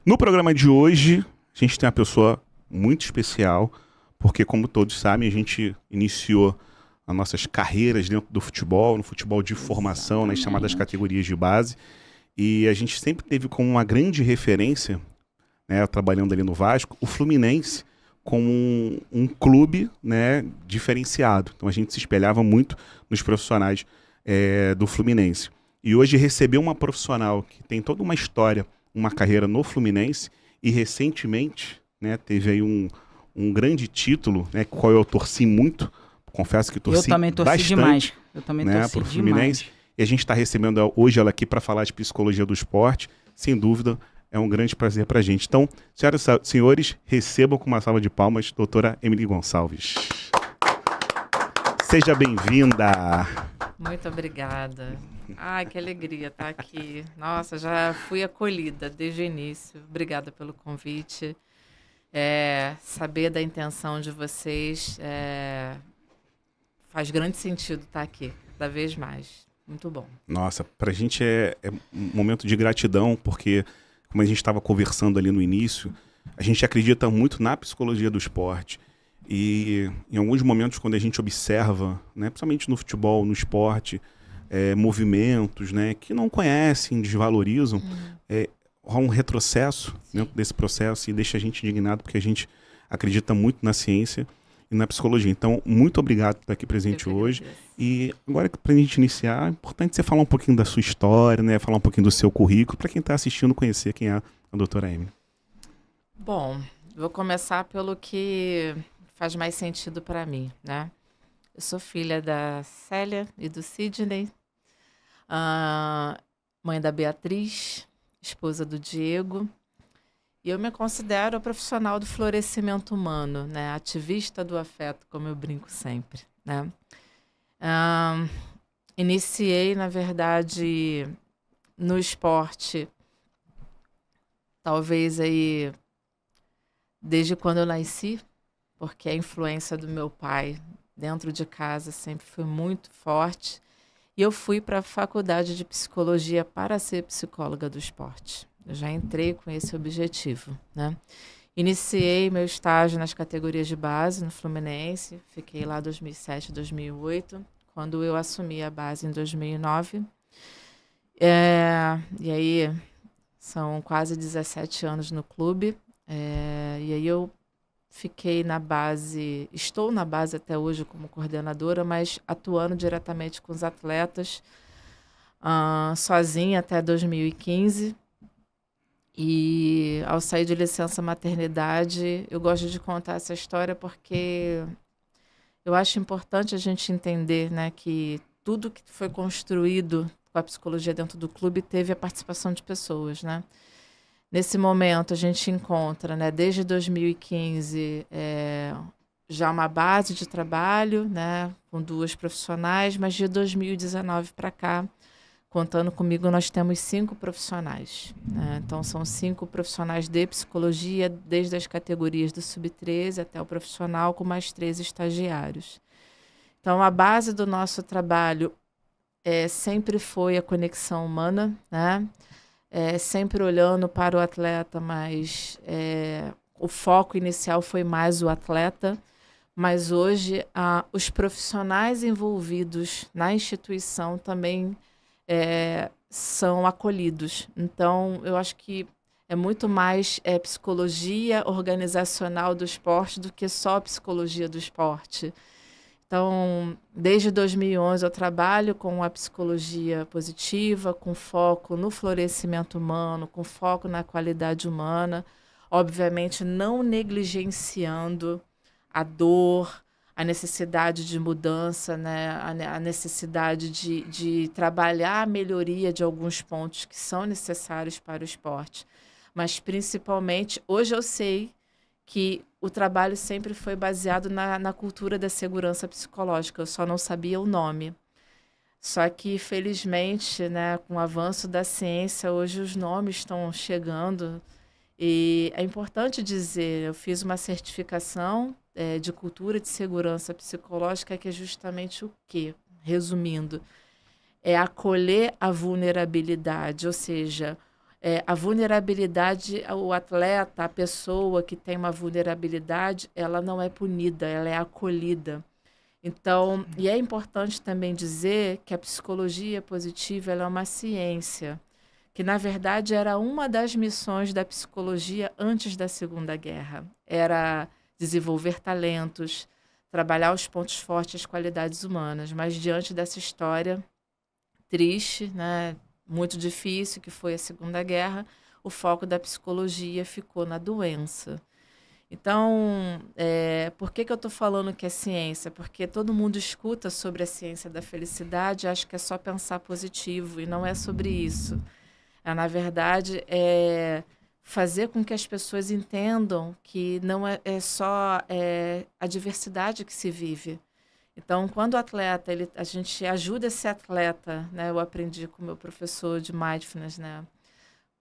No programa de hoje, a gente tem uma pessoa muito especial, porque, como todos sabem, a gente iniciou as nossas carreiras dentro do futebol, no futebol de formação, nas chamadas categorias de base, e a gente sempre teve como uma grande referência, né, trabalhando ali no Vasco, o Fluminense como um clube, né, diferenciado. Então a gente se espelhava muito nos profissionais do Fluminense. E hoje receber uma profissional que tem toda uma história, uma carreira no Fluminense, e recentemente, né, teve aí um grande título, né, qual eu torci muito, confesso que torci bastante. Eu também torci demais. Eu também torci pro Fluminense. demais. E a gente está recebendo hoje ela aqui para falar de psicologia do esporte. Sem dúvida, é um grande prazer para a gente. Então, senhoras e senhores, recebam com uma salva de palmas, doutora Emily Gonçalves. Seja bem-vinda. Muito obrigada. Ai, que alegria estar aqui. Nossa, já fui acolhida desde o início. Obrigada pelo convite. Saber da intenção de vocês faz grande sentido estar aqui, cada vez mais. Muito bom. Nossa, pra gente é um momento de gratidão, porque, como a gente estava conversando ali no início, a gente acredita muito na psicologia do esporte. E em alguns momentos, quando a gente observa, né, principalmente no futebol, no esporte, movimentos, né, que não conhecem, desvalorizam, há um retrocesso dentro desse processo e deixa a gente indignado, porque a gente acredita muito na ciência e na psicologia. Então, muito obrigado por estar aqui presente hoje. E agora, para a gente iniciar, é importante você falar um pouquinho da sua história, né? Falar um pouquinho do seu currículo, para quem está assistindo conhecer quem é a doutora Emily. Bom, vou começar pelo que faz mais sentido para mim, né? Eu sou filha da Célia e do Sidney, mãe da Beatriz, esposa do Diego. E eu me considero profissional do florescimento humano, né? Ativista do afeto, como eu brinco sempre, né? Iniciei, na verdade, no esporte, talvez aí desde quando eu nasci, porque a influência do meu pai dentro de casa sempre foi muito forte. E eu fui para a faculdade de psicologia para ser psicóloga do esporte. Eu já entrei com esse objetivo, né? Iniciei meu estágio nas categorias de base no Fluminense, fiquei lá 2007, 2008, quando eu assumi a base em 2009. E aí são quase 17 anos no clube. E aí eu fiquei na base, estou na base até hoje como coordenadora, mas atuando diretamente com os atletas, sozinha até 2015. E ao sair de licença maternidade, eu gosto de contar essa história porque eu acho importante a gente entender, né, que tudo que foi construído com a psicologia dentro do clube teve a participação de pessoas, né? Nesse momento a gente encontra, né, desde 2015, já uma base de trabalho, né, com 2 profissionais, mas de 2019 para cá, contando comigo, nós temos 5 profissionais, né? Então, são 5 profissionais de psicologia, desde as categorias do sub-13 até o profissional, com mais 3 estagiários. Então, a base do nosso trabalho sempre foi a conexão humana, né? Sempre olhando para o atleta, mas o foco inicial foi mais o atleta. Mas hoje, os profissionais envolvidos na instituição também são acolhidos. Então, eu acho que é muito mais psicologia organizacional do esporte do que só psicologia do esporte. Então, desde 2011 eu trabalho com a psicologia positiva, com foco no florescimento humano, com foco na qualidade humana, obviamente não negligenciando a dor, a necessidade de mudança, né? A necessidade de trabalhar a melhoria de alguns pontos que são necessários para o esporte. Mas, principalmente, hoje eu sei que o trabalho sempre foi baseado na cultura da segurança psicológica. Eu só não sabia o nome. Só que, felizmente, né, com o avanço da ciência, hoje os nomes estão chegando. E é importante dizer, eu fiz uma certificação de cultura de segurança psicológica, que é justamente o quê? Resumindo, é acolher a vulnerabilidade, ou seja, a vulnerabilidade, o atleta, a pessoa que tem uma vulnerabilidade, ela não é punida, ela é acolhida. Então, e é importante também dizer que a psicologia positiva ela é uma ciência, que na verdade era uma das missões da psicologia antes da Segunda Guerra. Era desenvolver talentos, trabalhar os pontos fortes, as qualidades humanas. Mas diante dessa história triste, né, muito difícil, que foi a Segunda Guerra, o foco da psicologia ficou na doença. Então, por que eu estou falando que é ciência? Porque todo mundo escuta sobre a ciência da felicidade e acha que é só pensar positivo, e não é sobre isso. Na verdade, é fazer com que as pessoas entendam que não é só a diversidade que se vive. Então, quando o atleta, a gente ajuda esse atleta, né? Eu aprendi com o meu professor de mindfulness, né?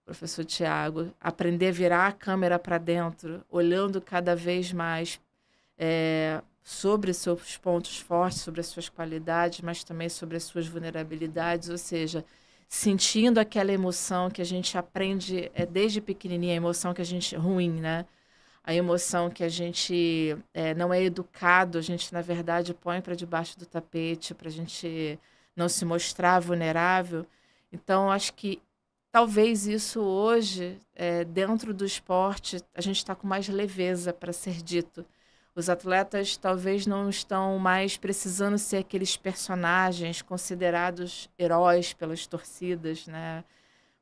Professor Tiago, aprender a virar a câmera para dentro, olhando cada vez mais sobre seus pontos fortes, sobre as suas qualidades, mas também sobre as suas vulnerabilidades, ou seja, sentindo aquela emoção que a gente aprende desde pequenininha, a emoção que a gente ruim, né? A emoção que a gente não é educado, a gente, na verdade, põe para debaixo do tapete, para a gente não se mostrar vulnerável. Então, acho que talvez isso hoje, dentro do esporte, a gente está com mais leveza para ser dito. Os atletas talvez não estão mais precisando ser aqueles personagens considerados heróis pelas torcidas, né?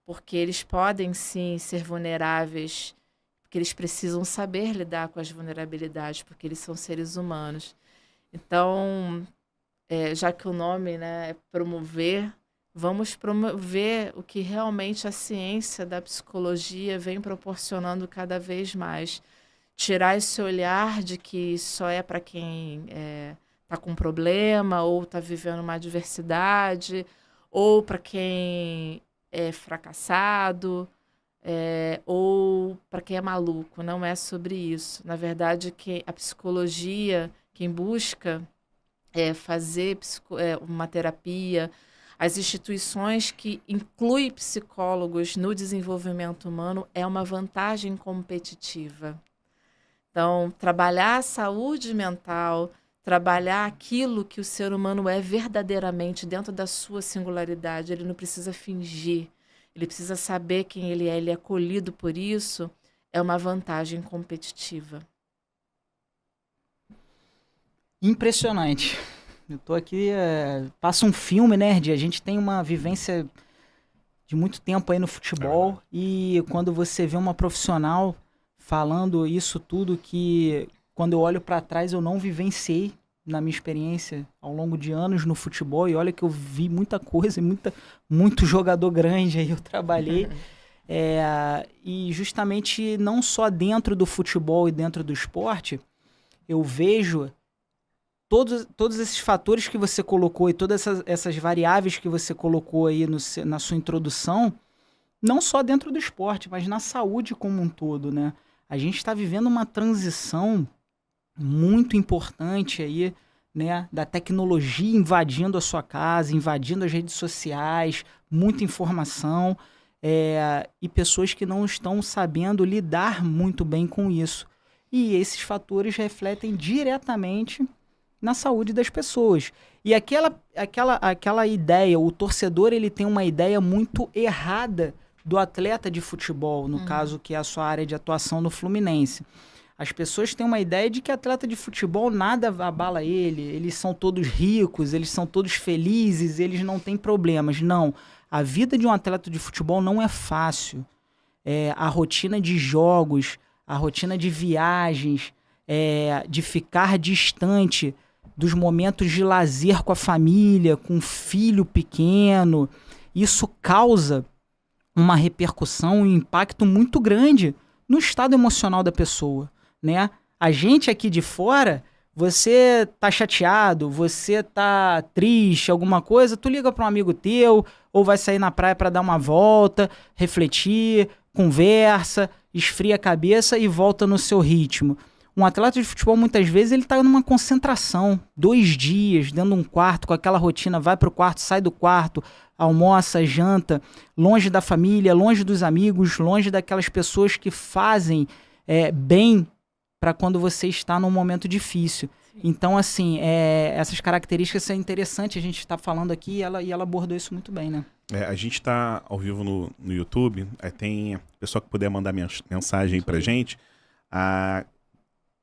Porque eles podem, sim, ser vulneráveis, porque eles precisam saber lidar com as vulnerabilidades, porque eles são seres humanos. Então, já que o nome, né, é promover, vamos promover o que realmente a ciência da psicologia vem proporcionando cada vez mais. Tirar esse olhar de que só é para quem está com problema, ou está vivendo uma adversidade, ou para quem é fracassado, ou para quem é maluco. Não é sobre isso. Na verdade, que a psicologia, quem busca fazer uma terapia, as instituições que incluem psicólogos no desenvolvimento humano é uma vantagem competitiva. Então, trabalhar a saúde mental, trabalhar aquilo que o ser humano é verdadeiramente dentro da sua singularidade, ele não precisa fingir, ele precisa saber quem ele é acolhido por isso, é uma vantagem competitiva. Impressionante. Eu tô aqui, passa um filme, né, a gente tem uma vivência de muito tempo aí no futebol, e quando você vê uma profissional falando isso tudo, que quando eu olho para trás eu não vivenciei na minha experiência ao longo de anos no futebol, e olha que eu vi muita coisa, muito jogador grande aí eu trabalhei, e justamente não só dentro do futebol e dentro do esporte, eu vejo todos esses fatores que você colocou e todas essas variáveis que você colocou aí na sua introdução, não só dentro do esporte, mas na saúde como um todo, né? A gente está vivendo uma transição muito importante aí, né, da tecnologia invadindo a sua casa, invadindo as redes sociais, muita informação, e pessoas que não estão sabendo lidar muito bem com isso. E esses fatores refletem diretamente na saúde das pessoas. E aquela ideia, o torcedor ele tem uma ideia muito errada do atleta de futebol, no caso que é a sua área de atuação no Fluminense. As pessoas têm uma ideia de que atleta de futebol nada abala eles são todos ricos, eles são todos felizes, eles não têm problemas. Não, a vida de um atleta de futebol não é fácil. A rotina de jogos, a rotina de viagens, de ficar distante dos momentos de lazer com a família, com o filho pequeno, isso causa uma repercussão, um impacto muito grande no estado emocional da pessoa, né? A gente aqui de fora, você tá chateado, você tá triste, alguma coisa, tu liga para um amigo teu, ou vai sair na praia para dar uma volta, refletir, conversa, esfria a cabeça e volta no seu ritmo. Um atleta de futebol, muitas vezes, ele tá numa concentração, 2 dias, dentro de um quarto, com aquela rotina, vai pro quarto, sai do quarto, almoça, janta, longe da família, longe dos amigos, longe daquelas pessoas que fazem bem para quando você está num momento difícil. Então, assim, essas características são interessantes, a gente está falando aqui e ela abordou isso muito bem, né? A gente está ao vivo no YouTube, tem pessoal que puder mandar mensagem pra gente, a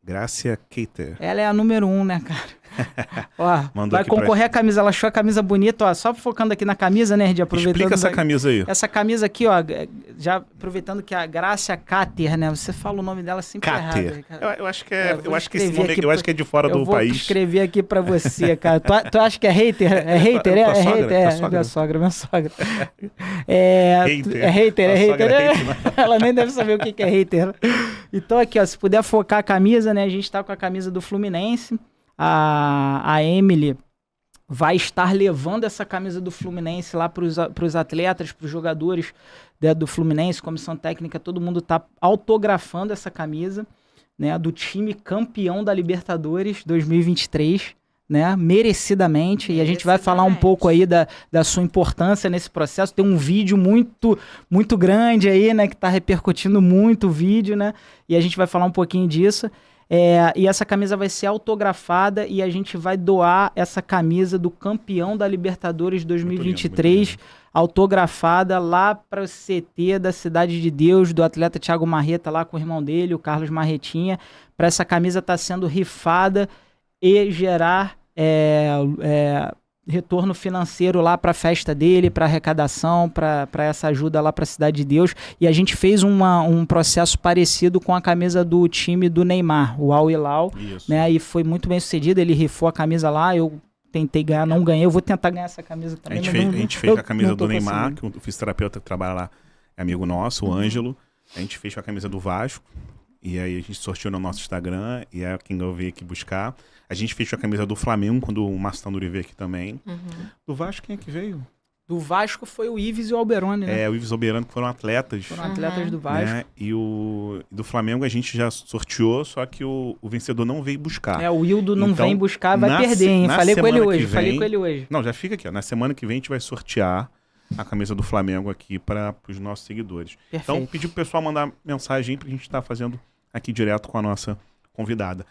Grácia Keiter. Ela é a número 1, né, cara? Ó, vai concorrer a camisa, ela achou a camisa bonita, ó, só focando aqui na camisa, né, Nerd? Explica essa camisa aí. Essa camisa aqui, ó, já aproveitando que a Grácia Keiter, né, você fala o nome dela sempre errado. Eu acho que eu acho que esse nome eu acho que é de fora do país. Eu vou escrever aqui pra você, cara. Tu acha que é hater? É hater? É hater? Minha sogra. É hater. Ela nem deve saber o que é hater. Então aqui, ó, se puder focar a camisa, né, a gente tá com a camisa do Fluminense. A Emily vai estar levando essa camisa do Fluminense lá para os atletas, para os jogadores do Fluminense, comissão técnica, todo mundo está autografando essa camisa, né, do time campeão da Libertadores 2023, né, merecidamente. E a gente vai falar um pouco aí da sua importância nesse processo. Tem um vídeo muito, muito grande aí, né, que está repercutindo muito o vídeo, né, e a gente vai falar um pouquinho disso. E essa camisa vai ser autografada e a gente vai doar essa camisa do campeão da Libertadores 2023, muito lindo. Autografada lá para o CT da Cidade de Deus, do atleta Thiago Marreta, lá com o irmão dele, o Carlos Marretinha, para essa camisa estar sendo rifada e gerar retorno financeiro lá para a festa dele, para arrecadação, para essa ajuda lá para a Cidade de Deus. E a gente fez um processo parecido com a camisa do time do Neymar, o Al Hilal, né? E foi muito bem sucedido, ele rifou a camisa lá, eu tentei ganhar, não ganhei, eu vou tentar ganhar essa camisa também. A gente fez a camisa do Neymar, que o fisioterapeuta que trabalha lá é amigo nosso, o Ângelo. A gente fez com a camisa do Vasco, e aí a gente sorteou no nosso Instagram, e aí quem veio aqui buscar. A gente fez com a camisa do Flamengo, quando o Márcio Tanuri veio aqui também. Do Vasco, quem é que veio? Do Vasco foi o Ives e o Alberoni, né? O Ives e o Alberoni, que foram atletas. Foram atletas do Vasco. Né? E do Flamengo a gente já sorteou, só que o vencedor não veio buscar. O Wildo não vem buscar, vai perder, hein? Falei com ele hoje. Não, já fica aqui, ó. Na semana que vem a gente vai sortear a camisa do Flamengo aqui para os nossos seguidores. Perfeito. Então, pedir pro pessoal mandar mensagem pra gente estar fazendo aqui direto com a nossa convidada.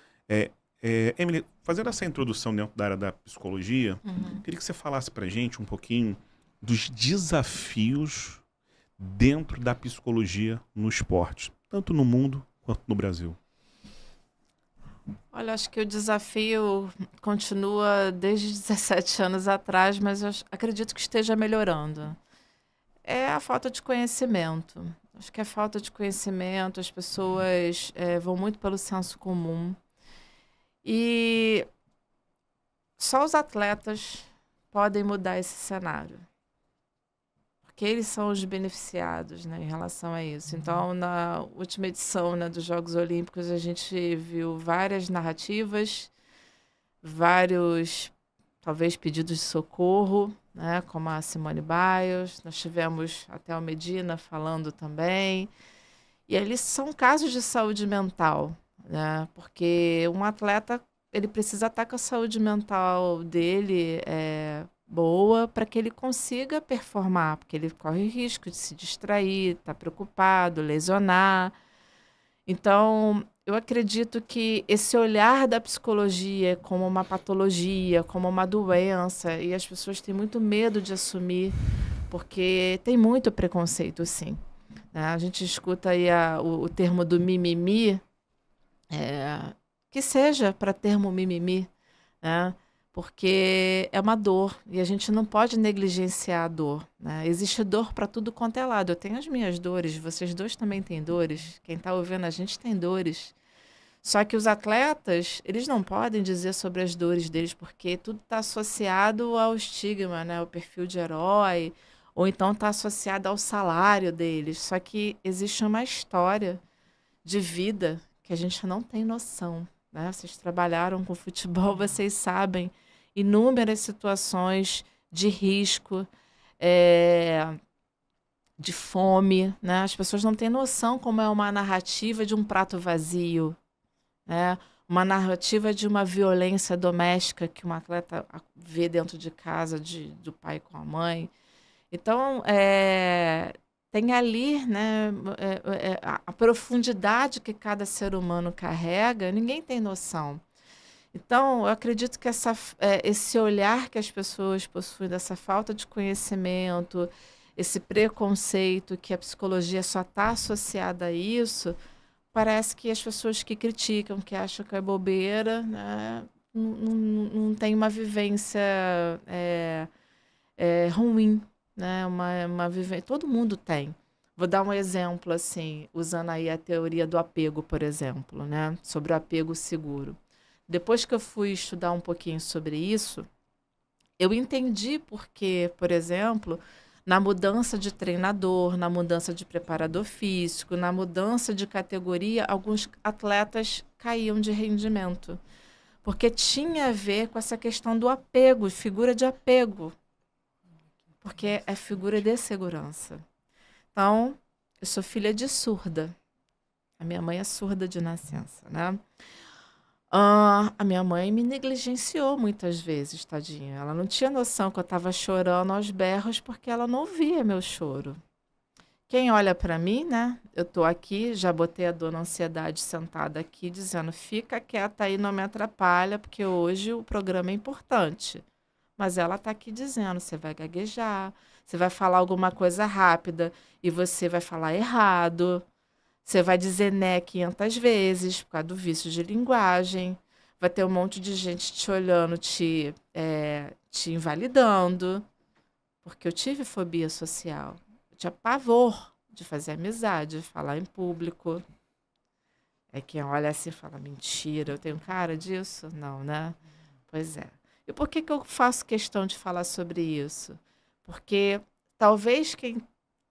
Emily, fazendo essa introdução dentro da área da psicologia, queria que você falasse pra gente um pouquinho dos desafios dentro da psicologia no esporte, tanto no mundo quanto no Brasil. Olha, acho que o desafio continua desde 17 anos atrás, mas eu acredito que esteja melhorando. É a falta de conhecimento. Acho que é falta de conhecimento, as pessoas vão muito pelo senso comum. E só os atletas podem mudar esse cenário. Porque eles são os beneficiados, né, em relação a isso. Então, na última edição, né, dos Jogos Olímpicos, a gente viu várias narrativas, vários, talvez, pedidos de socorro, né, como a Simone Biles. Nós tivemos até o Medina falando também. E eles são casos de saúde mental, né? Porque um atleta, ele precisa estar com a saúde mental dele boa para que ele consiga performar, porque ele corre risco de se distrair, estar preocupado, lesionar. Então, eu acredito que esse olhar da psicologia como uma patologia, como uma doença, e as pessoas têm muito medo de assumir, porque tem muito preconceito, sim. Né? A gente escuta aí o termo do mimimi, que seja para termo mimimi, né? Porque é uma dor e a gente não pode negligenciar a dor, né? Existe dor para tudo quanto é lado. Eu tenho as minhas dores, vocês dois também têm dores. Quem está ouvindo a gente tem dores. Só que os atletas, eles não podem dizer sobre as dores deles, porque tudo está associado ao estigma, né? O perfil de herói, ou então está associado ao salário deles. Só que existe uma história de vida que a gente não tem noção, né? Vocês trabalharam com futebol, vocês sabem inúmeras situações de risco, de fome, né? As pessoas não têm noção como é uma narrativa de um prato vazio. né? Uma narrativa de uma violência doméstica que um atleta vê dentro de casa do pai com a mãe. Então, tem ali, né, a profundidade que cada ser humano carrega, ninguém tem noção. Então, eu acredito que esse olhar que as pessoas possuem dessa falta de conhecimento, esse preconceito que a psicologia só está associada a isso, parece que as pessoas que criticam, que acham que é bobeira, né, não tem uma vivência ruim, né? Uma vivência. Todo mundo tem. Vou dar um exemplo, assim, usando aí a teoria do apego, por exemplo, né? Sobre o apego seguro. Depois que eu fui estudar um pouquinho sobre isso, eu entendi porque, por exemplo, na mudança de treinador, na mudança de preparador físico, na mudança de categoria, alguns atletas caíam de rendimento. Porque tinha a ver com essa questão do apego, figura de apego. Porque é figura de segurança. Então, eu sou filha de surda. A minha mãe é surda de nascença, né? A minha mãe me negligenciou muitas vezes, tadinha. Ela não tinha noção que eu estava chorando aos berros porque ela não ouvia meu choro. Quem olha para mim, né? Eu tô aqui, já botei a dona Ansiedade sentada aqui, dizendo: fica quieta aí, não me atrapalha, porque hoje o programa é importante. Mas ela tá aqui dizendo: você vai gaguejar, você vai falar alguma coisa rápida e você vai falar errado. Você vai dizer né 500 vezes por causa do vício de linguagem. Vai ter um monte de gente te olhando, te invalidando. Porque eu tive fobia social. Eu tinha pavor de fazer amizade, de falar em público. É quem olha assim e fala: mentira, eu tenho cara disso? Não, né? Pois é. E por que eu faço questão de falar sobre isso? Porque talvez quem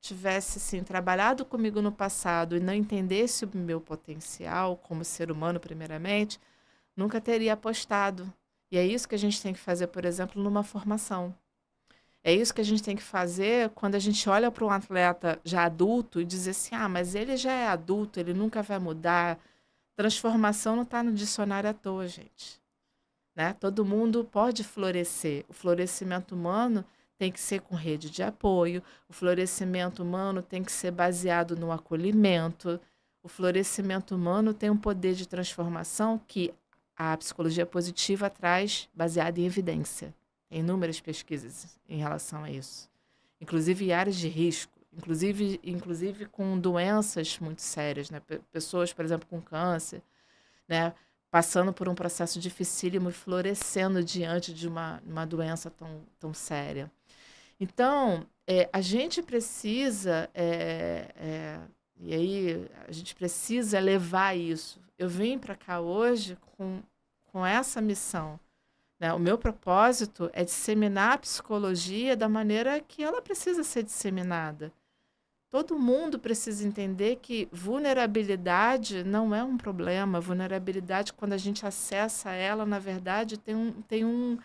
tivesse assim, trabalhado comigo no passado e não entendesse o meu potencial como ser humano, primeiramente, nunca teria apostado. E é isso que a gente tem que fazer, por exemplo, numa formação. É isso que a gente tem que fazer quando a gente olha para um atleta já adulto e diz assim: mas ele já é adulto, ele nunca vai mudar. Transformação não está no dicionário à toa, gente. Né? Todo mundo pode florescer. O florescimento humano tem que ser com rede de apoio, o florescimento humano tem que ser baseado no acolhimento, o florescimento humano tem um poder de transformação que a psicologia positiva traz baseado em evidência. Tem inúmeras pesquisas em relação a isso, inclusive em áreas de risco, inclusive com doenças muito sérias, né? Pessoas, por exemplo, com câncer, né? Passando por um processo dificílimo e florescendo diante de uma doença tão séria. Então, a gente precisa, e aí a gente precisa levar isso. Eu vim para cá hoje com essa missão. Né? O meu propósito é disseminar a psicologia da maneira que ela precisa ser disseminada. Todo mundo precisa entender que vulnerabilidade não é um problema. Vulnerabilidade, quando a gente acessa ela, na verdade, tem um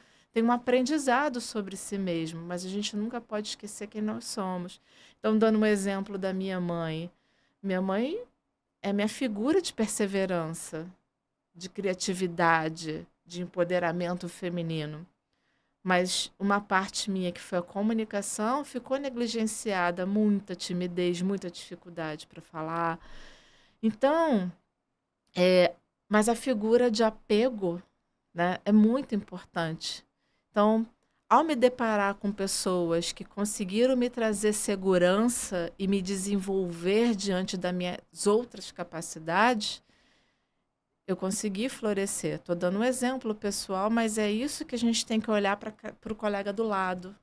aprendizado sobre si mesmo, mas a gente nunca pode esquecer quem nós somos. Então, dando um exemplo da minha mãe. Minha mãe é minha figura de perseverança, de criatividade, de empoderamento feminino. Mas uma parte minha, que foi a comunicação, ficou negligenciada, muita timidez, muita dificuldade para falar. Então, mas a figura de apego, né, é muito importante. Então, ao me deparar com pessoas que conseguiram me trazer segurança e me desenvolver diante das minhas outras capacidades, eu consegui florescer. Estou dando um exemplo pessoal, mas é isso que a gente tem que olhar para o colega do lado.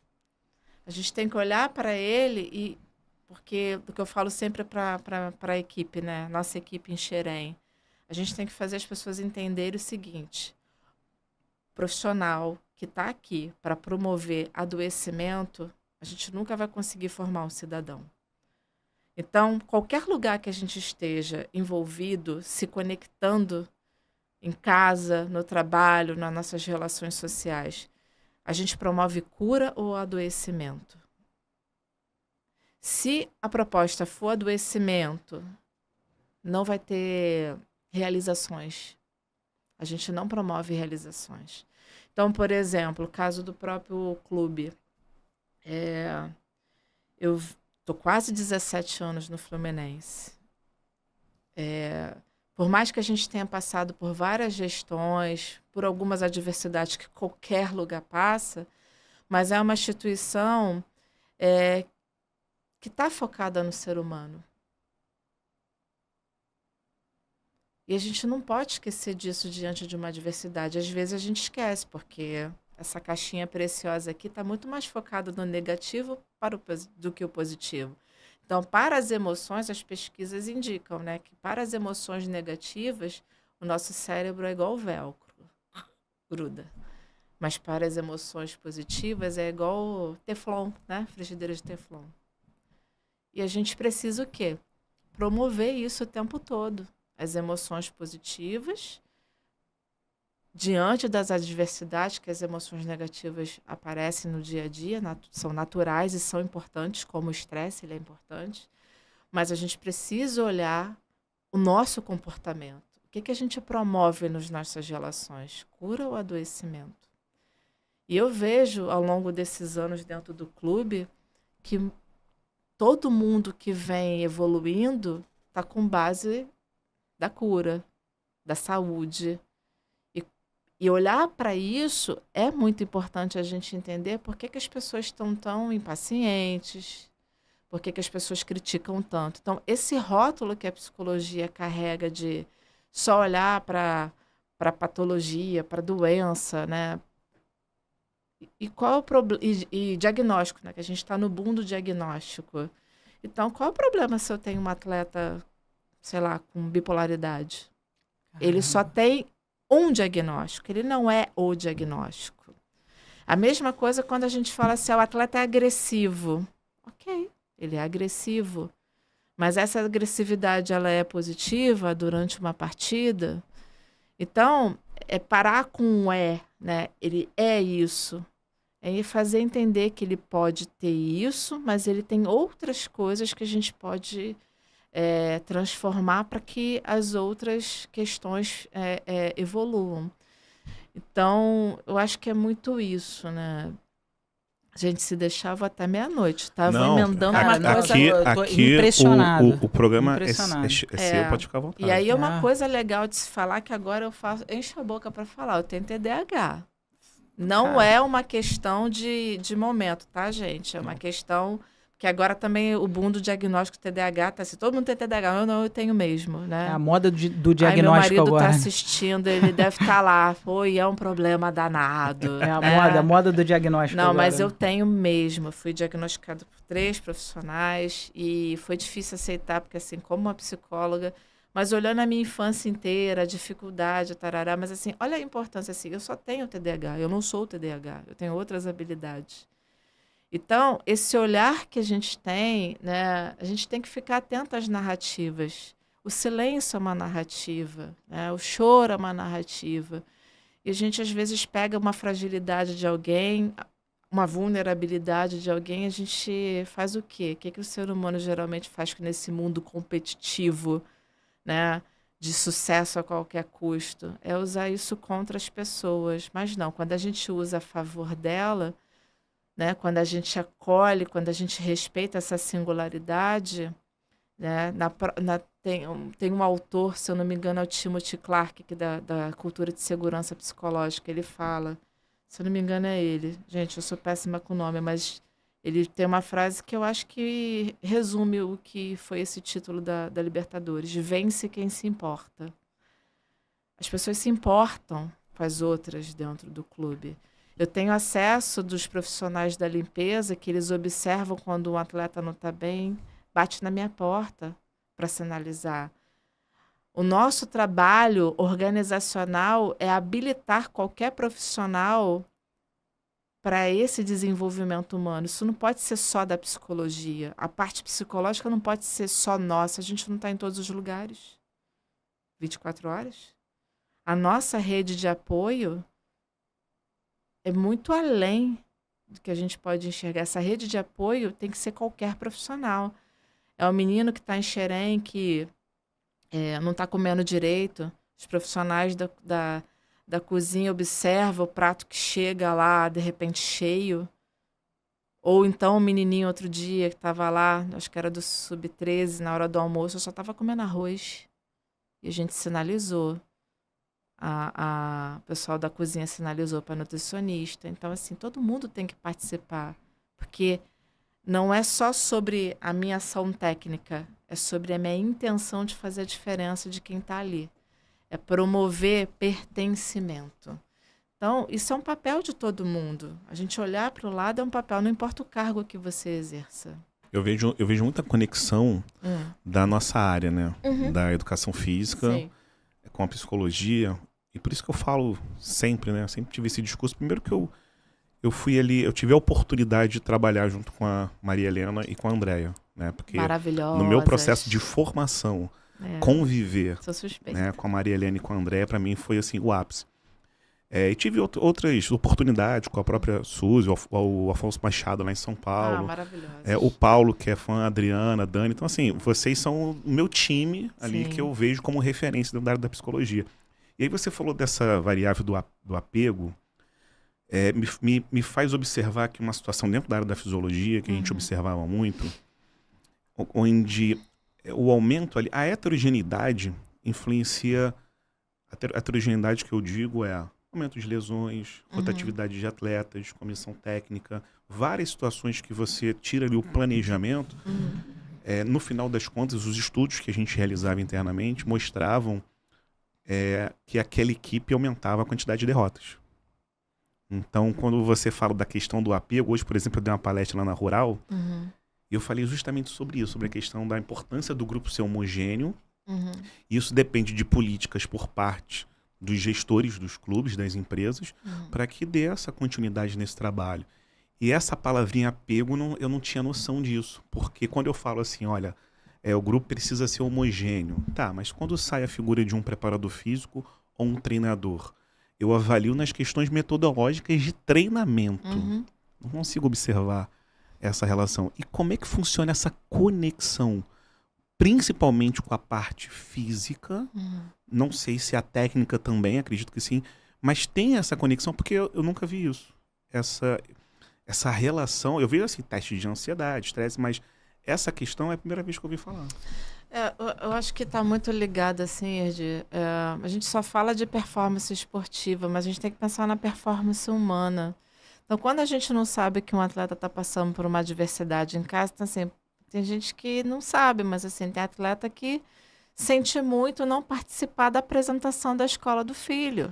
A gente tem que olhar para ele, porque o que eu falo sempre para a equipe, né? Nossa equipe em Xerém, a gente tem que fazer as pessoas entenderem o seguinte: o profissional que está aqui para promover adoecimento, a gente nunca vai conseguir formar um cidadão. Então, qualquer lugar que a gente esteja envolvido, se conectando em casa, no trabalho, nas nossas relações sociais, a gente promove cura ou adoecimento. Se a proposta for adoecimento, não vai ter realizações, A gente não promove realizações. Então, por exemplo, o caso do próprio clube. Eu estou quase 17 anos no Fluminense. Por mais que a gente tenha passado por várias gestões, por algumas adversidades que qualquer lugar passa, mas é uma instituição que está focada no ser humano. E a gente não pode esquecer disso diante de uma adversidade. Às vezes a gente esquece, porque essa caixinha preciosa aqui está muito mais focada no negativo do que o positivo. Então, para as emoções, as pesquisas indicam, né, que para as emoções negativas, o nosso cérebro é igual velcro, gruda. Mas para as emoções positivas é igual teflon, né, frigideira de teflon. E a gente precisa o quê? Promover isso o tempo todo. As emoções positivas, diante das adversidades que as emoções negativas aparecem no dia a dia, são naturais e são importantes, como o estresse, ele é importante, mas a gente precisa olhar o nosso comportamento. O que a gente promove nas nossas relações? Cura ou adoecimento? E eu vejo, ao longo desses anos dentro do clube, que todo mundo que vem evoluindo está com base da cura, da saúde. E olhar para isso é muito importante a gente entender por que as pessoas estão tão impacientes, por que as pessoas criticam tanto. Então, esse rótulo que a psicologia carrega de só olhar para a patologia, para a doença, né? E qual é o problema? E diagnóstico, né? Que a gente está no boom do diagnóstico. Então, qual é o problema se eu tenho um atleta, sei lá, com bipolaridade? Ele só tem um diagnóstico, ele não é o diagnóstico. A mesma coisa quando a gente fala assim, o atleta é agressivo. Ok, ele é agressivo. Mas essa agressividade, ela é positiva durante uma partida? Então, é parar com né? Ele é isso. É fazer entender que ele pode ter isso, mas ele tem outras coisas que a gente pode transformar para que as outras questões evoluam. Então, eu acho que é muito isso, né? A gente se deixava até meia-noite. Estava emendando uma coisa. Aqui impressionado. O programa impressionado. é seu, pode ficar à vontade. E aí é uma coisa legal de se falar que agora eu encho a boca para falar. Eu tenho TDAH. Não é uma questão de momento, tá, gente? É uma questão que agora também o boom do diagnóstico TDAH tá assim, todo mundo tem TDAH, eu tenho mesmo, né? É a moda do diagnóstico agora. Meu marido tá assistindo, ele deve estar lá, e é um problema danado. É a moda do diagnóstico Não, agora. mas eu tenho mesmo, fui diagnosticado por 3 profissionais e foi difícil aceitar, porque assim, como uma psicóloga, mas olhando a minha infância inteira, a dificuldade, tarará, mas assim, olha a importância, assim, eu só tenho TDAH, eu não sou TDAH, eu tenho outras habilidades. Então, esse olhar que a gente tem, né, a gente tem que ficar atento às narrativas. O silêncio é uma narrativa, né, o choro é uma narrativa. E a gente, às vezes, pega uma fragilidade de alguém, uma vulnerabilidade de alguém, a gente faz o quê? O que o ser humano geralmente faz nesse mundo competitivo, né, de sucesso a qualquer custo? É usar isso contra as pessoas. Mas não, quando a gente usa a favor dela, né, quando a gente acolhe, quando a gente respeita essa singularidade, né, tem um autor, se eu não me engano, é o Timothy Clark, que da cultura de segurança psicológica, ele fala, se eu não me engano é ele, gente, eu sou péssima com o nome, mas ele tem uma frase que eu acho que resume o que foi esse título da Libertadores: vence quem se importa. As pessoas se importam com as outras dentro do clube. Eu tenho acesso dos profissionais da limpeza que eles observam quando um atleta não está bem, bate na minha porta para sinalizar. O nosso trabalho organizacional é habilitar qualquer profissional para esse desenvolvimento humano. Isso não pode ser só da psicologia. A parte psicológica não pode ser só nossa. A gente não está em todos os lugares. 24 horas. A nossa rede de apoio é muito além do que a gente pode enxergar. Essa rede de apoio tem que ser qualquer profissional. É o menino que está em Xerém, que não está comendo direito. Os profissionais da cozinha observa o prato que chega lá, de repente, cheio. Ou então o menininho outro dia que estava lá, acho que era do Sub-13, na hora do almoço, eu só estava comendo arroz. E a gente sinalizou. O pessoal da cozinha sinalizou para a nutricionista. Então, assim, todo mundo tem que participar. Porque não é só sobre a minha ação técnica, é sobre a minha intenção de fazer a diferença de quem está ali. É promover pertencimento. Então, isso é um papel de todo mundo. A gente olhar para o lado é um papel, não importa o cargo que você exerça. Eu vejo muita conexão da nossa área, né? Da educação física, Sim. com a psicologia. E por isso que eu falo sempre, né? Eu sempre tive esse discurso. Primeiro que eu fui ali, eu tive a oportunidade de trabalhar junto com a Maria Helena e com a Andréia, né? Porque Maravilhosas. no meu processo de formação, conviver, Sou suspeita. né, com a Maria Helena e com a Andréia, para mim foi assim, o ápice. E tive outras oportunidades com a própria Suzy, o Afonso Machado lá em São Paulo. Maravilhosa. O Paulo, que é fã, a Adriana, a Dani. Então, assim, vocês são o meu time ali. Sim. Que eu vejo como referência dentro da área da psicologia. E aí você falou dessa variável do apego, me faz observar que uma situação dentro da área da fisiologia, que a gente observava muito, onde o aumento ali, a heterogeneidade influencia, a heterogeneidade que eu digo é aumento de lesões, rotatividade de atletas, comissão técnica, várias situações que você tira ali o planejamento. No final das contas, os estudos que a gente realizava internamente mostravam que aquela equipe aumentava a quantidade de derrotas. Então, quando você fala da questão do apego, hoje, por exemplo, eu dei uma palestra lá na Rural, e eu falei justamente sobre isso, sobre a questão da importância do grupo ser homogêneo. Isso depende de políticas por parte dos gestores dos clubes, das empresas, para que dê essa continuidade nesse trabalho. E essa palavrinha apego, eu não tinha noção disso. Porque quando eu falo assim, olha, o grupo precisa ser homogêneo. Tá, mas quando sai a figura de um preparador físico ou um treinador, eu avalio nas questões metodológicas de treinamento. Não consigo observar essa relação. E como é que funciona essa conexão? Principalmente com a parte física, não sei se a técnica também, acredito que sim, mas tem essa conexão, porque eu nunca vi isso. Essa relação, eu vejo assim, teste de ansiedade, estresse, mas essa questão é a primeira vez que eu ouvi falar. Eu acho que está muito ligado, assim, Erdi. A gente só fala de performance esportiva, mas a gente tem que pensar na performance humana. Então, quando a gente não sabe que um atleta está passando por uma adversidade em casa, então, assim, tem gente que não sabe, mas assim, tem atleta que sente muito não participar da apresentação da escola do filho.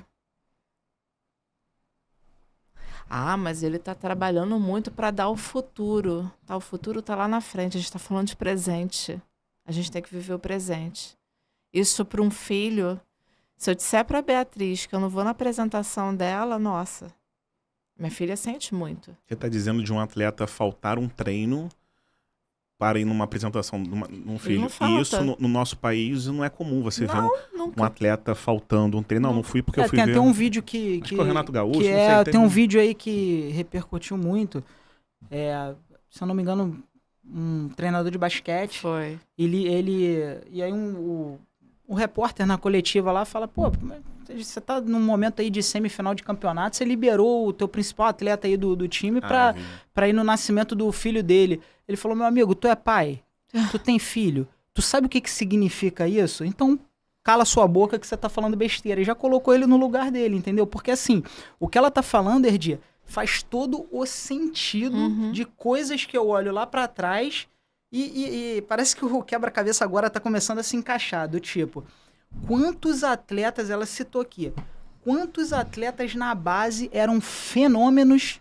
Mas ele está trabalhando muito para dar o futuro. O futuro está lá na frente, a gente está falando de presente. A gente tem que viver o presente. Isso para um filho, se eu disser para a Beatriz que eu não vou na apresentação dela, nossa, minha filha sente muito. Você está dizendo de um atleta faltar um treino para ir numa apresentação num filho. E isso no nosso país não é comum. Você vê um atleta faltando um treino. Não fui porque eu fui ver. Tem até um vídeo que o Renato Gaúcho, não sei, tem um vídeo aí que repercutiu muito. Se eu não me engano, um treinador de basquete. Foi. E aí o repórter na coletiva lá fala, pô, você tá num momento aí de semifinal de campeonato, você liberou o teu principal atleta aí do time pra ir no nascimento do filho dele. Ele falou, meu amigo, tu é pai, tu tem filho, tu sabe o que significa isso? Então cala sua boca que você tá falando besteira. E já colocou ele no lugar dele, entendeu? Porque assim, o que ela tá falando, Erdi, faz todo o sentido de coisas que eu olho lá pra trás e parece que o quebra-cabeça agora tá começando a se encaixar, do tipo, quantos atletas, ela citou aqui, quantos atletas na base eram fenômenos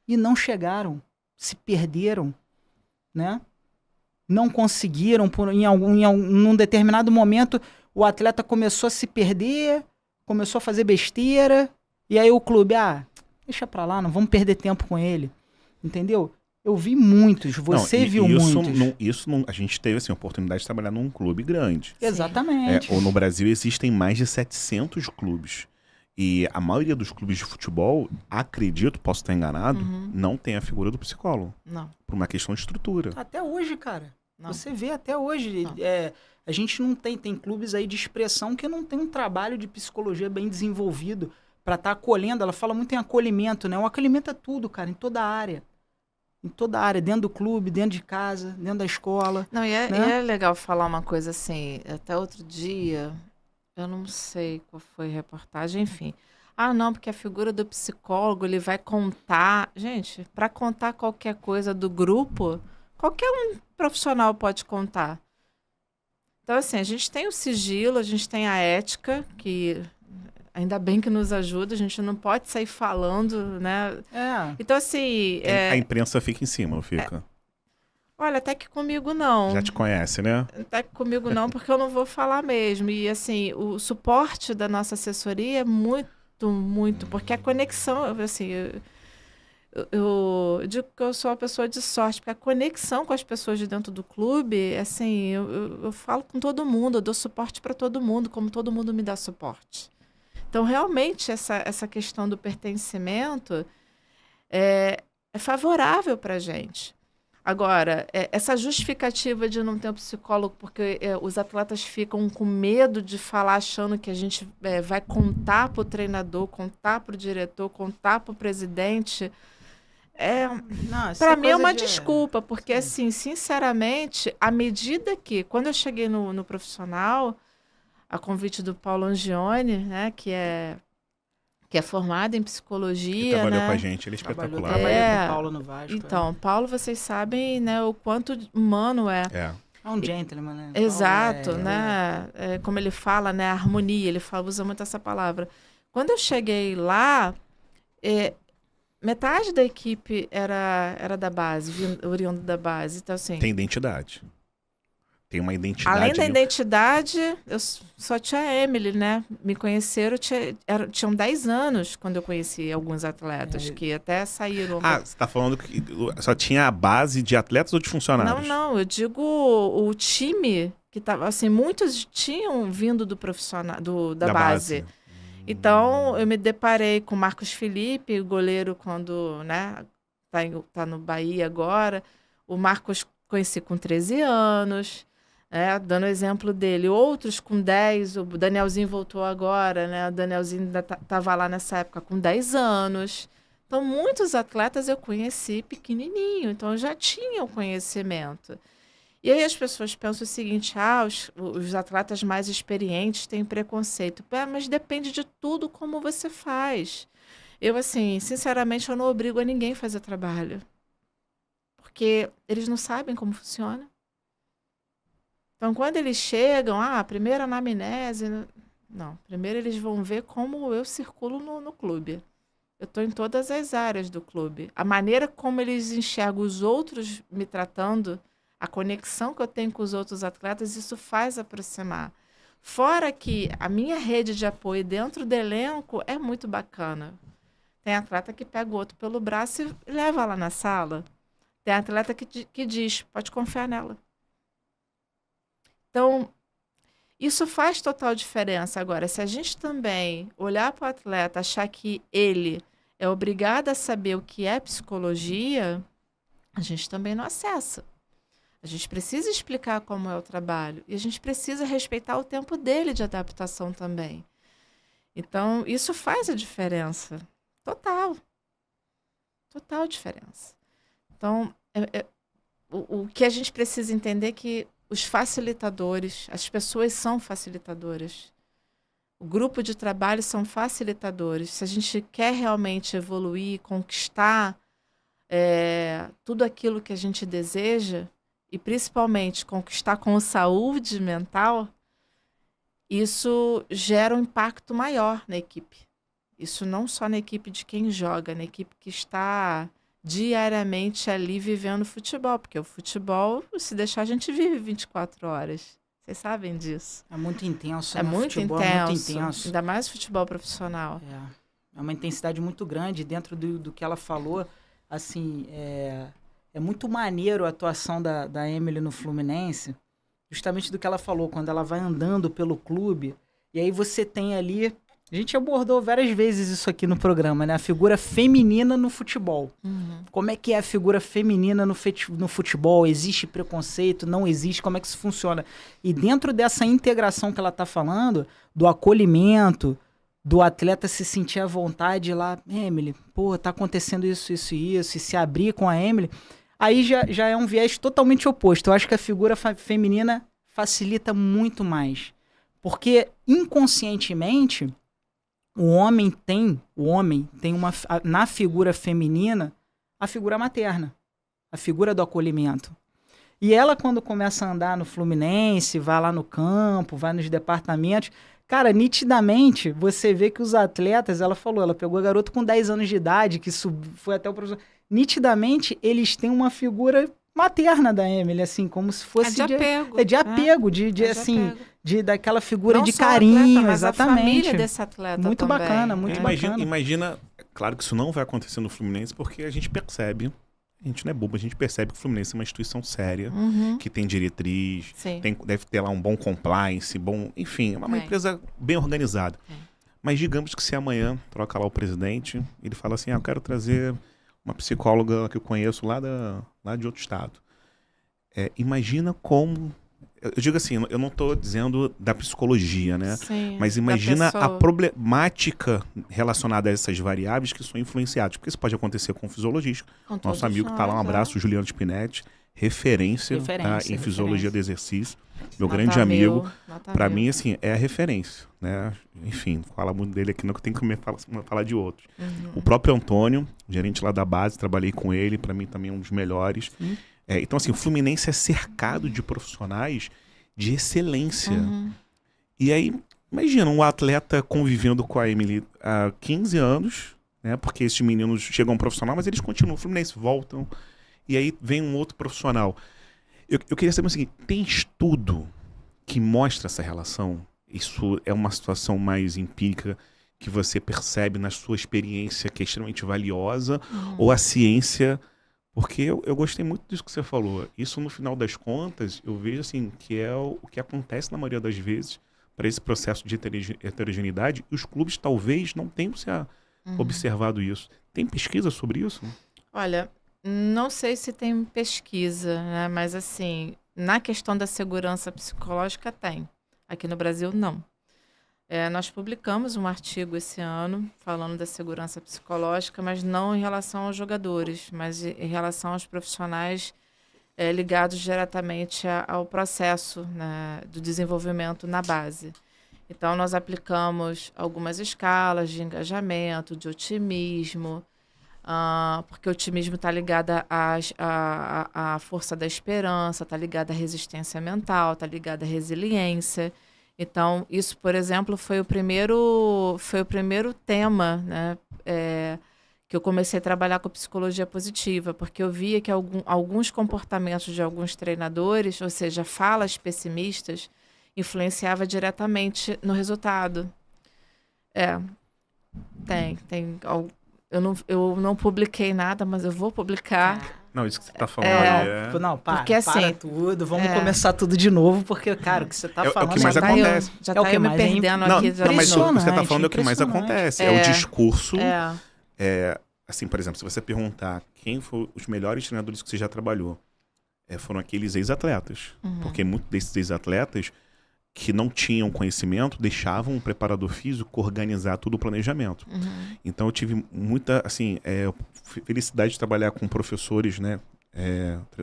e não chegaram, se perderam, né? Não conseguiram, num determinado momento, o atleta começou a se perder, começou a fazer besteira, e aí o clube, deixa pra lá, não vamos perder tempo com ele, entendeu? Eu vi muitos, você viu muitos. A gente teve assim, a oportunidade de trabalhar num clube grande. Exatamente. Ou no Brasil existem mais de 700 clubes. E a maioria dos clubes de futebol, acredito, posso estar enganado, não tem a figura do psicólogo. Não. Por uma questão de estrutura. Até hoje, cara. Não. Você vê até hoje. A gente não tem clubes aí de expressão que não tem um trabalho de psicologia bem desenvolvido para estar acolhendo. Ela fala muito em acolhimento, né? O acolhimento é tudo, cara, em toda a área. Em toda a área, dentro do clube, dentro de casa, dentro da escola. Não, e né? é legal falar uma coisa assim, até outro dia, eu não sei qual foi a reportagem, enfim. Ah, não, porque a figura do psicólogo, ele vai contar. Gente, para contar qualquer coisa do grupo, qualquer um profissional pode contar. Então, assim, a gente tem o sigilo, a gente tem a ética, que ainda bem que nos ajuda, a gente não pode sair falando, né? Então, assim... A imprensa fica em cima, fica. Olha, até que comigo não. Já te conhece, né? Até que comigo não, porque eu não vou falar mesmo. E, assim, o suporte da nossa assessoria é muito, porque a conexão, assim... Eu digo que eu sou uma pessoa de sorte, porque a conexão com as pessoas de dentro do clube, assim, eu falo com todo mundo, eu dou suporte para todo mundo, como todo mundo me dá suporte. Então, realmente, essa questão do pertencimento é favorável para a gente. Agora, essa justificativa de não ter um psicólogo, porque os atletas ficam com medo de falar, achando que a gente vai contar para o treinador, contar para o diretor, contar para o presidente... Para mim é uma desculpa, porque assim, sinceramente, à medida que, quando eu cheguei no profissional, a convite do Paulo Angione, né, que é formado em psicologia, que trabalhou né? com a gente, ele é espetacular. Trabalhou com o Paulo no Vasco. Então, Paulo, vocês sabem, né, o quanto humano é. É um gentleman, né? Exato, né? Como ele fala, né, harmonia, ele usa muito essa palavra. Quando eu cheguei lá, metade da equipe era da base, oriundo da base. Então, assim, tem identidade. Tem uma identidade. Além da identidade, eu só tinha a Emily, né? Me conheceram, tinham 10 anos quando eu conheci alguns atletas, que até saíram. Ah, você está falando que só tinha a base de atletas ou de funcionários? Não, eu digo o time, que tava, assim, muitos tinham vindo do profissional, da base. Então, eu me deparei com o Marcos Felipe, o goleiro, quando, né, tá no Bahia agora. O Marcos conheci com 13 anos, dando o exemplo dele. Outros com 10, o Danielzinho voltou agora, né? O Danielzinho ainda estava lá nessa época com 10 anos. Então, muitos atletas eu conheci pequenininho, então eu já tinha o conhecimento. E aí as pessoas pensam o seguinte, os atletas mais experientes têm preconceito. Mas depende de tudo como você faz. Eu, assim, sinceramente, eu não obrigo a ninguém a fazer trabalho. Porque eles não sabem como funciona. Então, quando eles chegam, primeiro anamnese... Não, primeiro eles vão ver como eu circulo no clube. Eu estou em todas as áreas do clube. A maneira como eles enxergam os outros me tratando... A conexão que eu tenho com os outros atletas, isso faz aproximar. Fora que a minha rede de apoio dentro do elenco é muito bacana. Tem atleta que pega o outro pelo braço e leva lá na sala. Tem atleta que diz, pode confiar nela. Então, isso faz total diferença. Agora, se a gente também olhar para o atleta, achar que ele é obrigado a saber o que é psicologia, a gente também não acessa. A gente precisa explicar como é o trabalho e a gente precisa respeitar o tempo dele de adaptação também. Então, isso faz a diferença. Total. Total diferença. Então, o que a gente precisa entender é que os facilitadores, as pessoas são facilitadoras. O grupo de trabalho são facilitadores. Se a gente quer realmente evoluir, conquistar tudo aquilo que a gente deseja, e principalmente conquistar com saúde mental, isso gera um impacto maior na equipe. Isso não só na equipe de quem joga, na equipe que está diariamente ali vivendo futebol, porque o futebol, se deixar, a gente vive 24 horas. Vocês sabem disso. É muito intenso. É muito intenso. É muito intenso. Ainda mais futebol profissional. É uma intensidade muito grande dentro do que ela falou. Assim, é muito maneiro a atuação da Emily no Fluminense, justamente do que ela falou, quando ela vai andando pelo clube, e aí você tem ali... A gente abordou várias vezes isso aqui no programa, né? A figura feminina no futebol. Uhum. Como é que é a figura feminina no futebol? Existe preconceito? Não existe? Como é que isso funciona? E dentro dessa integração que ela está falando, do acolhimento, do atleta se sentir à vontade lá, Emily, pô, tá acontecendo isso, e se abrir com a Emily, aí já é um viés totalmente oposto. Eu acho que a figura feminina facilita muito mais. Porque inconscientemente, o homem tem na figura feminina a figura materna, a figura do acolhimento. E ela, quando começa a andar no Fluminense, vai lá no campo, vai nos departamentos, cara, nitidamente, você vê que os atletas, ela pegou a garota com 10 anos de idade, que foi até o professor. Nitidamente, eles têm uma figura materna da Emily, assim, como se fosse de apego, daquela figura não de só carinho, atleta, mas exatamente. A família desse atleta muito também. bacana, muito bacana. Imagina, claro que isso não vai acontecer no Fluminense, porque a gente percebe, a gente não é bobo, a gente percebe que o Fluminense é uma instituição séria, que tem diretriz, deve ter lá um bom compliance, enfim, é uma empresa bem organizada. Mas digamos que se amanhã troca lá o presidente, ele fala assim, eu quero trazer uma psicóloga que eu conheço lá de outro estado. Imagina como... Eu digo assim, eu não estou dizendo da psicologia, né? Sim, mas imagina a problemática relacionada a essas variáveis que são influenciadas. Porque isso pode acontecer com o fisiologista. Nosso amigo que está lá, um abraço, Juliano Spinetti, referência em fisiologia do exercício. Meu grande amigo. Para mim, assim, é a referência. Né? Enfim, fala muito dele aqui, não que eu tenho que falar de outros. O próprio Antônio, gerente lá da base, trabalhei com ele, para mim também é um dos melhores. Então, assim, o Fluminense é cercado de profissionais de excelência. E aí, imagina um atleta convivendo com a Emily há 15 anos, né? Porque esses meninos chegam profissional, mas eles continuam. O Fluminense voltam. E aí vem um outro profissional. Eu queria saber o seguinte, tem estudo que mostra essa relação? Isso é uma situação mais empírica que você percebe na sua experiência, que é extremamente valiosa, ou a ciência... Porque eu gostei muito disso que você falou. Isso, no final das contas, eu vejo assim, que é o que acontece na maioria das vezes para esse processo de heterogeneidade, e os clubes talvez não tenham se observado isso. Tem pesquisa sobre isso? Olha, não sei se tem pesquisa, né? Mas assim, na questão da segurança psicológica tem. Aqui no Brasil, não. Nós publicamos um artigo esse ano falando da segurança psicológica, mas não em relação aos jogadores, mas em relação aos profissionais ligados diretamente ao processo, né, do desenvolvimento na base. Então, nós aplicamos algumas escalas de engajamento, de otimismo, porque o otimismo está ligado à força da esperança, está ligado à resistência mental, está ligado à resiliência. Então, isso, por exemplo, foi o primeiro tema, né, que eu comecei a trabalhar com psicologia positiva, porque eu via que alguns comportamentos de alguns treinadores, ou seja, falas pessimistas, influenciava diretamente no resultado. Eu não publiquei nada, mas eu vou publicar. Não, isso que você está falando aí Não, porque, assim, para tudo, vamos começar tudo de novo, porque, cara, o que você está falando... É o que mais acontece. Já está me perdendo aqui. Não, mas o que você está falando é o que mais acontece. É o discurso. Assim, por exemplo, se você perguntar quem foram os melhores treinadores que você já trabalhou, foram aqueles ex-atletas. Porque muitos desses ex-atletas que não tinham conhecimento deixavam um preparador físico organizar todo o planejamento. Então eu tive muita, assim, felicidade de trabalhar com professores, né,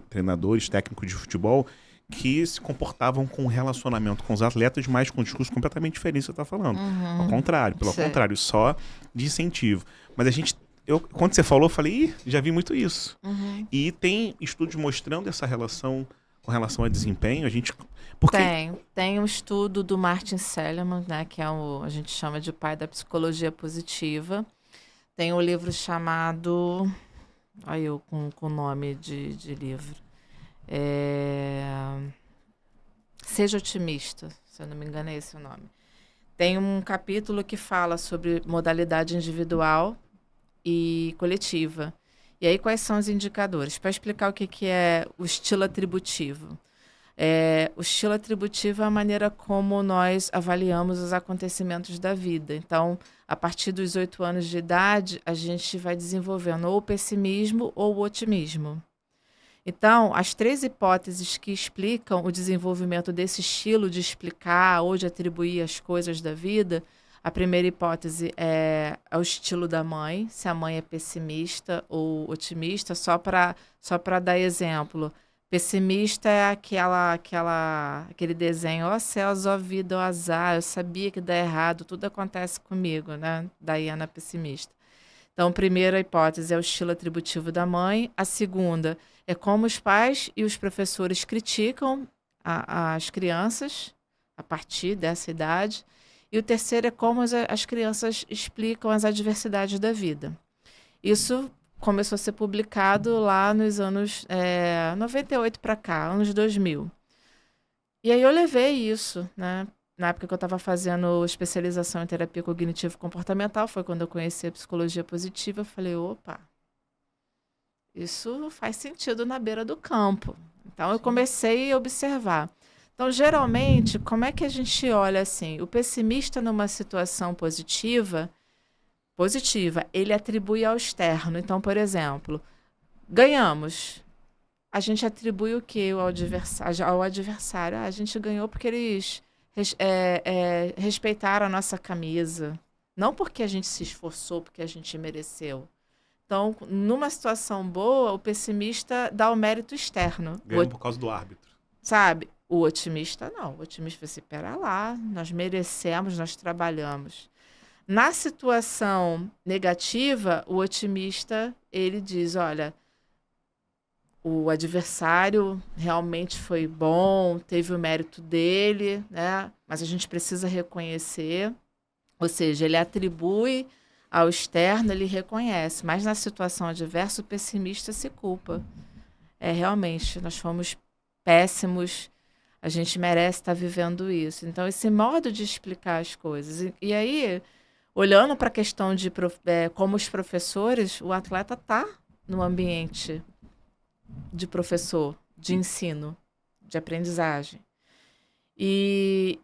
treinadores, técnicos de futebol, que se comportavam com relacionamento com os atletas, mas com um discurso completamente diferente do que você está falando. Ao contrário, pelo contrário, só de incentivo. Mas quando você falou, eu falei, já vi muito isso. E tem estudos mostrando essa relação com relação a desempenho, Tem um estudo do Martin Seligman, né, que a gente chama de pai da psicologia positiva. Tem um livro chamado... Olha eu com o nome de livro. Seja Otimista, se eu não me engano é esse o nome. Tem um capítulo que fala sobre modalidade individual e coletiva. E aí, quais são os indicadores? Para explicar o que é o estilo atributivo. O estilo atributivo é a maneira como nós avaliamos os acontecimentos da vida. Então, a partir dos 8 anos de idade, a gente vai desenvolvendo ou o pessimismo ou o otimismo. Então, as 3 hipóteses que explicam o desenvolvimento desse estilo de explicar ou de atribuir as coisas da vida, A primeira hipótese é o estilo da mãe, se a mãe é pessimista ou otimista, só para dar exemplo. Pessimista é aquele desenho, ó céus, ó vida, ó azar, eu sabia que dá errado, tudo acontece comigo, né? Diana pessimista. Então, a primeira hipótese é o estilo atributivo da mãe. A segunda é como os pais e os professores criticam as crianças a partir dessa idade. E o terceiro é como as crianças explicam as adversidades da vida. Isso começou a ser publicado lá nos anos 98 para cá, anos 2000. E aí eu levei isso, né? Na época que eu estava fazendo especialização em terapia cognitivo-comportamental, foi quando eu conheci a psicologia positiva, eu falei, opa, isso faz sentido na beira do campo. Então eu comecei a observar. Então, geralmente, como é que a gente olha assim? O pessimista numa situação positiva, ele atribui ao externo. Então, por exemplo, ganhamos. A gente atribui o quê ao adversário? A gente ganhou porque eles respeitaram a nossa camisa. Não porque a gente se esforçou, porque a gente mereceu. Então, numa situação boa, o pessimista dá o mérito externo. Ganhou por causa do árbitro. Sabe? O otimista não. O otimista vai assim, pera lá, nós merecemos, nós trabalhamos. Na situação negativa, o otimista, ele diz, olha, o adversário realmente foi bom, teve o mérito dele, né? Mas a gente precisa reconhecer, ou seja, ele atribui ao externo, ele reconhece, mas na situação adversa, o pessimista se culpa. Realmente, nós fomos péssimos, a gente merece estar vivendo isso. Então, esse modo de explicar as coisas. E aí, olhando para a questão de como os professores, o atleta está no ambiente de professor, de ensino, de aprendizagem. E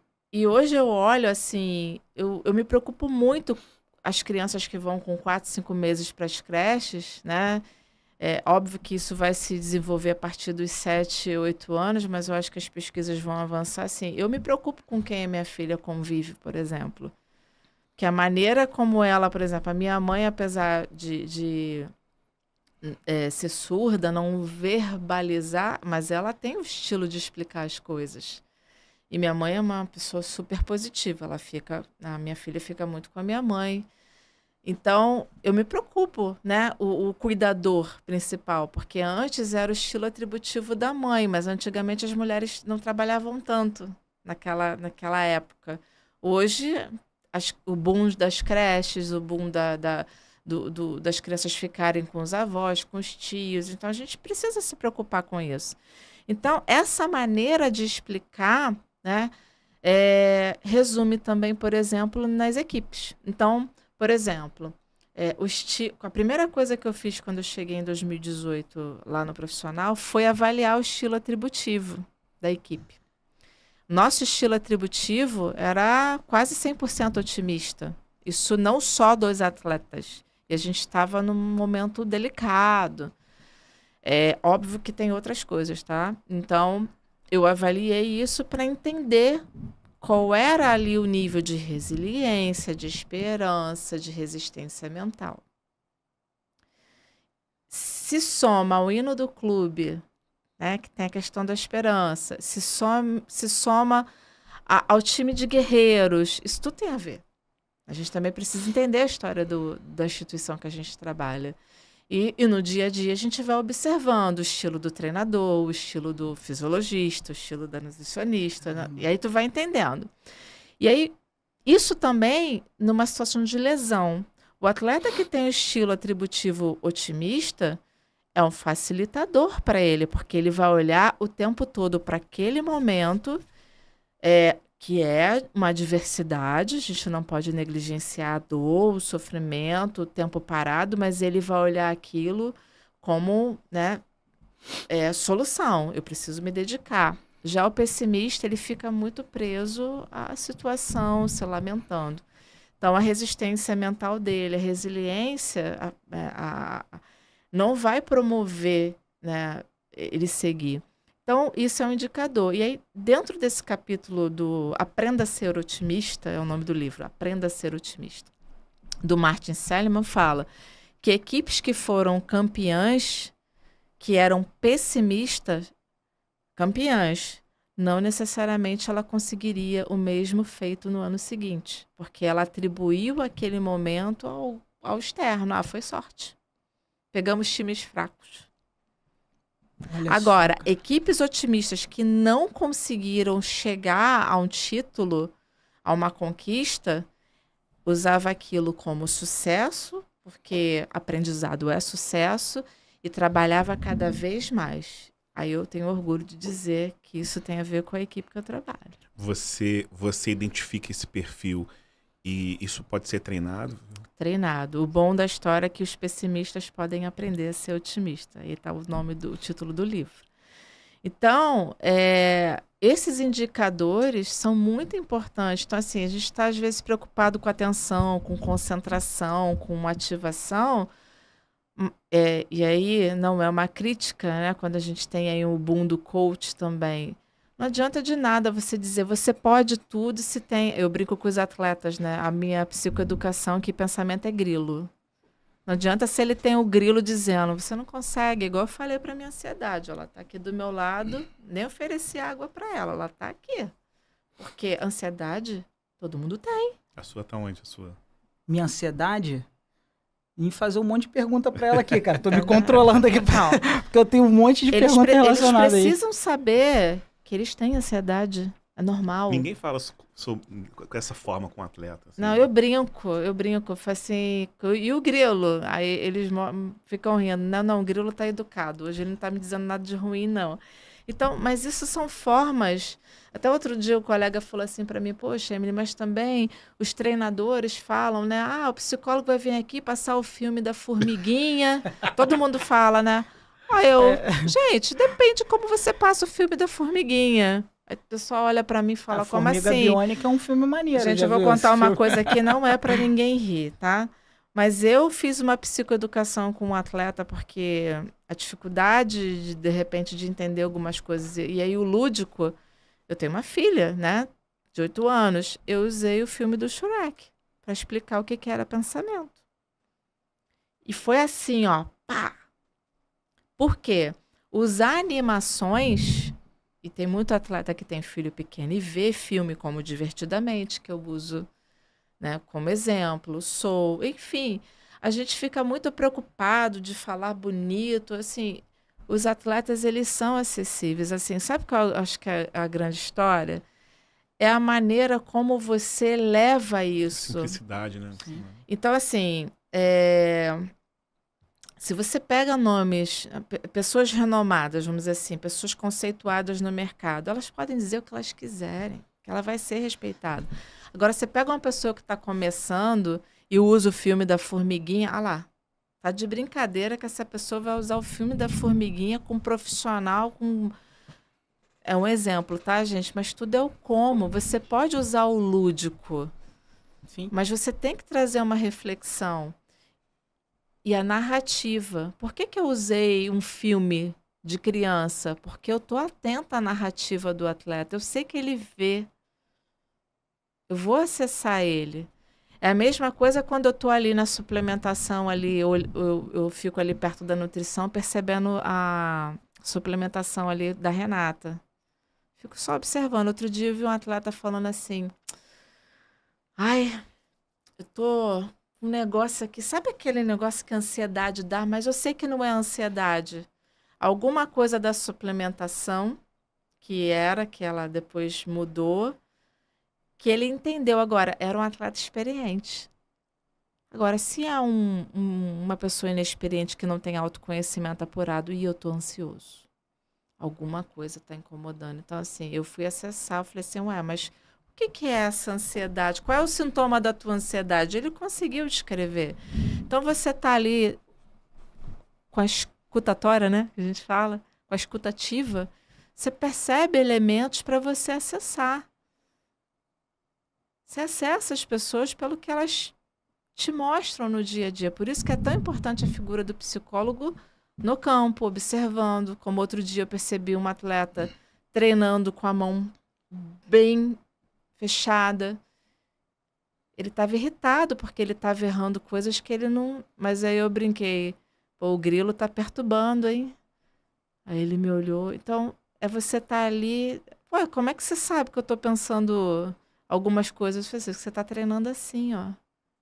hoje eu olho assim, eu me preocupo muito as crianças que vão com 4, 5 meses para as creches, né? É óbvio que isso vai se desenvolver a partir dos 7, 8 anos, mas eu acho que as pesquisas vão avançar assim. Eu me preocupo com quem a minha filha convive, por exemplo. Que a maneira como ela, por exemplo, a minha mãe, apesar de ser surda, não verbalizar, mas ela tem o estilo de explicar as coisas. E minha mãe é uma pessoa super positiva. A minha filha fica muito com a minha mãe. Então, eu me preocupo, né? O cuidador principal, porque antes era o estilo atributivo da mãe, mas antigamente as mulheres não trabalhavam tanto naquela época. Hoje, o boom das creches, o boom das crianças ficarem com os avós, com os tios. Então, a gente precisa se preocupar com isso. Então, essa maneira de explicar, né, resume também, por exemplo, nas equipes. Então, por exemplo, a primeira coisa que eu fiz quando eu cheguei em 2018 lá no profissional foi avaliar o estilo atributivo da equipe. Nosso estilo atributivo era quase 100% otimista. Isso não só dos atletas. E a gente estava num momento delicado. É óbvio que tem outras coisas, tá? Então, eu avaliei isso para entender qual era ali o nível de resiliência, de esperança, de resistência mental. Se soma ao hino do clube, né, que tem a questão da esperança, se soma ao time de guerreiros, isso tudo tem a ver. A gente também precisa entender a história da instituição que a gente trabalha. E no dia a dia a gente vai observando o estilo do treinador, o estilo do fisiologista, o estilo da nutricionista, né? E aí tu vai entendendo. E aí, isso também numa situação de lesão. O atleta que tem o estilo atributivo otimista é um facilitador para ele, porque ele vai olhar o tempo todo para aquele momento, que é uma adversidade, a gente não pode negligenciar a dor, o sofrimento, o tempo parado, mas ele vai olhar aquilo como, né, solução, eu preciso me dedicar. Já o pessimista, ele fica muito preso à situação, se lamentando. Então, a resistência mental dele, a resiliência, não vai promover, né, ele seguir. Então, isso é um indicador. E aí, dentro desse capítulo do Aprenda a Ser Otimista, é o nome do livro, Aprenda a Ser Otimista, do Martin Seligman, fala que equipes que foram campeãs, que eram pessimistas, campeãs, não necessariamente ela conseguiria o mesmo feito no ano seguinte, porque ela atribuiu aquele momento ao externo. Ah, foi sorte. Pegamos times fracos. Agora, equipes otimistas que não conseguiram chegar a um título, a uma conquista, usava aquilo como sucesso, porque aprendizado é sucesso, e trabalhava cada vez mais. Aí eu tenho orgulho de dizer que isso tem a ver com a equipe que eu trabalho. Você identifica esse perfil e isso pode ser treinado? Treinado. O bom da história é que os pessimistas podem aprender a ser otimista. Aí está o título do livro. Então, esses indicadores são muito importantes. Então, assim, a gente está, às vezes, preocupado com atenção, com concentração, com ativação. E aí, não é uma crítica, né? Quando a gente tem aí o boom do coach também. Não adianta de nada você dizer, você pode tudo se tem... Eu brinco com os atletas, né? A minha psicoeducação, que pensamento é grilo. Não adianta se ele tem o grilo dizendo, você não consegue, igual eu falei para minha ansiedade, ela está aqui do meu lado, nem ofereci água para ela está aqui. Porque ansiedade, todo mundo tem. A sua tá onde, a sua? Minha ansiedade? Em fazer um monte de pergunta para ela aqui, cara. Tô me controlando aqui, porque eu tenho um monte de perguntas relacionadas aí. Eles precisam saber que eles têm ansiedade, é normal. Ninguém fala com essa forma com o atleta. Assim. Não, eu brinco, faço assim, e o grilo? Aí eles ficam rindo, não, o grilo tá educado, hoje ele não tá me dizendo nada de ruim, não. Então, mas isso são formas, até outro dia o colega falou assim para mim, poxa, Emily, mas também os treinadores falam, né, o psicólogo vai vir aqui passar o filme da formiguinha, todo mundo fala, né, gente, depende como você passa o filme da formiguinha. Aí o pessoal olha pra mim e fala, como assim? Formiga Biônica é um filme maneiro. Gente, eu vou contar uma coisa que não é pra ninguém rir, tá? Mas eu fiz uma psicoeducação com um atleta porque a dificuldade, de repente, de entender algumas coisas. E aí o lúdico, eu tenho uma filha, né? De 8 anos. Eu usei o filme do Shrek pra explicar o que era pensamento. E foi assim, ó, pá! Por quê? Usar animações... E tem muito atleta que tem filho pequeno e vê filme como Divertidamente, que eu uso, né, como exemplo, Soul, enfim. A gente fica muito preocupado de falar bonito, assim, os atletas, eles são acessíveis, assim, sabe qual eu acho que é a grande história? É a maneira como você leva isso. Simplicidade, né? Sim. Então, assim, se você pega nomes, pessoas renomadas, vamos dizer assim, pessoas conceituadas no mercado, elas podem dizer o que elas quiserem, que ela vai ser respeitada. Agora, você pega uma pessoa que está começando e usa o filme da formiguinha, tá de brincadeira que essa pessoa vai usar o filme da formiguinha com um profissional, É um exemplo, tá, gente? Mas tudo é o como. Você pode usar o lúdico, sim, mas você tem que trazer uma reflexão. E a narrativa. Por que eu usei um filme de criança? Porque eu estou atenta à narrativa do atleta. Eu sei que ele vê. Eu vou acessar ele. É a mesma coisa quando eu estou ali na suplementação, ali, eu fico ali perto da nutrição, percebendo a suplementação ali da Renata. Fico só observando. Outro dia eu vi um atleta falando assim, eu tô... um negócio aqui, sabe aquele negócio que a ansiedade dá? Mas eu sei que não é ansiedade. Alguma coisa da suplementação, que ela depois mudou, que ele entendeu agora. Era um atleta experiente. Agora, se é uma pessoa inexperiente que não tem autoconhecimento apurado e eu tô ansioso, alguma coisa está incomodando. Então, assim, eu fui acessar, eu falei assim, mas... O que é essa ansiedade? Qual é o sintoma da tua ansiedade? Ele conseguiu descrever. Então, você está ali com a escutatória, né? Que a gente fala, com a escutativa. Você percebe elementos para você acessar. Você acessa as pessoas pelo que elas te mostram no dia a dia. Por isso que é tão importante a figura do psicólogo no campo, observando, como outro dia eu percebi uma atleta treinando com a mão bem fechada. Ele estava irritado porque ele estava errando coisas que ele não... Mas aí eu brinquei, pô, o grilo tá perturbando, hein? Aí ele me olhou. Então, você tá ali... Pô, como é que você sabe que eu tô pensando algumas coisas? Eu falei assim, você tá treinando assim, ó.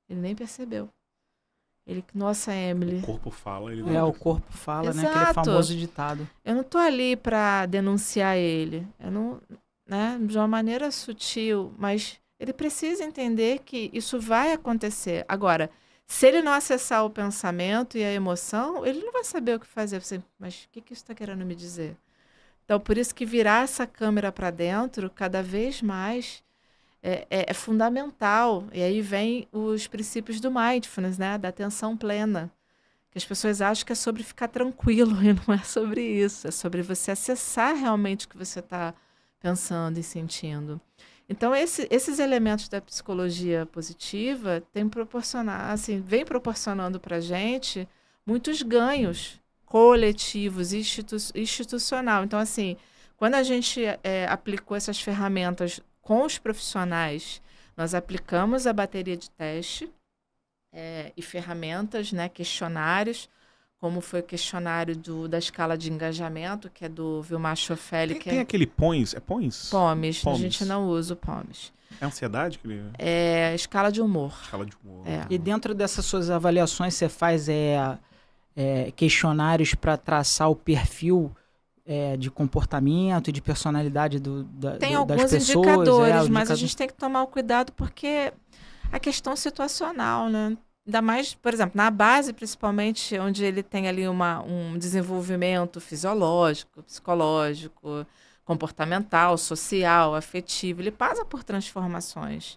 Ele nem percebeu. Ele, nossa, Emily... O corpo fala. O corpo fala, Exato. né? Aquele famoso ditado. Eu não tô ali para denunciar ele. Eu não, né, de uma maneira sutil, mas ele precisa entender que isso vai acontecer. Agora, se ele não acessar o pensamento e a emoção, ele não vai saber o que fazer. Você, mas o que isso está querendo me dizer? Então, por isso que virar essa câmera para dentro, cada vez mais, é fundamental. E aí vem os princípios do mindfulness, né? Da atenção plena. Que as pessoas acham que é sobre ficar tranquilo, e não é sobre isso. É sobre você acessar realmente o que você está pensando e sentindo. Então, esses elementos da psicologia positiva vem proporcionando para a gente muitos ganhos coletivos, institucional. Então, assim, quando a gente aplicou essas ferramentas com os profissionais, nós aplicamos a bateria de teste e ferramentas, né, questionários, como foi o questionário da escala de engajamento, que é do Vilmar Schofelli. Tem aquele POMS, é POMS? POMS, a gente não usa o POMS. É ansiedade? É escala de humor. Escala de humor. E dentro dessas suas avaliações, você faz questionários para traçar o perfil de comportamento e de personalidade tem das alguns pessoas? indicadores, mas a gente tem que tomar o cuidado porque a questão situacional, né? Ainda mais, por exemplo, na base, principalmente, onde ele tem ali um desenvolvimento fisiológico, psicológico, comportamental, social, afetivo, ele passa por transformações.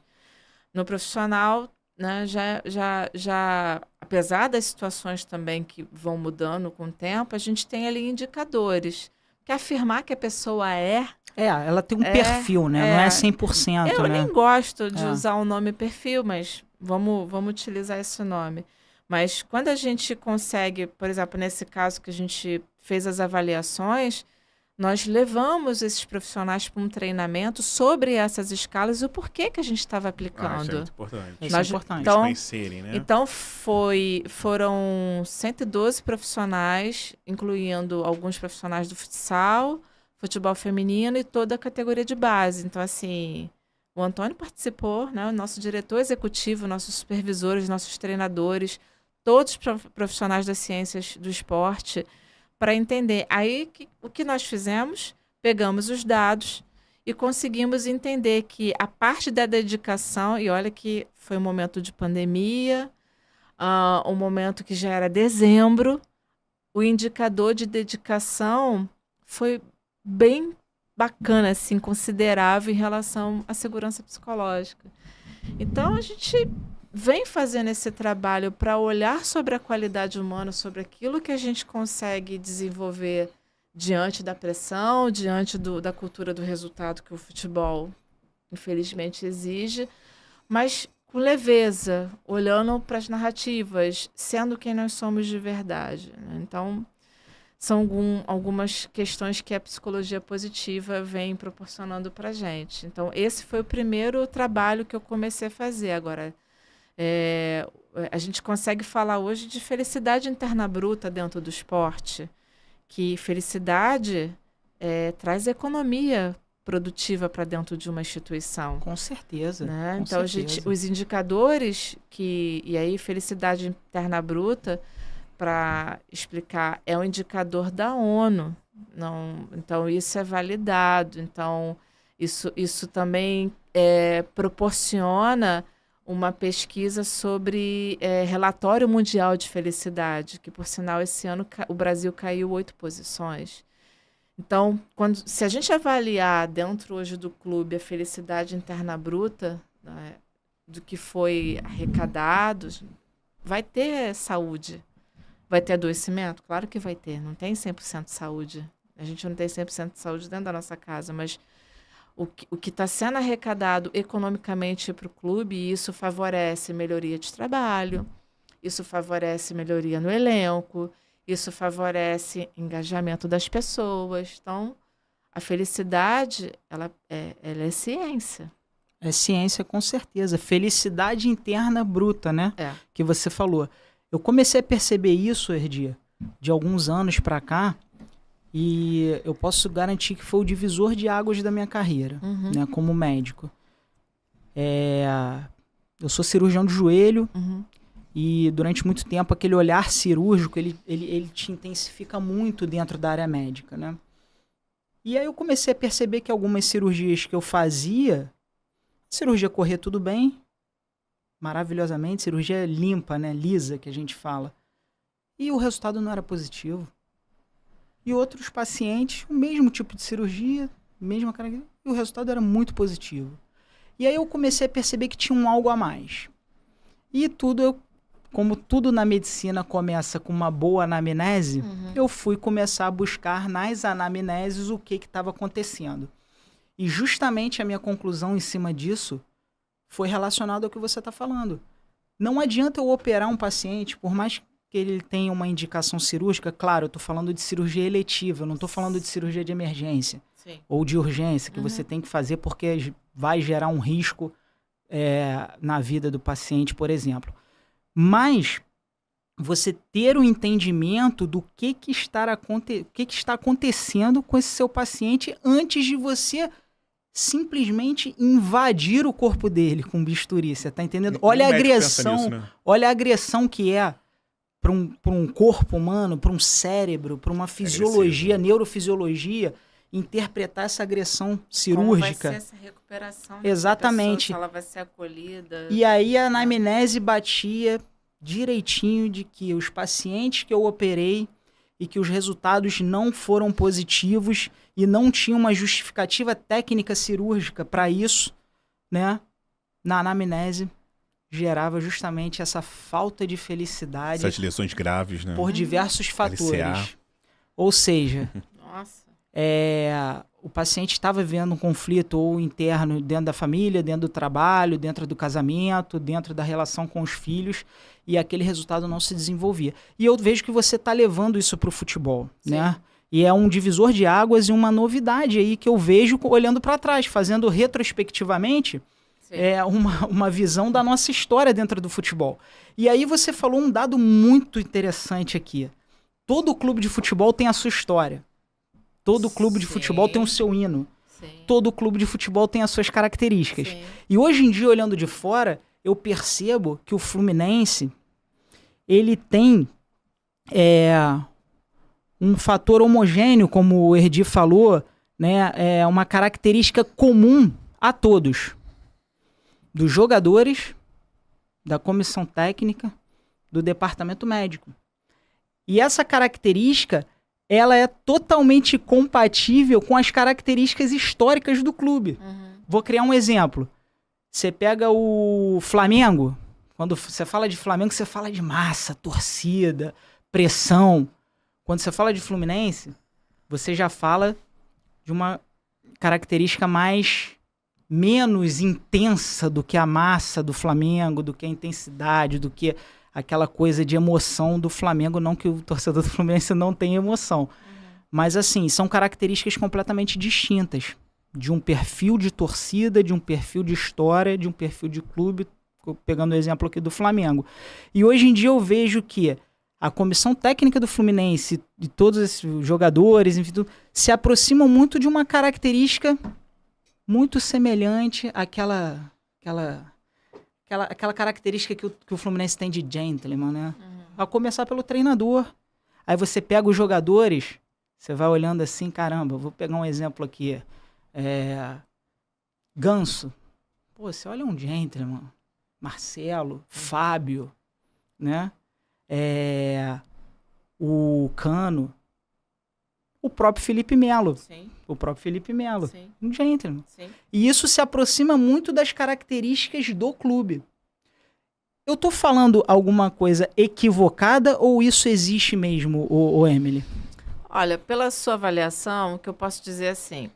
No profissional, né, já, apesar das situações também que vão mudando com o tempo, a gente tem ali indicadores. Que afirmar que a pessoa ela tem um perfil, né? Não é 100%, eu né? nem gosto de usar o nome perfil, mas vamos utilizar esse nome. Mas quando a gente consegue, por exemplo, nesse caso que a gente fez as avaliações, nós levamos esses profissionais para um treinamento sobre essas escalas e o porquê que a gente estava aplicando. Isso é muito importante. Isso é importante. Então, conhecerem, né? Então, foram 112 profissionais, incluindo alguns profissionais do futsal, futebol feminino e toda a categoria de base. Então, assim, o Antônio participou, né? O nosso diretor executivo, nossos supervisores, nossos treinadores, todos os profissionais das ciências do esporte, para entender. Aí, o que nós fizemos? Pegamos os dados e conseguimos entender que a parte da dedicação, e olha que foi um momento de pandemia, um momento que já era dezembro, o indicador de dedicação foi bem bacana, assim, considerável em relação à segurança psicológica. Então, a gente vem fazendo esse trabalho para olhar sobre a qualidade humana, sobre aquilo que a gente consegue desenvolver diante da pressão, diante da cultura do resultado que o futebol, infelizmente, exige, mas com leveza, olhando para as narrativas, sendo quem nós somos de verdade, né? Então, são algumas questões que a psicologia positiva vem proporcionando para a gente. Então, esse foi o primeiro trabalho que eu comecei a fazer. Agora, a gente consegue falar hoje de felicidade interna bruta dentro do esporte, que felicidade traz economia produtiva para dentro de uma instituição. Com certeza. Né? Com então, certeza. os indicadores e aí felicidade interna bruta, para explicar, é um indicador da ONU. Então, isso é validado. Então, isso também proporciona uma pesquisa sobre relatório mundial de felicidade, que, por sinal, esse ano o Brasil caiu 8 posições. Então, se a gente avaliar dentro hoje do clube a felicidade interna bruta, né, do que foi arrecadado, vai ter saúde. Vai ter adoecimento? Claro que vai ter. Não tem 100% de saúde. A gente não tem 100% de saúde dentro da nossa casa, mas o que está sendo arrecadado economicamente para o clube, isso favorece melhoria de trabalho, isso favorece melhoria no elenco, Isso favorece engajamento das pessoas. Então, a felicidade, ela é ciência. É ciência, com certeza. Felicidade interna bruta, né? Que você falou. Eu comecei a perceber isso, Erdi, de alguns anos pra cá, e eu posso garantir que foi o divisor de águas da minha carreira, né? Como médico. Eu sou cirurgião de joelho, e durante muito tempo aquele olhar cirúrgico, ele te intensifica muito dentro da área médica, né? E aí eu comecei a perceber que algumas cirurgias que eu fazia, cirurgia corria tudo bem, maravilhosamente, cirurgia limpa, né, lisa, que a gente fala. E o resultado não era positivo. E outros pacientes, o mesmo tipo de cirurgia, mesma característica, e o resultado era muito positivo. E aí eu comecei a perceber que tinha um algo a mais. E como tudo na medicina começa com uma boa anamnese, eu fui começar a buscar nas anamneses o que estava acontecendo. E justamente a minha conclusão em cima disso foi relacionada ao que você está falando. Não adianta eu operar um paciente, por mais que ele tenha uma indicação cirúrgica, claro, eu estou falando de cirurgia eletiva, eu não estou falando de cirurgia de emergência. Sim. Ou de urgência, que você tem que fazer porque vai gerar um risco na vida do paciente, por exemplo. Mas você ter o entendimento do que está acontecendo com esse seu paciente antes de você simplesmente invadir o corpo dele com bisturi, você tá entendendo? Olha a agressão, nisso, né? Olha a agressão que é para um corpo humano, para um cérebro, para uma fisiologia, neurofisiologia, interpretar essa agressão cirúrgica. Como vai ser essa recuperação? Exatamente. Se ela vai ser acolhida. E aí a anamnese batia direitinho de que os pacientes que eu operei e que os resultados não foram positivos e não tinha uma justificativa técnica cirúrgica para isso, né? Na anamnese gerava justamente essa falta de felicidade. Essas lesões graves, né? Por diversos fatores. LCA. Ou seja, Nossa. O paciente estava vivendo um conflito ou interno dentro da família, dentro do trabalho, dentro do casamento, dentro da relação com os filhos, e aquele resultado não se desenvolvia. E eu vejo que você está levando isso para o futebol, né? E é um divisor de águas e uma novidade aí que eu vejo olhando para trás, fazendo retrospectivamente uma visão da nossa história dentro do futebol. E aí você falou um dado muito interessante aqui. Todo clube de futebol tem a sua história. Todo clube de futebol tem o seu hino. Todo clube de futebol tem as suas características. E hoje em dia, olhando de fora, eu percebo que o Fluminense, ele tem um fator homogêneo, como o Erdi falou, né? Uma característica comum a todos. Dos jogadores, da comissão técnica, do departamento médico. E essa característica, ela é totalmente compatível com as características históricas do clube. Vou criar um exemplo. Você pega o Flamengo, quando você fala de Flamengo, você fala de massa, torcida, pressão. Quando você fala de Fluminense, você já fala de uma característica menos intensa do que a massa do Flamengo, do que a intensidade, do que aquela coisa de emoção do Flamengo. Não que o torcedor do Fluminense não tenha emoção. Mas, assim, são características completamente distintas. De um perfil de torcida, de um perfil de história, de um perfil de clube, pegando o exemplo aqui do Flamengo. E hoje em dia eu vejo que a comissão técnica do Fluminense e todos esses jogadores, enfim, tudo, se aproximam muito de uma característica muito semelhante àquela característica que o Fluminense tem de gentleman, né? A começar pelo treinador. Aí você pega os jogadores, você vai olhando assim, caramba, vou pegar um exemplo aqui. Ganso. Pô, você olha um gentleman. Marcelo, Fábio, né? O Cano. O próprio Felipe Melo. Sim. O próprio Felipe Melo. Sim. Um gentleman. Sim. E isso se aproxima muito das características do clube. Eu tô falando alguma coisa equivocada ou isso existe mesmo, ô Emily? Olha, pela sua avaliação, o que eu posso dizer assim,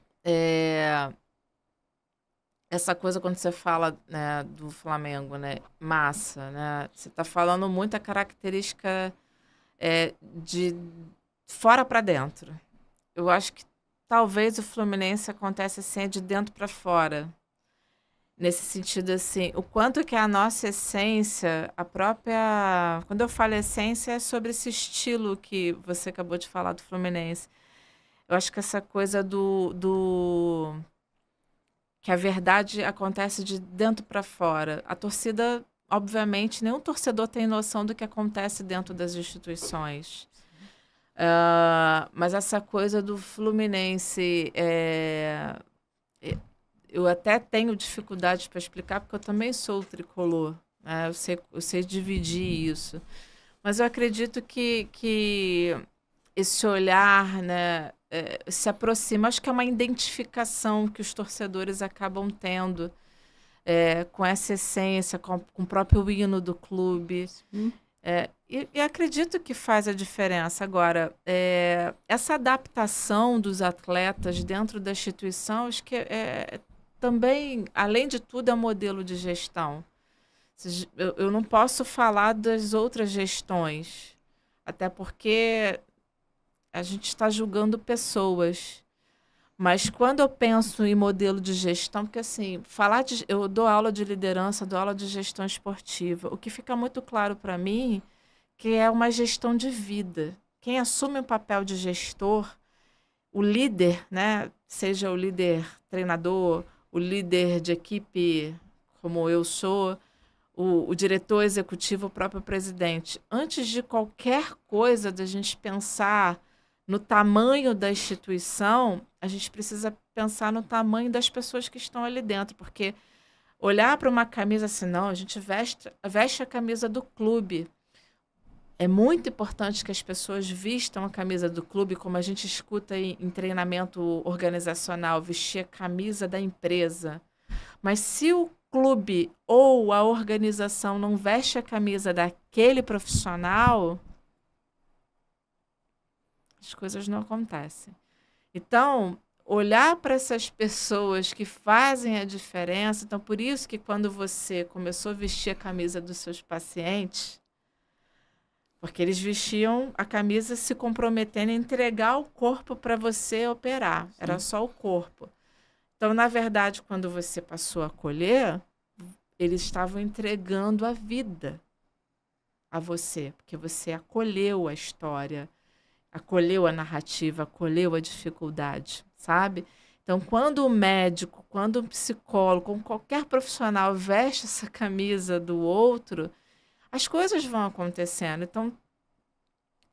essa coisa quando você fala, né, do Flamengo, né, massa, né, você está falando muito a característica de fora para dentro. Eu acho que talvez o Fluminense acontece assim, de dentro para fora. Nesse sentido, assim, o quanto que a nossa essência, a própria... Quando eu falo essência, é sobre esse estilo que você acabou de falar do Fluminense. Eu acho que essa coisa que a verdade acontece de dentro para fora. A torcida, obviamente, nenhum torcedor tem noção do que acontece dentro das instituições. Mas essa coisa do Fluminense... eu até tenho dificuldade para explicar, porque eu também sou tricolor, né? Eu sei dividir isso. Mas eu acredito que esse olhar, né, se aproxima. Acho que é uma identificação que os torcedores acabam tendo com essa essência, com o próprio hino do clube. E acredito que faz a diferença. Agora, essa adaptação dos atletas dentro da instituição, acho que também, além de tudo, é um modelo de gestão. Eu não posso falar das outras gestões, até porque a gente está julgando pessoas. Mas quando eu penso em modelo de gestão, porque assim, eu dou aula de liderança, dou aula de gestão esportiva, o que fica muito claro para mim que é uma gestão de vida. Quem assume o papel de gestor, o líder, né, seja o líder treinador, o líder de equipe, como eu sou, o diretor executivo, o próprio presidente. Antes de qualquer coisa, da gente pensar no tamanho da instituição, a gente precisa pensar no tamanho das pessoas que estão ali dentro, porque olhar para uma camisa assim, não, a gente veste a camisa do clube. É muito importante que as pessoas vistam a camisa do clube, como a gente escuta em treinamento organizacional, vestir a camisa da empresa. Mas se o clube ou a organização não veste a camisa daquele profissional, as coisas não acontecem. Então, olhar para essas pessoas que fazem a diferença, então por isso que quando você começou a vestir a camisa dos seus pacientes, porque eles vestiam a camisa se comprometendo a entregar o corpo para você operar. Sim. Era só o corpo. Então, na verdade, quando você passou a acolher, eles estavam entregando a vida a você, porque você acolheu a história, acolheu a narrativa, acolheu a dificuldade, sabe? Então, quando o médico, quando o psicólogo, como qualquer profissional veste essa camisa do outro, as coisas vão acontecendo. Então,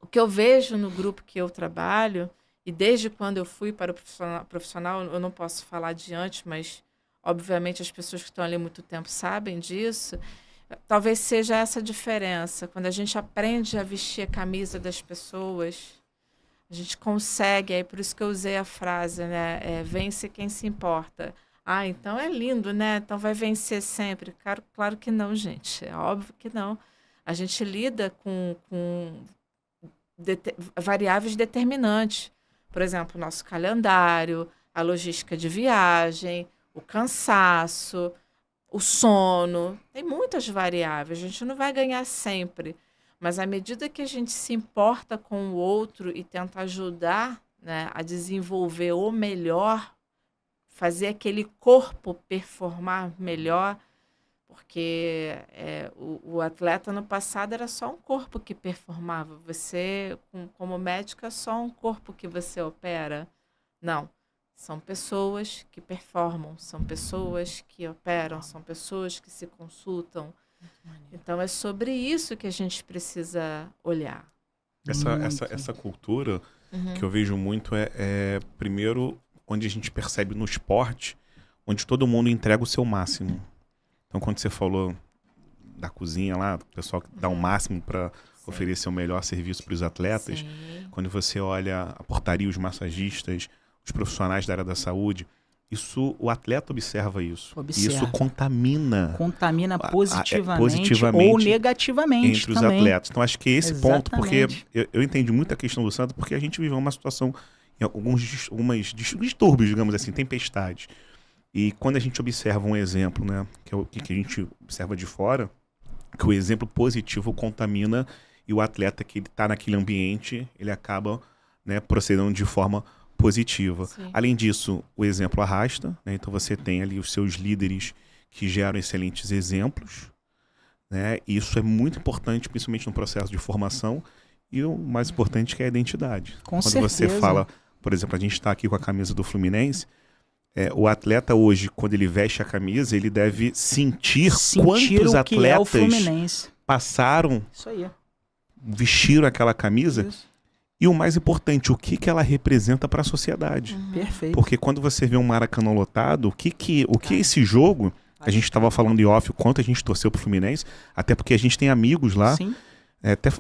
o que eu vejo no grupo que eu trabalho, e desde quando eu fui para o profissional, eu não posso falar de antes, mas, obviamente, as pessoas que estão ali há muito tempo sabem disso, talvez seja essa diferença. Quando a gente aprende a vestir a camisa das pessoas, a gente consegue, é por isso que eu usei a frase, né? Vence quem se importa. Ah, então é lindo, né? Então vai vencer sempre. Claro que não, gente. É óbvio que não. A gente lida com variáveis determinantes. Por exemplo, o nosso calendário, a logística de viagem, o cansaço, o sono. Tem muitas variáveis. A gente não vai ganhar sempre. Mas à medida que a gente se importa com o outro e tenta ajudar, né, a desenvolver o melhor, fazer aquele corpo performar melhor, porque o atleta no passado era só um corpo que performava. Você, como médico, é só um corpo que você opera. Não. São pessoas que performam, são pessoas que operam, são pessoas que se consultam. Então, é sobre isso que a gente precisa olhar. Essa cultura que eu vejo muito primeiro, onde a gente percebe no esporte, onde todo mundo entrega o seu máximo. Então, quando você falou da cozinha lá, o pessoal que dá o máximo para oferecer o melhor serviço para os atletas, quando você olha a portaria, os massagistas, os profissionais da área da saúde, o atleta observa isso. E isso contamina positivamente ou negativamente entre os atletas. Então, acho que esse ponto, porque eu entendi muito a questão do Santos, porque a gente viveu uma situação, alguns distúrbios, digamos assim, tempestades. E quando a gente observa um exemplo, né, que é o que a gente observa de fora, que o exemplo positivo contamina e o atleta que está naquele ambiente, ele acaba, né, procedendo de forma positiva. Sim. Além disso, o exemplo arrasta, né? Então você tem ali os seus líderes que geram excelentes exemplos, né? E isso é muito importante, principalmente no processo de formação, e o mais importante que é a identidade. Com Quando você certeza. fala, por exemplo, a gente está aqui com a camisa do Fluminense, o atleta hoje, quando ele veste a camisa, ele deve sentir quantos o que é o atletas Fluminense. passaram, Isso aí. vestiram aquela camisa, Isso. e o mais importante, o que ela representa para a sociedade. Perfeito. Porque quando você vê um Maracanã lotado, o que esse jogo, a gente estava falando em off, o quanto a gente torceu pro Fluminense, até porque a gente tem amigos lá, Sim. até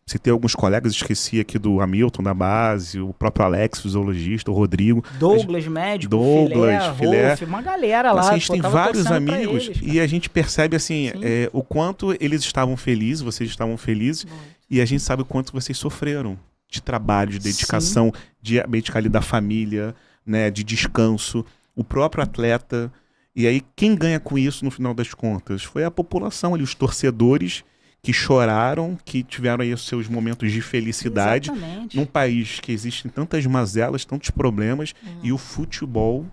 citei alguns colegas, esqueci aqui do Hamilton da base, o próprio Alex, o zoologista, o Rodrigo. Douglas, médico, Douglas, Filé. Rolf, uma galera Então, lá. assim, a gente pô, tem tava vários torcendo pra amigos eles, e a gente percebe assim, Sim. o quanto eles estavam felizes, vocês estavam felizes, e a gente sabe o quanto vocês sofreram de trabalho, de dedicação, de abdicar ali da família, né, de descanso, o próprio atleta. E aí, quem ganha com isso, no final das contas, foi a população ali, os torcedores que choraram, que tiveram aí os seus momentos de felicidade. Exatamente. Num país que existem tantas mazelas, tantos problemas, e o futebol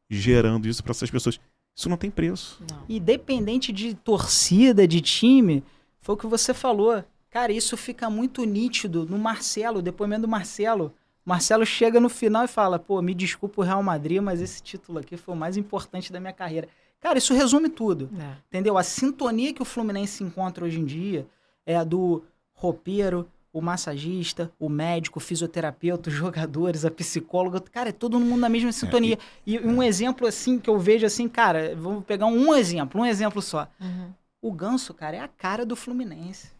gerando isso para essas pessoas. Isso não tem preço. Não. Independente de torcida, de time, foi o que você falou. Cara, isso fica muito nítido no Marcelo, o depoimento do Marcelo. Marcelo chega no final e fala, pô, me desculpa o Real Madrid, mas esse título aqui foi o mais importante da minha carreira. Cara, isso resume tudo, entendeu? A sintonia que o Fluminense encontra hoje em dia é a do roupeiro, o massagista, o médico, o fisioterapeuta, os jogadores, a psicóloga. Cara, é todo mundo na mesma sintonia. E um exemplo, assim, que eu vejo, assim, cara, vamos pegar um exemplo só. O Ganso, cara, é a cara do Fluminense.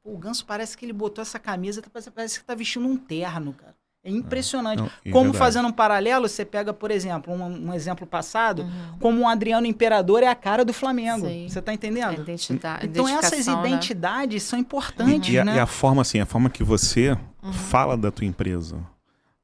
O Ganso parece que ele botou essa camisa, parece que tá vestindo um terno, cara. É impressionante. Não, é Como verdade. fazendo um paralelo, você pega, por exemplo, um exemplo passado, como o Adriano Imperador é a cara do Flamengo. Sim. Você tá A entendendo? identidade, Então essas identificação, né? identidades são importantes, né? E a forma, assim, a forma que você fala da tua empresa,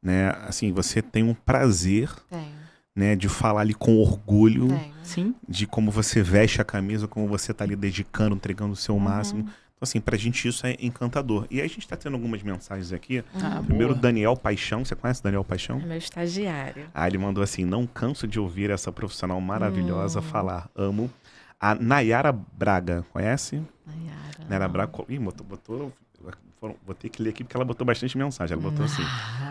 né? Assim, você tem um prazer, Tenho, né, de falar ali com orgulho, tenho. Sim. de como você veste a camisa, como você tá ali dedicando, entregando o seu máximo. Então, assim, pra gente isso é encantador. E aí a gente tá tendo algumas mensagens aqui. Primeiro, boa. Daniel Paixão. Você conhece o Daniel Paixão? É meu estagiário. Ah, ele mandou assim, não canso de ouvir essa profissional maravilhosa falar. Amo. A Nayara Braga, conhece? Nayara Braga. Ih, vou ter que ler aqui porque ela botou bastante mensagem. Ela botou assim,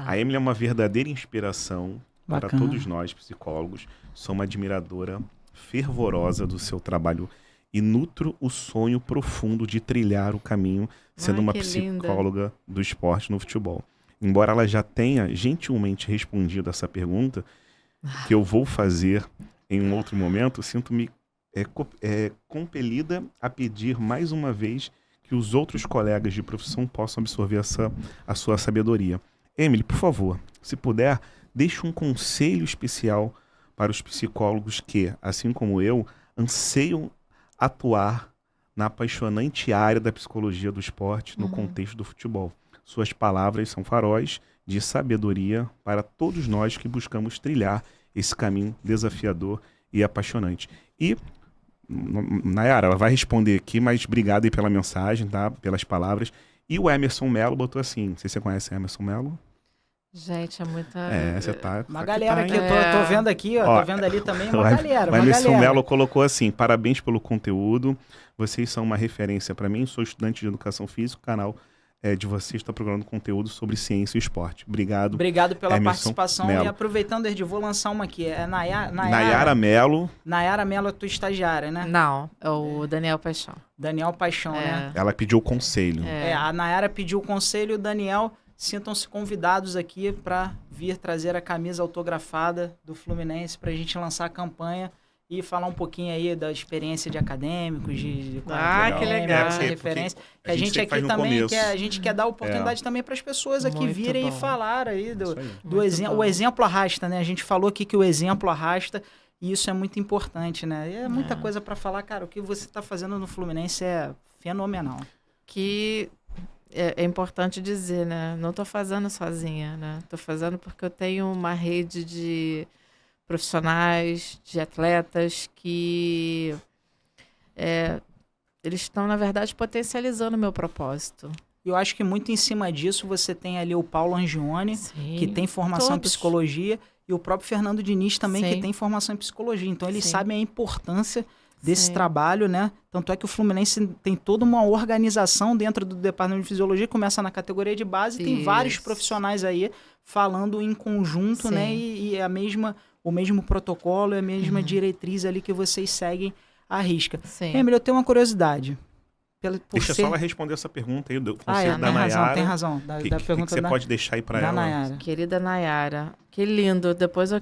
a Emily é uma verdadeira inspiração para Bacana. todos nós, psicólogos. Sou uma admiradora fervorosa do seu trabalho e nutro o sonho profundo de trilhar o caminho sendo Ai, uma que linda. psicóloga do esporte no futebol. Embora ela já tenha gentilmente respondido essa pergunta, que eu vou fazer em um outro momento, sinto-me compelida a pedir mais uma vez que os outros colegas de profissão possam absorver a sua sabedoria. Emily, por favor, se puder, deixe um conselho especial para os psicólogos que, assim como eu, anseiam atuar na apaixonante área da psicologia do esporte no contexto do futebol. Suas palavras são faróis de sabedoria para todos nós que buscamos trilhar esse caminho desafiador e apaixonante. E, Nayara, ela vai responder aqui, mas obrigado aí pela mensagem, tá? Pelas palavras. E o Emerson Melo botou assim, não sei se você conhece o Emerson Melo. Gente, é muita... Você tá... Uma galera aqui, hein? eu tô vendo aqui, ó, Ó, tô vendo ali também, O uma galera. Emerson Melo colocou assim, parabéns pelo conteúdo, vocês são uma referência para mim, sou estudante de educação física, o canal de vocês está procurando conteúdo sobre ciência e esporte. Obrigado. Obrigado pela Emerson participação. Melo. E aproveitando, Erdi, vou lançar uma aqui. É Nayara Melo. Nayara Melo é tua estagiária, né? Não, é o Daniel Paixão. Daniel Paixão, né? Ela pediu conselho. A Nayara pediu o conselho, o Daniel, sintam-se convidados aqui para vir trazer a camisa autografada do Fluminense para a gente lançar a campanha e falar um pouquinho aí da experiência de acadêmicos, de que legal. essa referência. Que a gente aqui também a gente quer dar oportunidade também para as pessoas aqui Muito virem bom. e falar aí do Muito exemplo. bom. O exemplo arrasta, né? A gente falou aqui que o exemplo arrasta e isso é muito importante, né? E é muita coisa para falar, cara. O que você está fazendo no Fluminense é fenomenal. Que é importante dizer, né? Não estou fazendo sozinha, né? Estou fazendo porque eu tenho uma rede de profissionais, de atletas que eles estão, na verdade, potencializando o meu propósito. Eu acho que muito em cima disso você tem ali o Paulo Angione, Sim, que tem formação em psicologia, e o próprio Fernando Diniz também, Sim. que tem formação em psicologia. Então eles Sim. sabem a importância desse Sim. trabalho, né? Tanto é que o Fluminense tem toda uma organização dentro do departamento de fisiologia, começa na categoria de base, e tem vários profissionais aí falando em conjunto, Sim. né? E o mesmo protocolo, a mesma diretriz ali que vocês seguem à risca. Sim. Emily, eu tenho uma curiosidade. Deixa só ela responder essa pergunta aí do conselho da tem Nayara. Tem razão. Da que pergunta você pode deixar aí para da ela? Nayara. Querida Nayara, que lindo. Depois eu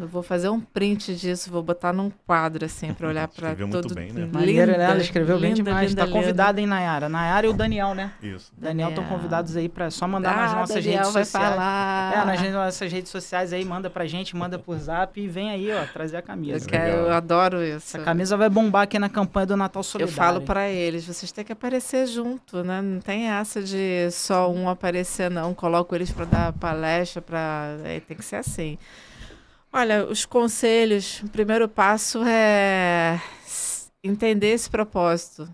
vou fazer um print disso, vou botar num quadro assim para olhar para todo. Muito bem, né? Maneiro, né? Ela escreveu bem linda, demais. linda, Tá convidada, hein, Nayara? Nayara e o Daniel, né? Isso. Daniel estão convidados aí para só mandar nas nossas Daniel redes vai sociais. falar. Nas nossas redes sociais aí, manda pra gente, manda por zap e vem aí, ó, trazer a camisa. Eu adoro isso. Essa camisa vai bombar aqui na campanha do Natal Solidário. Eu falo para eles, vocês têm que aparecer junto, né? Não tem essa de só um aparecer, não. Coloco eles para dar palestra, tem que ser assim. Olha, os conselhos, o primeiro passo é entender esse propósito.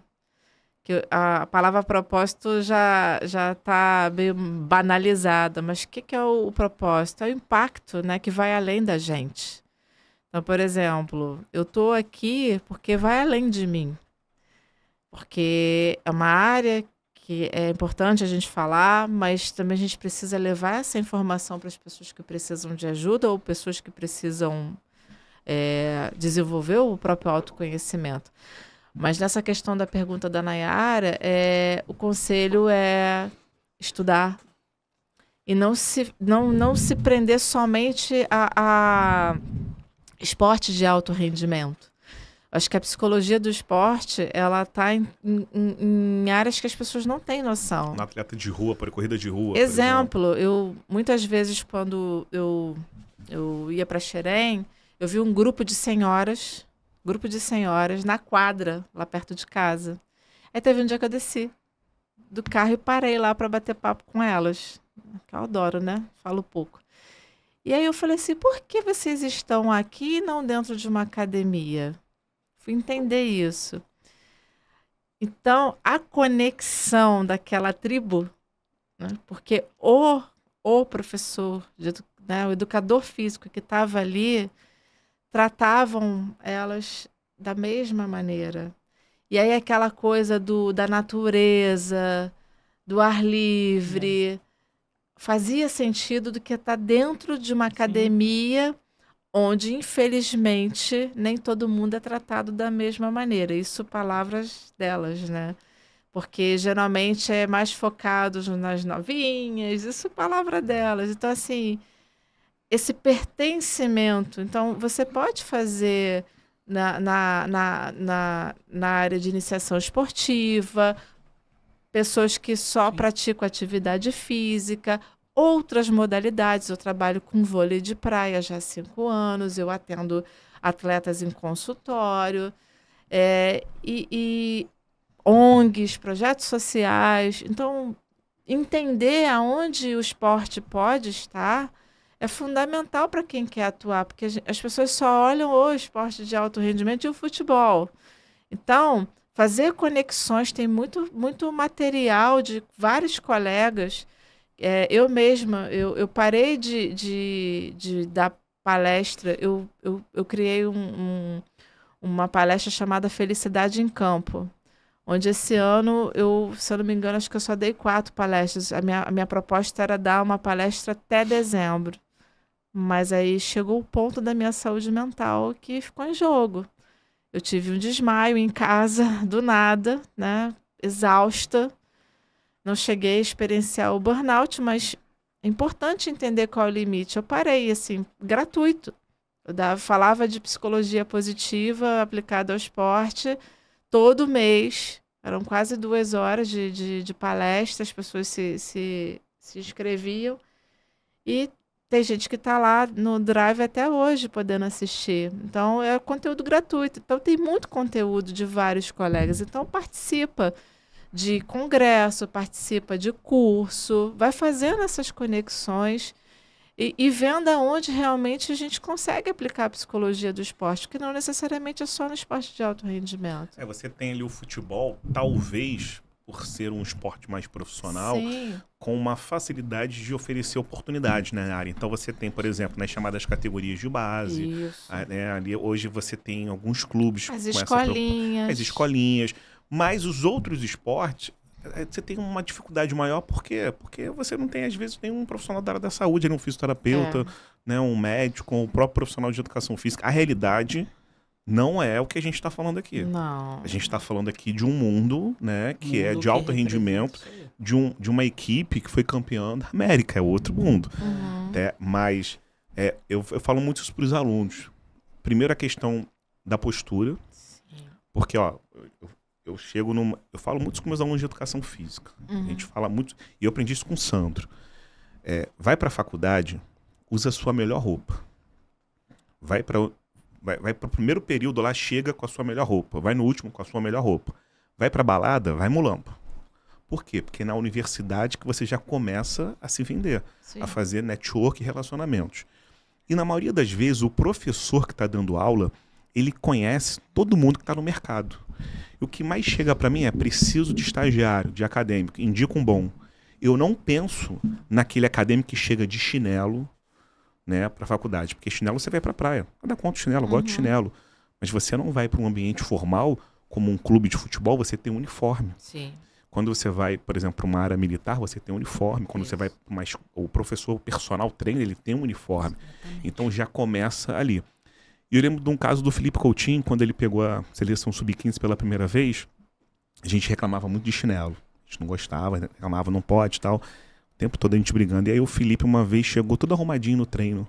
Que a palavra propósito já está meio banalizada, mas o que é o propósito? É o impacto, né, que vai além da gente. Então, por exemplo, eu estou aqui porque vai além de mim. Porque é uma área que é importante a gente falar, mas também a gente precisa levar essa informação para as pessoas que precisam de ajuda ou pessoas que precisam desenvolver o próprio autoconhecimento. Mas nessa questão da pergunta da Nayara, o conselho é estudar e não se prender somente a esporte de alto rendimento. Acho que a psicologia do esporte, ela está em áreas que as pessoas não têm noção. Um atleta de rua, para corrida de rua. Exemplo, eu muitas vezes quando eu ia para Xerém, eu vi um grupo de senhoras na quadra, lá perto de casa. Aí teve um dia que eu desci do carro e parei lá para bater papo com elas. Que eu adoro, né? Falo pouco. E aí eu falei assim, por que vocês estão aqui e não dentro de uma academia? Fui entender isso. Então, a conexão daquela tribo, né? Porque o professor, né, o educador físico que estava ali, tratavam elas da mesma maneira. E aí aquela coisa da natureza, do ar livre, fazia sentido do que estar dentro de uma academia onde, infelizmente, nem todo mundo é tratado da mesma maneira. Isso palavras delas, né? Porque geralmente é mais focado nas novinhas, isso palavra delas. Então, assim, esse pertencimento. Então, você pode fazer na área de iniciação esportiva, pessoas que só praticam atividade física, outras modalidades. Eu trabalho com vôlei de praia já há 5 anos, eu atendo atletas em consultório, e ONGs, projetos sociais. Então, entender aonde o esporte pode estar é fundamental para quem quer atuar, porque as pessoas só olham o esporte de alto rendimento e o futebol. Então, fazer conexões, tem muito, muito material de vários colegas. Eu mesma, eu parei de dar palestra, eu criei uma palestra chamada Felicidade em Campo, onde esse ano, se eu não me engano, acho que eu só dei 4 palestras. A minha proposta era dar uma palestra até dezembro, mas aí chegou o ponto da minha saúde mental que ficou em jogo. Eu tive um desmaio em casa, do nada, né, exausta. Não cheguei a experienciar o burnout, mas é importante entender qual é o limite. Eu parei, assim, gratuito. Eu falava de psicologia positiva aplicada ao esporte todo mês. Eram quase 2 horas de palestra, as pessoas se inscreviam. E tem gente que está lá no Drive até hoje podendo assistir. Então, é conteúdo gratuito. Então, tem muito conteúdo de vários colegas. Então, participa de congresso, participa de curso, vai fazendo essas conexões E vendo aonde realmente a gente consegue aplicar a psicologia do esporte, que não necessariamente é só no esporte de alto rendimento. Você tem ali o futebol, talvez, por ser um esporte mais profissional, Sim. com uma facilidade de oferecer oportunidades na área. Então você tem, por exemplo, nas chamadas categorias de base, Isso. né, ali hoje você tem alguns clubes. As com essa escolinhas. as escolinhas. Mas os outros esportes, você tem uma dificuldade maior, por quê? Porque você não tem, às vezes, nenhum profissional da área da saúde, um fisioterapeuta, né, um médico, um próprio profissional de educação física. A realidade não é o que a gente está falando aqui. Não. A gente está falando aqui de um mundo, né, que é Mundo de alto rendimento, de uma equipe que foi campeã da América, é outro mundo. Mas eu falo muito isso para os alunos. Primeiro a questão da postura, porque eu chego eu falo muito isso com meus alunos de educação física. A gente fala muito, e eu aprendi isso com o Sandro. Vai para a faculdade, usa a sua melhor roupa. Vai para o primeiro período lá, chega com a sua melhor roupa. Vai no último com a sua melhor roupa. Vai para balada, vai mulambo. Por quê? Porque é na universidade que você já começa a se vender, a fazer network e relacionamentos. E na maioria das vezes, o professor que está dando aula, ele conhece todo mundo que está no mercado. E o que mais chega para mim é preciso de estagiário, de acadêmico, indica um bom. Eu não penso naquele acadêmico que chega de chinelo, né, para a faculdade, porque chinelo você vai para a praia. Nada contra o chinelo, eu gosto de chinelo. Mas você não vai para um ambiente formal, como um clube de futebol, você tem um uniforme. Sim. Quando você vai, por exemplo, para uma área militar, você tem um uniforme. Quando você vai para o professor, o personal trainer, ele tem um uniforme. Então já começa ali. E eu lembro de um caso do Felipe Coutinho, quando ele pegou a seleção sub-15 pela primeira vez, a gente reclamava muito de chinelo. A gente não gostava, reclamava, não pode e tal. O tempo todo a gente brigando. E aí o Felipe uma vez chegou todo arrumadinho no treino.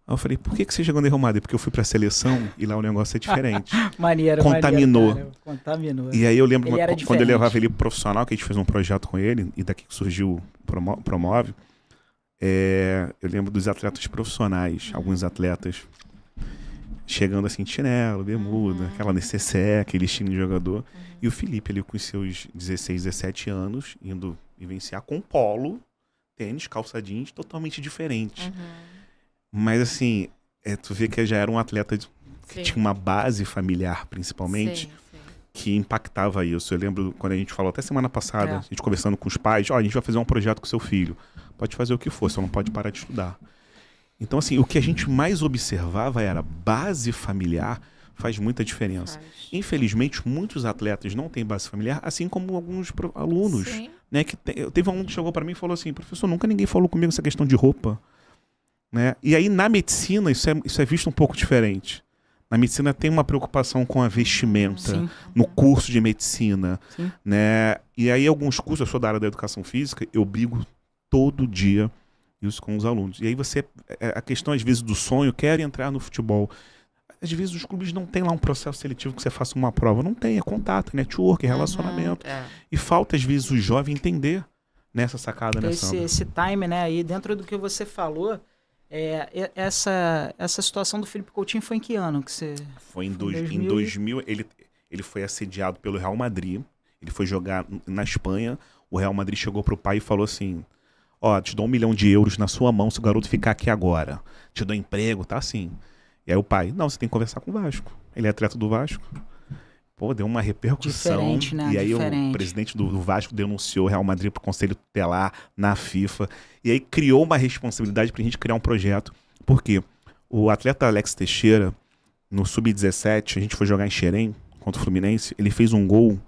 Aí eu falei, por que você chegou arrumado? Porque eu fui pra seleção e lá o negócio é diferente. Maneiro, Contaminou. Maneiro, cara. Contaminou. E aí eu lembro, quando eu diferente. levava ele pro profissional, que a gente fez um projeto com ele, e daqui que surgiu o Promove, eu lembro dos atletas profissionais, alguns atletas chegando assim de chinelo, bermuda, aquela necessaire, aquele estilo de jogador. E o Felipe, ele com os seus 16, 17 anos, indo vivenciar com polo, tênis, calça jeans, totalmente diferente. Mas assim, tu vê que já era um atleta que tinha uma base familiar, principalmente, que impactava isso. Eu lembro quando a gente falou, até semana passada, a gente conversando com os pais, a gente vai fazer um projeto com seu filho. Pode fazer o que for, só não pode parar de estudar. Então, assim, o que a gente mais observava era base familiar faz muita diferença. Infelizmente, muitos atletas não têm base familiar, assim como alguns alunos. Né, teve um aluno que chegou para mim e falou assim, professor, nunca ninguém falou comigo essa questão de roupa. Né? E aí, na medicina, isso é visto um pouco diferente. Na medicina tem uma preocupação com a vestimenta, no curso de medicina. Né? E aí, alguns cursos, eu sou da área da educação física, eu brigo todo dia isso com os alunos. E aí a questão às vezes do sonho, quer entrar no futebol. Às vezes os clubes não tem lá um processo seletivo que você faça uma prova. Não tem, é contato, network, relacionamento. E falta às vezes o jovem entender nessa sacada, né, Sandra? Esse time, né, aí dentro do que você falou, essa situação do Felipe Coutinho foi em que ano que você... Foi em 2000, ele foi assediado pelo Real Madrid, ele foi jogar na Espanha, o Real Madrid chegou pro pai e falou assim, te dou 1 milhão de euros na sua mão se o garoto ficar aqui agora, te dou emprego, tá assim. E aí o pai, não, você tem que conversar com o Vasco, ele é atleta do Vasco. Pô, deu uma repercussão. Diferente, né? E aí o presidente do Vasco denunciou o Real Madrid para o Conselho Tutelar, na FIFA. E aí criou uma responsabilidade para a gente criar um projeto. Por quê? O atleta Alex Teixeira, no Sub-17, a gente foi jogar em Xerém, contra o Fluminense, ele fez um gol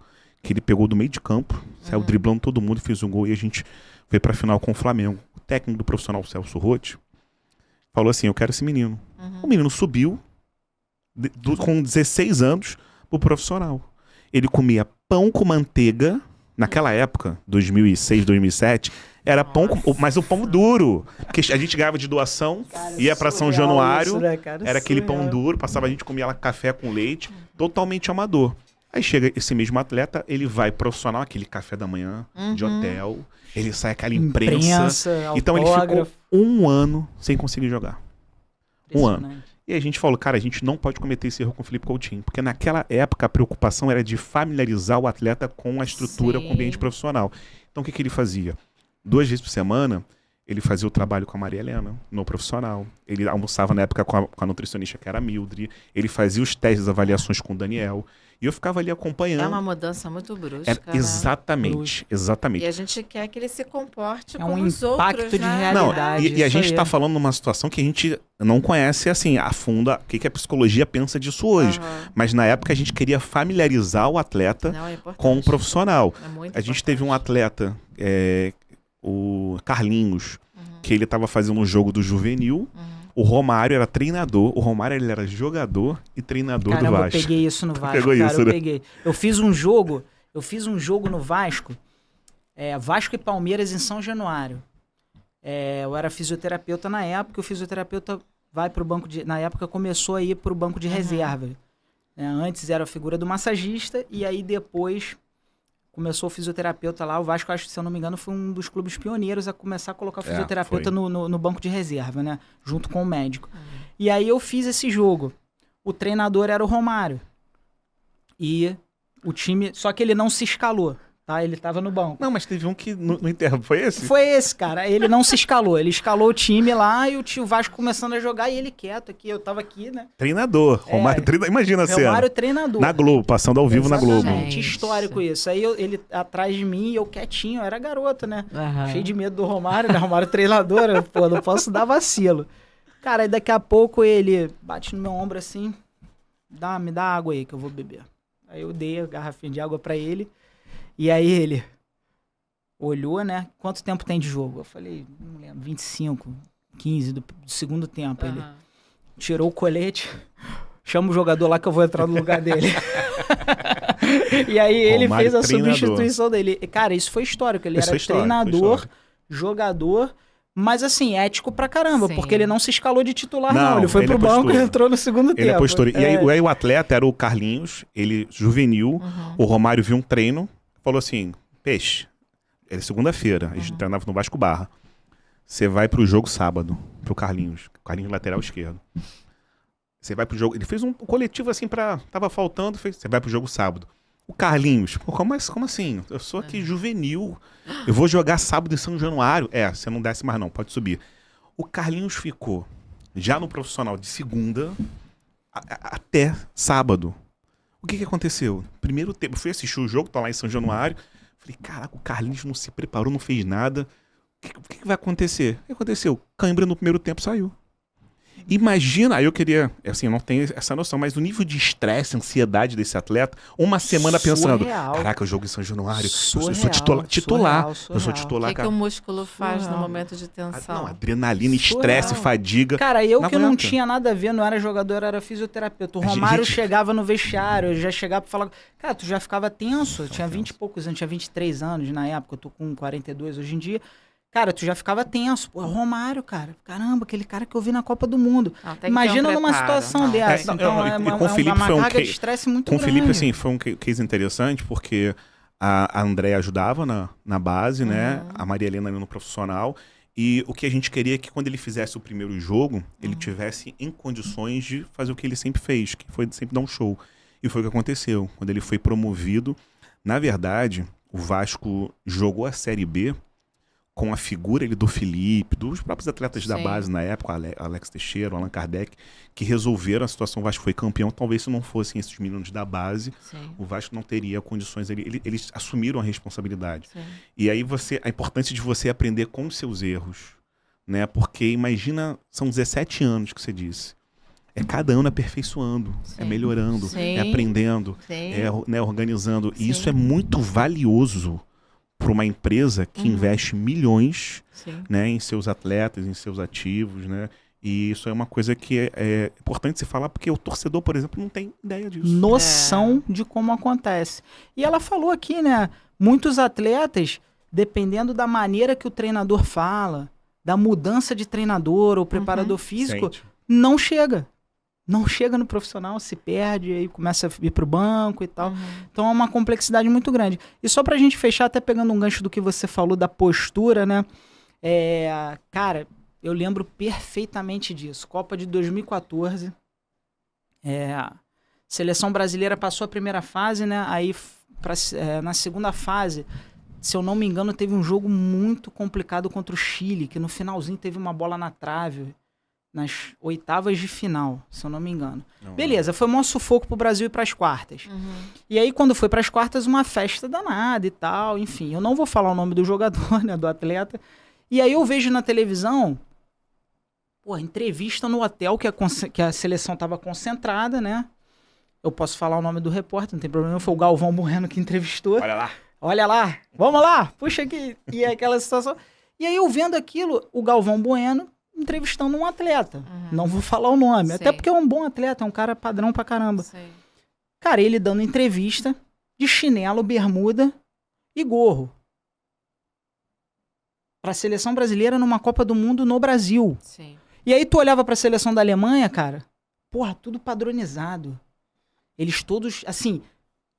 que ele pegou do meio de campo, saiu driblando todo mundo e fez um gol. E a gente foi para a final com o Flamengo. O técnico do profissional, Celso Rotti, falou assim, eu quero esse menino. O menino subiu com 16 anos o profissional. Ele comia pão com manteiga, naquela época, 2006, 2007, era pão, mas o pão duro. Porque a gente ganhava de doação, ia para São Januário, isso, né, cara? Era aquele pão duro, passava, a gente comia lá café com leite, totalmente amador. Aí chega esse mesmo atleta, ele vai profissional, aquele café da manhã, de hotel, ele sai aquela imprensa. Então ele ficou 1 ano sem conseguir jogar. 1 ano. E a gente falou, cara, a gente não pode cometer esse erro com o Felipe Coutinho, porque naquela época a preocupação era de familiarizar o atleta com a estrutura, com o ambiente profissional. Então o que ele fazia? 2 vezes por semana, ele fazia o trabalho com a Maria Helena, no profissional. Ele almoçava na época com a nutricionista, que era a Mildred. Ele fazia os testes, as avaliações com o Daniel. E eu ficava ali acompanhando. É uma mudança muito brusca, Exatamente, exatamente. E a gente quer que ele se comporte É como um os impacto outros, de né? realidade. E a gente isso está aí. falando numa situação que a gente não conhece, assim, a fundo, o que a psicologia pensa disso hoje. Mas na época a gente queria familiarizar o atleta Não, é importante. com o profissional. É muito A gente importante. teve um atleta, o Carlinhos, que ele estava fazendo um jogo do juvenil. O Romário era treinador. O Romário ele era jogador e treinador Caramba, do eu Vasco. peguei isso no Vasco, pegou cara, isso, eu né? peguei. Eu fiz um jogo no Vasco, Vasco e Palmeiras em São Januário. Eu era fisioterapeuta na época, o fisioterapeuta vai pro banco de... Na época começou a ir pro banco de reserva. Antes era a figura do massagista e aí depois começou o fisioterapeuta lá. O Vasco, acho que, se eu não me engano, foi um dos clubes pioneiros a começar a colocar o fisioterapeuta no banco de reserva, né? Junto com o médico. E aí eu fiz esse jogo. O treinador era o Romário. E o time... Só que ele não se escalou, tá? Ele tava no banco. Não, mas teve um que no intervalo. Foi esse? Foi esse, cara. Ele não se escalou. Ele escalou o time lá e o Vasco começando a jogar e ele quieto aqui. Eu tava aqui, né? Treinador. Romário, imagina a cena. Romário treinador. Na Globo, passando ao vivo na Globo. Exatamente, histórico isso. Aí ele atrás de mim e eu quietinho, eu era garoto, né? Cheio de medo do Romário, né? Romário treinador, pô, não posso dar vacilo. Cara, aí daqui a pouco ele bate no meu ombro assim, me dá água aí que eu vou beber. Aí eu dei a garrafinha de água pra ele, e aí ele olhou, né? Quanto tempo tem de jogo? Eu falei, não lembro, 25, 15 do segundo tempo. Ele tirou o colete, chama o jogador lá que eu vou entrar no lugar dele. E aí ele Romário, fez a treinador. substituição dele. Cara, isso foi histórico. Ele Isso era foi histórico, treinador, foi histórico. jogador, mas assim, ético pra caramba, Sim. porque ele não se escalou de titular, Não, não. Ele foi ele pro banco apostou. e entrou no segundo tempo. Ele apostou. E aí o atleta era o Carlinhos, ele juvenil. O Romário viu um treino, falou assim, peixe, é segunda-feira, a gente treinava no Vasco Barra. Você vai pro jogo sábado, pro Carlinhos lateral esquerdo. Você vai pro jogo, ele fez um coletivo assim tava faltando, você vai pro jogo sábado. O Carlinhos, pô, como assim? Eu sou aqui juvenil, eu vou jogar sábado em São Januário. Você não desce mais não, pode subir. O Carlinhos ficou já no profissional de segunda até sábado. O que aconteceu? Primeiro tempo, eu fui assistir o jogo, tá lá em São Januário. Falei, caraca, o Carlinhos não se preparou, não fez nada. O que vai acontecer? O que aconteceu? Cãibra no primeiro tempo saiu. Imagina, aí eu queria, assim, eu não tenho essa noção, mas o nível de estresse, ansiedade desse atleta, uma semana pensando, caraca, eu jogo em São Januário, eu sou titular, eu sou titular. O que o músculo faz no momento de tensão? Não, adrenalina, estresse, fadiga. Cara, eu que não tinha nada a ver, não era jogador, era fisioterapeuta. O Romário chegava no vestiário, eu já chegava pra falar, cara, tu já ficava tenso, eu tinha 20 e poucos anos, tinha 23 anos na época, eu tô com 42 hoje em dia. Cara, tu já ficava tenso. Pô, Romário, cara. Caramba, aquele cara que eu vi na Copa do Mundo. Imagina numa situação dessa. Então, é uma carga de estresse muito grande. Com o Felipe, assim, foi um case interessante, porque a Andréia ajudava na base, né? A Maria Helena no profissional. E o que a gente queria é que quando ele fizesse o primeiro jogo, ele tivesse em condições de fazer o que ele sempre fez, que foi sempre dar um show. E foi o que aconteceu. Quando ele foi promovido, na verdade, o Vasco jogou a Série B com a figura do Felipe, dos próprios atletas da base na época, Alex Teixeira, Allan Kardec, que resolveram a situação. O Vasco foi campeão. Talvez se não fossem esses meninos da base, o Vasco não teria condições. Eles assumiram a responsabilidade. E aí a importância de você aprender com os seus erros, né? Porque imagina, são 17 anos que você disse. É cada ano aperfeiçoando, é melhorando, é aprendendo, né, organizando. E isso é muito valioso para uma empresa que investe milhões, né, em seus atletas, em seus ativos, né? E isso é uma coisa que é importante se falar, porque o torcedor, por exemplo, não tem ideia disso. Noção de como acontece. E ela falou aqui, né? Muitos atletas, dependendo da maneira que o treinador fala, da mudança de treinador ou preparador físico, não chega. Não chega no profissional, se perde, aí começa a ir pro banco e tal. Então é uma complexidade muito grande. E só pra gente fechar, até pegando um gancho do que você falou da postura, né? Cara, eu lembro perfeitamente disso. Copa de 2014. Seleção brasileira passou a primeira fase, né? Aí na segunda fase se eu não me engano, teve um jogo muito complicado contra o Chile, que no finalzinho teve uma bola na trave, nas oitavas de final, se eu não me engano. Beleza, foi um maior sufoco pro Brasil ir pras quartas. E aí, quando foi pras quartas, uma festa danada e tal, enfim. Eu não vou falar o nome do jogador, né, do atleta. E aí eu vejo na televisão, entrevista no hotel que a seleção tava concentrada, né? Eu posso falar o nome do repórter, não tem problema, foi o Galvão Bueno que entrevistou. Olha lá, vamos lá, puxa aqui. E é aquela situação. E aí eu vendo aquilo, o Galvão Bueno entrevistando um atleta. Não vou falar o nome, até porque é um bom atleta, é um cara padrão pra caramba. Cara, ele dando entrevista de chinelo, bermuda e gorro. Pra seleção brasileira numa Copa do Mundo no Brasil. Sim. E aí tu olhava pra seleção da Alemanha, cara, tudo padronizado. Eles todos, assim,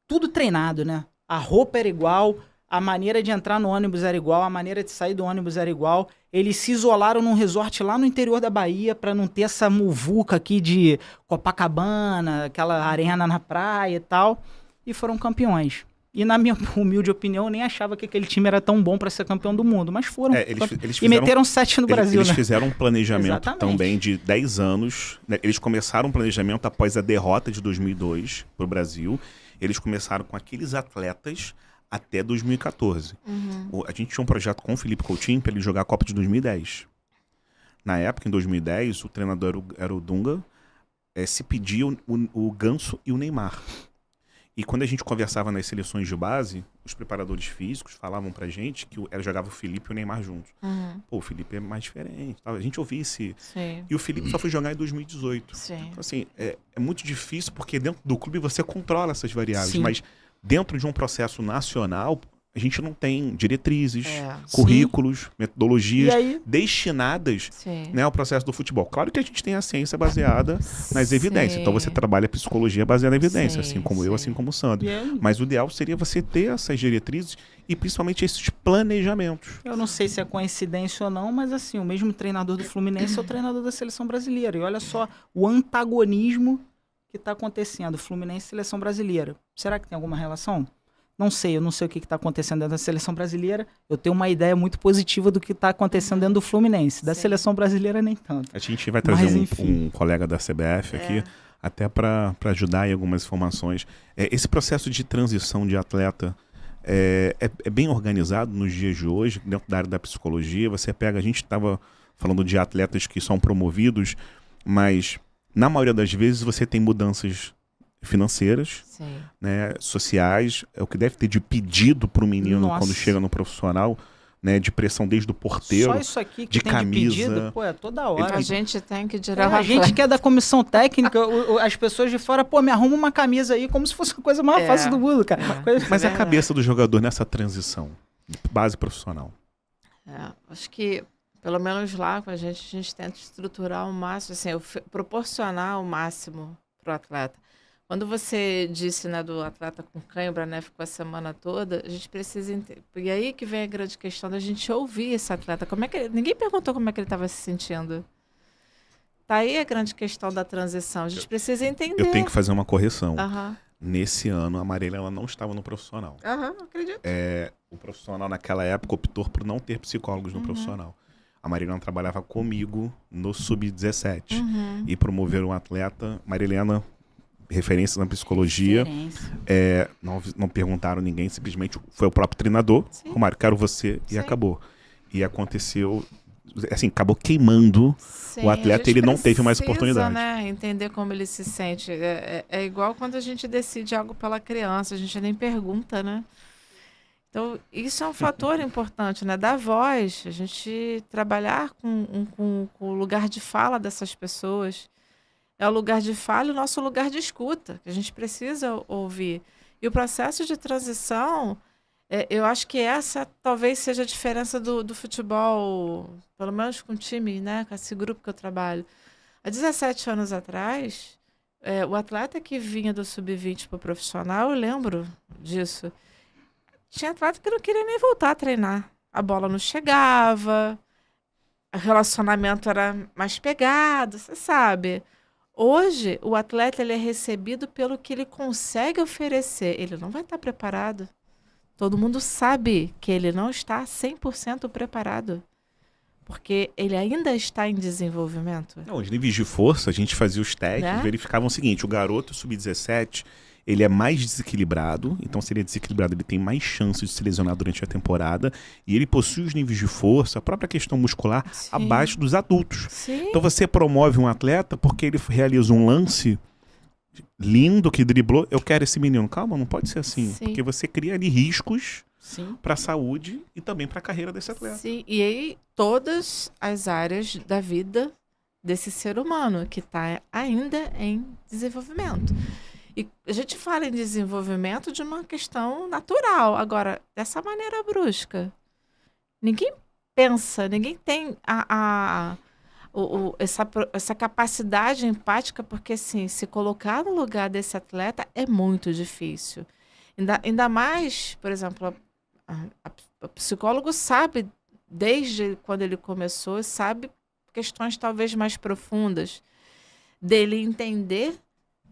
tudo treinado, né? A roupa era igual, a maneira de entrar no ônibus era igual, a maneira de sair do ônibus era igual. Eles se isolaram num resort lá no interior da Bahia pra não ter essa muvuca aqui de Copacabana, aquela arena na praia e tal. E foram campeões. E na minha humilde opinião, eu nem achava que aquele time era tão bom pra ser campeão do mundo, mas foram. Eles e meteram 7 no Brasil, Eles né? fizeram um planejamento Exatamente. também de 10 anos. Né? Eles começaram um planejamento após a derrota de 2002 pro Brasil. Eles começaram com aqueles atletas até 2014. A gente tinha um projeto com o Felipe Coutinho para ele jogar a Copa de 2010. Na época, em 2010, o treinador era o Dunga. Se pedia o Ganso e o Neymar. E quando a gente conversava nas seleções de base, os preparadores físicos falavam pra gente que jogava o Felipe e o Neymar juntos. Pô, o Felipe é mais diferente. Tal. A gente ouvia esse... Sim. E o Felipe só foi jogar em 2018. Sim. Então, assim, é muito difícil porque dentro do clube você controla essas variáveis. Sim. Mas dentro de um processo nacional, a gente não tem diretrizes, É. currículos, metodologias E aí? destinadas, Sim. né, ao processo do futebol. Claro que a gente tem a ciência baseada nas evidências. Então você trabalha a psicologia baseada em evidência, Sim, assim como eu, assim como o Sandro. E aí? Mas o ideal seria você ter essas diretrizes e principalmente esses planejamentos. Eu não sei se é coincidência ou não, mas assim, o mesmo treinador do Fluminense é o treinador da seleção brasileira. E olha só o antagonismo que está acontecendo, Fluminense e seleção brasileira. Será que tem alguma relação? Não sei, eu não sei o que está acontecendo dentro da seleção brasileira. Eu tenho uma ideia muito positiva do que está acontecendo dentro do Fluminense. Da seleção brasileira, nem tanto. A gente vai trazer Mas, um colega da CBF aqui, até para ajudar em algumas informações. Esse processo de transição de atleta é bem organizado nos dias de hoje, dentro da área da psicologia. Você pega, a gente estava falando de atletas que são promovidos, mas na maioria das vezes você tem mudanças financeiras, Sim. né, sociais, é o que deve ter de pedido para o menino Nossa. quando chega no profissional, né, de pressão desde o porteiro. Só isso aqui que de tem camisa. de pedido, pô, é toda hora. A gente tem que tirar A gente que é da comissão técnica, as pessoas de fora, pô, me arruma uma camisa aí como se fosse a coisa mais fácil do mundo, cara. Mas a cabeça do jogador nessa transição, base profissional. Acho que, pelo menos lá com a gente tenta estruturar o máximo, assim, proporcionar o máximo para o atleta. Quando você disse, né, do atleta com cãibra, né, ficou a semana toda, a gente precisa entender. E aí que vem a grande questão da gente ouvir esse atleta. Ninguém perguntou como é que ele estava se sentindo. Tá aí a grande questão da transição. A gente precisa entender. Eu tenho que fazer uma correção. Aham. Nesse ano, a Marília ela não estava no profissional. Acredito. O profissional, naquela época, optou por não ter psicólogos no profissional. A Marilena trabalhava comigo no Sub-17. E promoveram um atleta. Marilena, referência na psicologia. Não perguntaram ninguém, simplesmente foi o próprio treinador. Romário, quero você, e acabou. E aconteceu, assim, acabou queimando. Sim, o atleta, ele não teve mais precisa, oportunidade. Né, entender como ele se sente. É igual quando a gente decide algo pela criança, a gente nem pergunta, né? Então, isso é um fator importante, né? Dar voz, a gente trabalhar com o lugar de fala dessas pessoas. É o lugar de fala e o nosso lugar de escuta, que a gente precisa ouvir. E o processo de transição, eu acho que essa talvez seja a diferença do futebol, pelo menos com o time, né? Com esse grupo que eu trabalho. Há 17 anos atrás, o atleta que vinha do sub-20 para o profissional, eu lembro disso, tinha atleta que não queria nem voltar a treinar. A bola não chegava, o relacionamento era mais pegado, você sabe. Hoje, o atleta ele é recebido pelo que ele consegue oferecer. Ele não vai estar preparado. todo mundo sabe que ele não está 100% preparado. Porque ele ainda está em desenvolvimento. Não, os níveis de força, a gente fazia os testes, Né? verificavam o seguinte, o garoto sub-17, ele é mais desequilibrado, então se ele é desequilibrado, ele tem mais chance de se lesionar durante a temporada, e ele possui os níveis de força, a própria questão muscular, Sim. abaixo dos adultos. Sim. Então você promove um atleta porque ele realiza um lance lindo, que driblou, eu quero esse menino. Calma, não pode ser assim, Sim. porque você cria ali riscos Sim. para a saúde e também para a carreira desse atleta. Sim, e aí todas as áreas da vida desse ser humano que está ainda em desenvolvimento. E a gente fala em desenvolvimento de uma questão natural. Agora, dessa maneira brusca, ninguém pensa, ninguém tem essa capacidade empática, porque assim, se colocar no lugar desse atleta é muito difícil. Ainda mais, por exemplo, o psicólogo sabe, desde quando ele começou, sabe questões talvez mais profundas, dele entender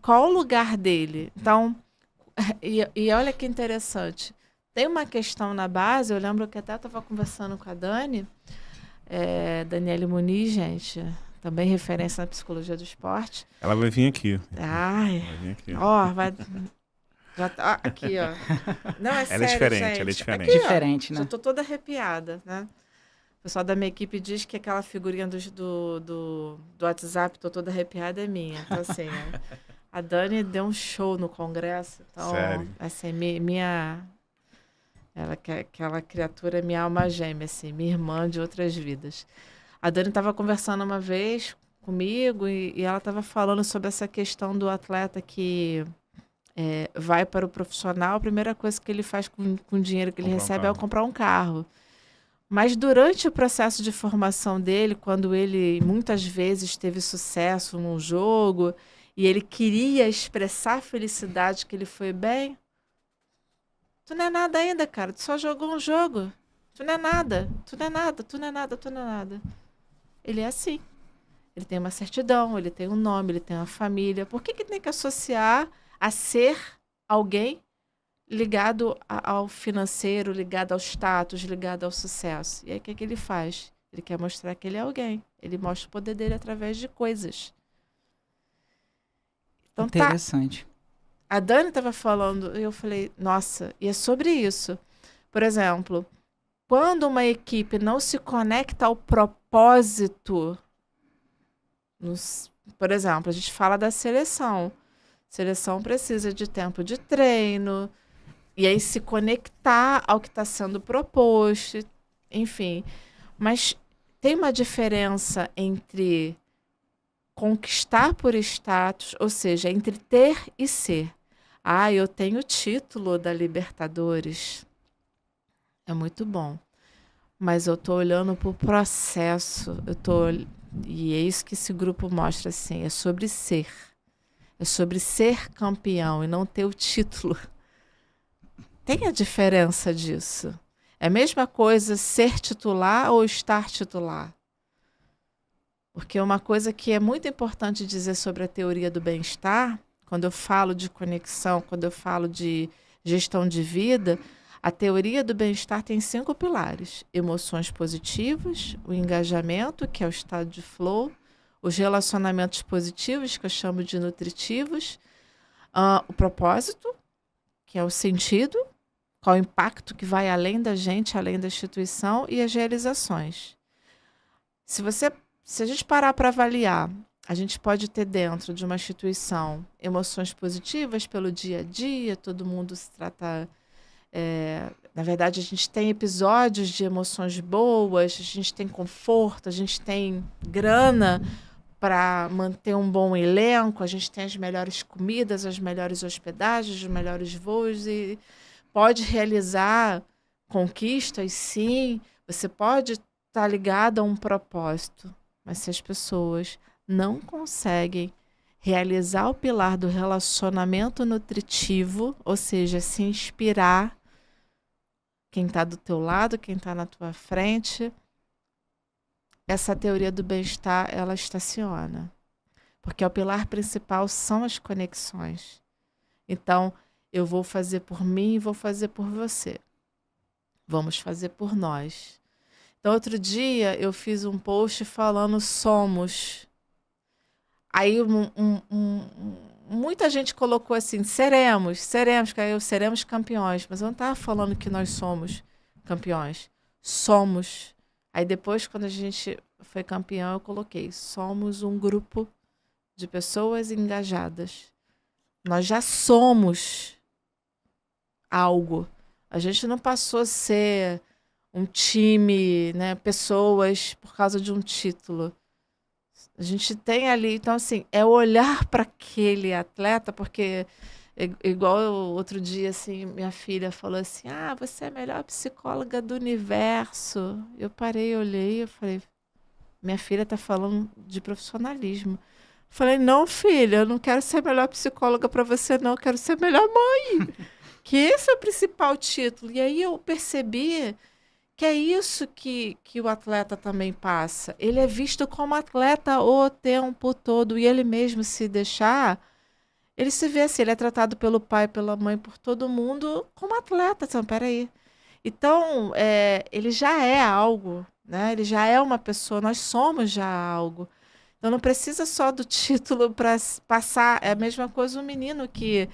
qual o lugar dele. Então, e olha que interessante, tem uma questão na base, eu lembro que até estava conversando com a Daniele Muniz, gente, também referência na psicologia do esporte. Ela vai vir aqui. Ai, Vai vir aqui. ó, vai... Já tá, aqui, ó. Não, é sério, Ela é diferente, gente. ela é diferente. Aqui, ó, Diferente, né? já tô toda arrepiada, né? O pessoal da minha equipe diz que aquela figurinha do WhatsApp, tô toda arrepiada, é minha. Então, assim, a Dani deu um show no congresso. Então, Sério? assim, aquela criatura é minha alma gêmea, assim, minha irmã de outras vidas. A Dani estava conversando uma vez comigo e ela estava falando sobre essa questão do atleta que vai para o profissional, a primeira coisa que ele faz com o dinheiro que ele recebe é comprar um carro. Mas durante o processo de formação dele, quando ele muitas vezes teve sucesso num jogo e ele queria expressar a felicidade que ele foi bem, tu não é nada ainda, cara. Tu só jogou um jogo. Tu não é nada. Tu não é nada, tu não é nada, tu não é nada. Ele é assim. Ele tem uma certidão, ele tem um nome, ele tem uma família. Por que tem que associar a ser alguém ligado ao financeiro, ligado ao status, ligado ao sucesso? E aí o que ele faz? Ele quer mostrar que ele é alguém. Ele mostra o poder dele através de coisas. Então, interessante. A Dani estava falando, e eu falei, nossa, e é sobre isso. Por exemplo, quando uma equipe não se conecta ao propósito, por exemplo, a gente fala da seleção. Seleção precisa de tempo de treino, e aí se conectar ao que está sendo proposto, enfim. Mas tem uma diferença entre conquistar por status, ou seja, entre ter e ser. Ah, eu tenho o título da Libertadores. É muito bom. Mas eu estou olhando para o processo. E é isso que esse grupo mostra, assim. É sobre ser. É sobre ser campeão e não ter o título. Tem a diferença disso. É a mesma coisa ser titular ou estar titular. Porque uma coisa que é muito importante dizer sobre a teoria do bem-estar, quando eu falo de conexão, quando eu falo de gestão de vida, a teoria do bem-estar tem 5 pilares: emoções positivas, o engajamento, que é o estado de flow, os relacionamentos positivos, que eu chamo de nutritivos, o propósito, que é o sentido, qual o impacto que vai além da gente, além da instituição, e as realizações. Se a gente parar para avaliar, a gente pode ter dentro de uma instituição emoções positivas pelo dia a dia, todo mundo se trata... na verdade, a gente tem episódios de emoções boas, a gente tem conforto, a gente tem grana para manter um bom elenco, a gente tem as melhores comidas, as melhores hospedagens, os melhores voos e pode realizar conquistas, sim. Você pode estar ligado a um propósito, mas se as pessoas não conseguem realizar o pilar do relacionamento nutritivo, ou seja, se inspirar quem está do teu lado, quem está na tua frente, essa teoria do bem-estar, ela estaciona. Porque o pilar principal são as conexões. Então, eu vou fazer por mim e vou fazer por você. Vamos fazer por nós. Então, outro dia, eu fiz um post falando somos. Aí, muita gente colocou assim, seremos, seremos campeões. Mas eu não estava falando que nós somos campeões. Somos. Aí, depois, quando a gente foi campeão, eu coloquei, somos um grupo de pessoas engajadas. Nós já somos algo. A gente não passou a ser um time, né, pessoas por causa de um título. A gente tem ali, então assim, é olhar para aquele atleta, porque igual outro dia assim, minha filha falou assim: "Ah, você é a melhor psicóloga do universo". Eu parei, olhei, eu falei: "Minha filha está falando de profissionalismo". Falei: "Não, filha, eu não quero ser a melhor psicóloga para você não, eu quero ser a melhor mãe". Que esse é o principal título. E aí eu percebi que é isso que o atleta também passa. Ele é visto como atleta o tempo todo. E ele mesmo, se deixar, ele se vê assim, ele é tratado pelo pai, pela mãe, por todo mundo como atleta. Então, peraí. Então, ele já é algo, né? Ele já é uma pessoa, nós somos já algo. Então, não precisa só do título para passar. É a mesma coisa um menino que...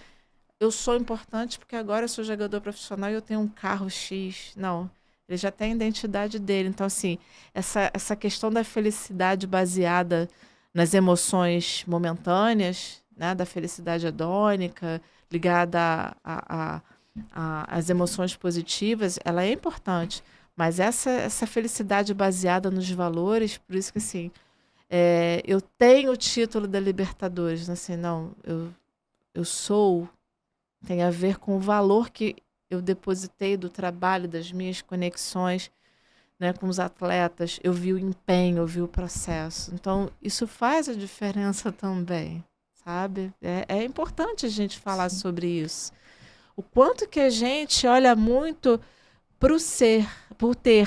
Eu sou importante porque agora eu sou jogador profissional e eu tenho um carro X. Não, ele já tem a identidade dele. Então, assim, essa questão da felicidade baseada nas emoções momentâneas, né, da felicidade hedônica, ligada às emoções positivas, ela é importante. Mas essa felicidade baseada nos valores, por isso que, assim, eu tenho o título da Libertadores. Assim, não, eu sou... Tem a ver com o valor que eu depositei do trabalho, das minhas conexões, né, com os atletas. Eu vi o empenho, eu vi o processo. Então, isso faz a diferença também, sabe? É importante a gente falar sobre isso. O quanto que a gente olha muito para o ser, por ter.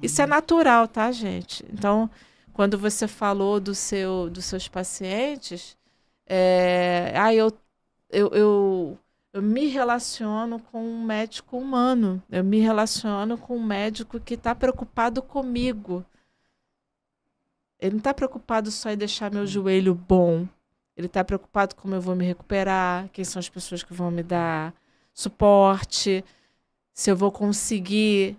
Isso é natural, tá, gente? Então, quando você falou dos seus pacientes, eu me relaciono com um médico humano. Eu me relaciono com um médico que está preocupado comigo. Ele não está preocupado só em deixar meu joelho bom. Ele está preocupado como eu vou me recuperar, quem são as pessoas que vão me dar suporte, se eu vou conseguir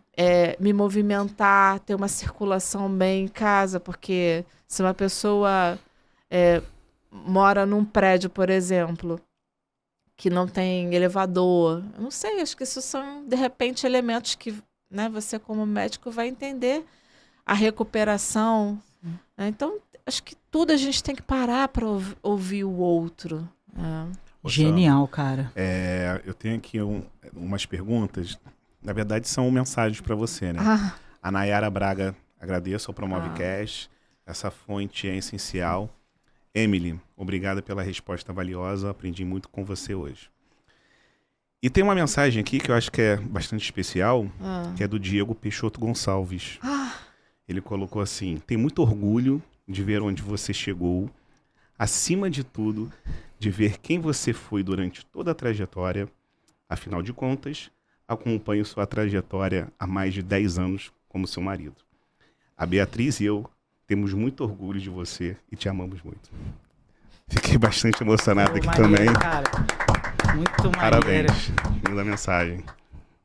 me movimentar, ter uma circulação bem em casa, porque se uma pessoa mora num prédio, por exemplo, que não tem elevador. Eu não sei, acho que isso são, de repente, elementos que, né, você como médico vai entender a recuperação. Né? Então, acho que tudo a gente tem que parar para ouvir o outro. Genial, cara. Eu tenho aqui umas perguntas. Na verdade, são mensagens para você, né? A Nayara Braga, agradeço ao Promovecast. Essa fonte é essencial. Emily, obrigada pela resposta valiosa, aprendi muito com você hoje. E tem uma mensagem aqui que eu acho que é bastante especial, que é do Diego Peixoto Gonçalves. Ele colocou assim: tem muito orgulho de ver onde você chegou, acima de tudo, de ver quem você foi durante toda a trajetória. Afinal de contas, acompanho sua trajetória há mais de 10 anos como seu marido. A Beatriz e eu temos muito orgulho de você e te amamos muito. Fiquei bastante emocionado aqui também. Cara. Muito maneiro. Parabéns. Linda mensagem.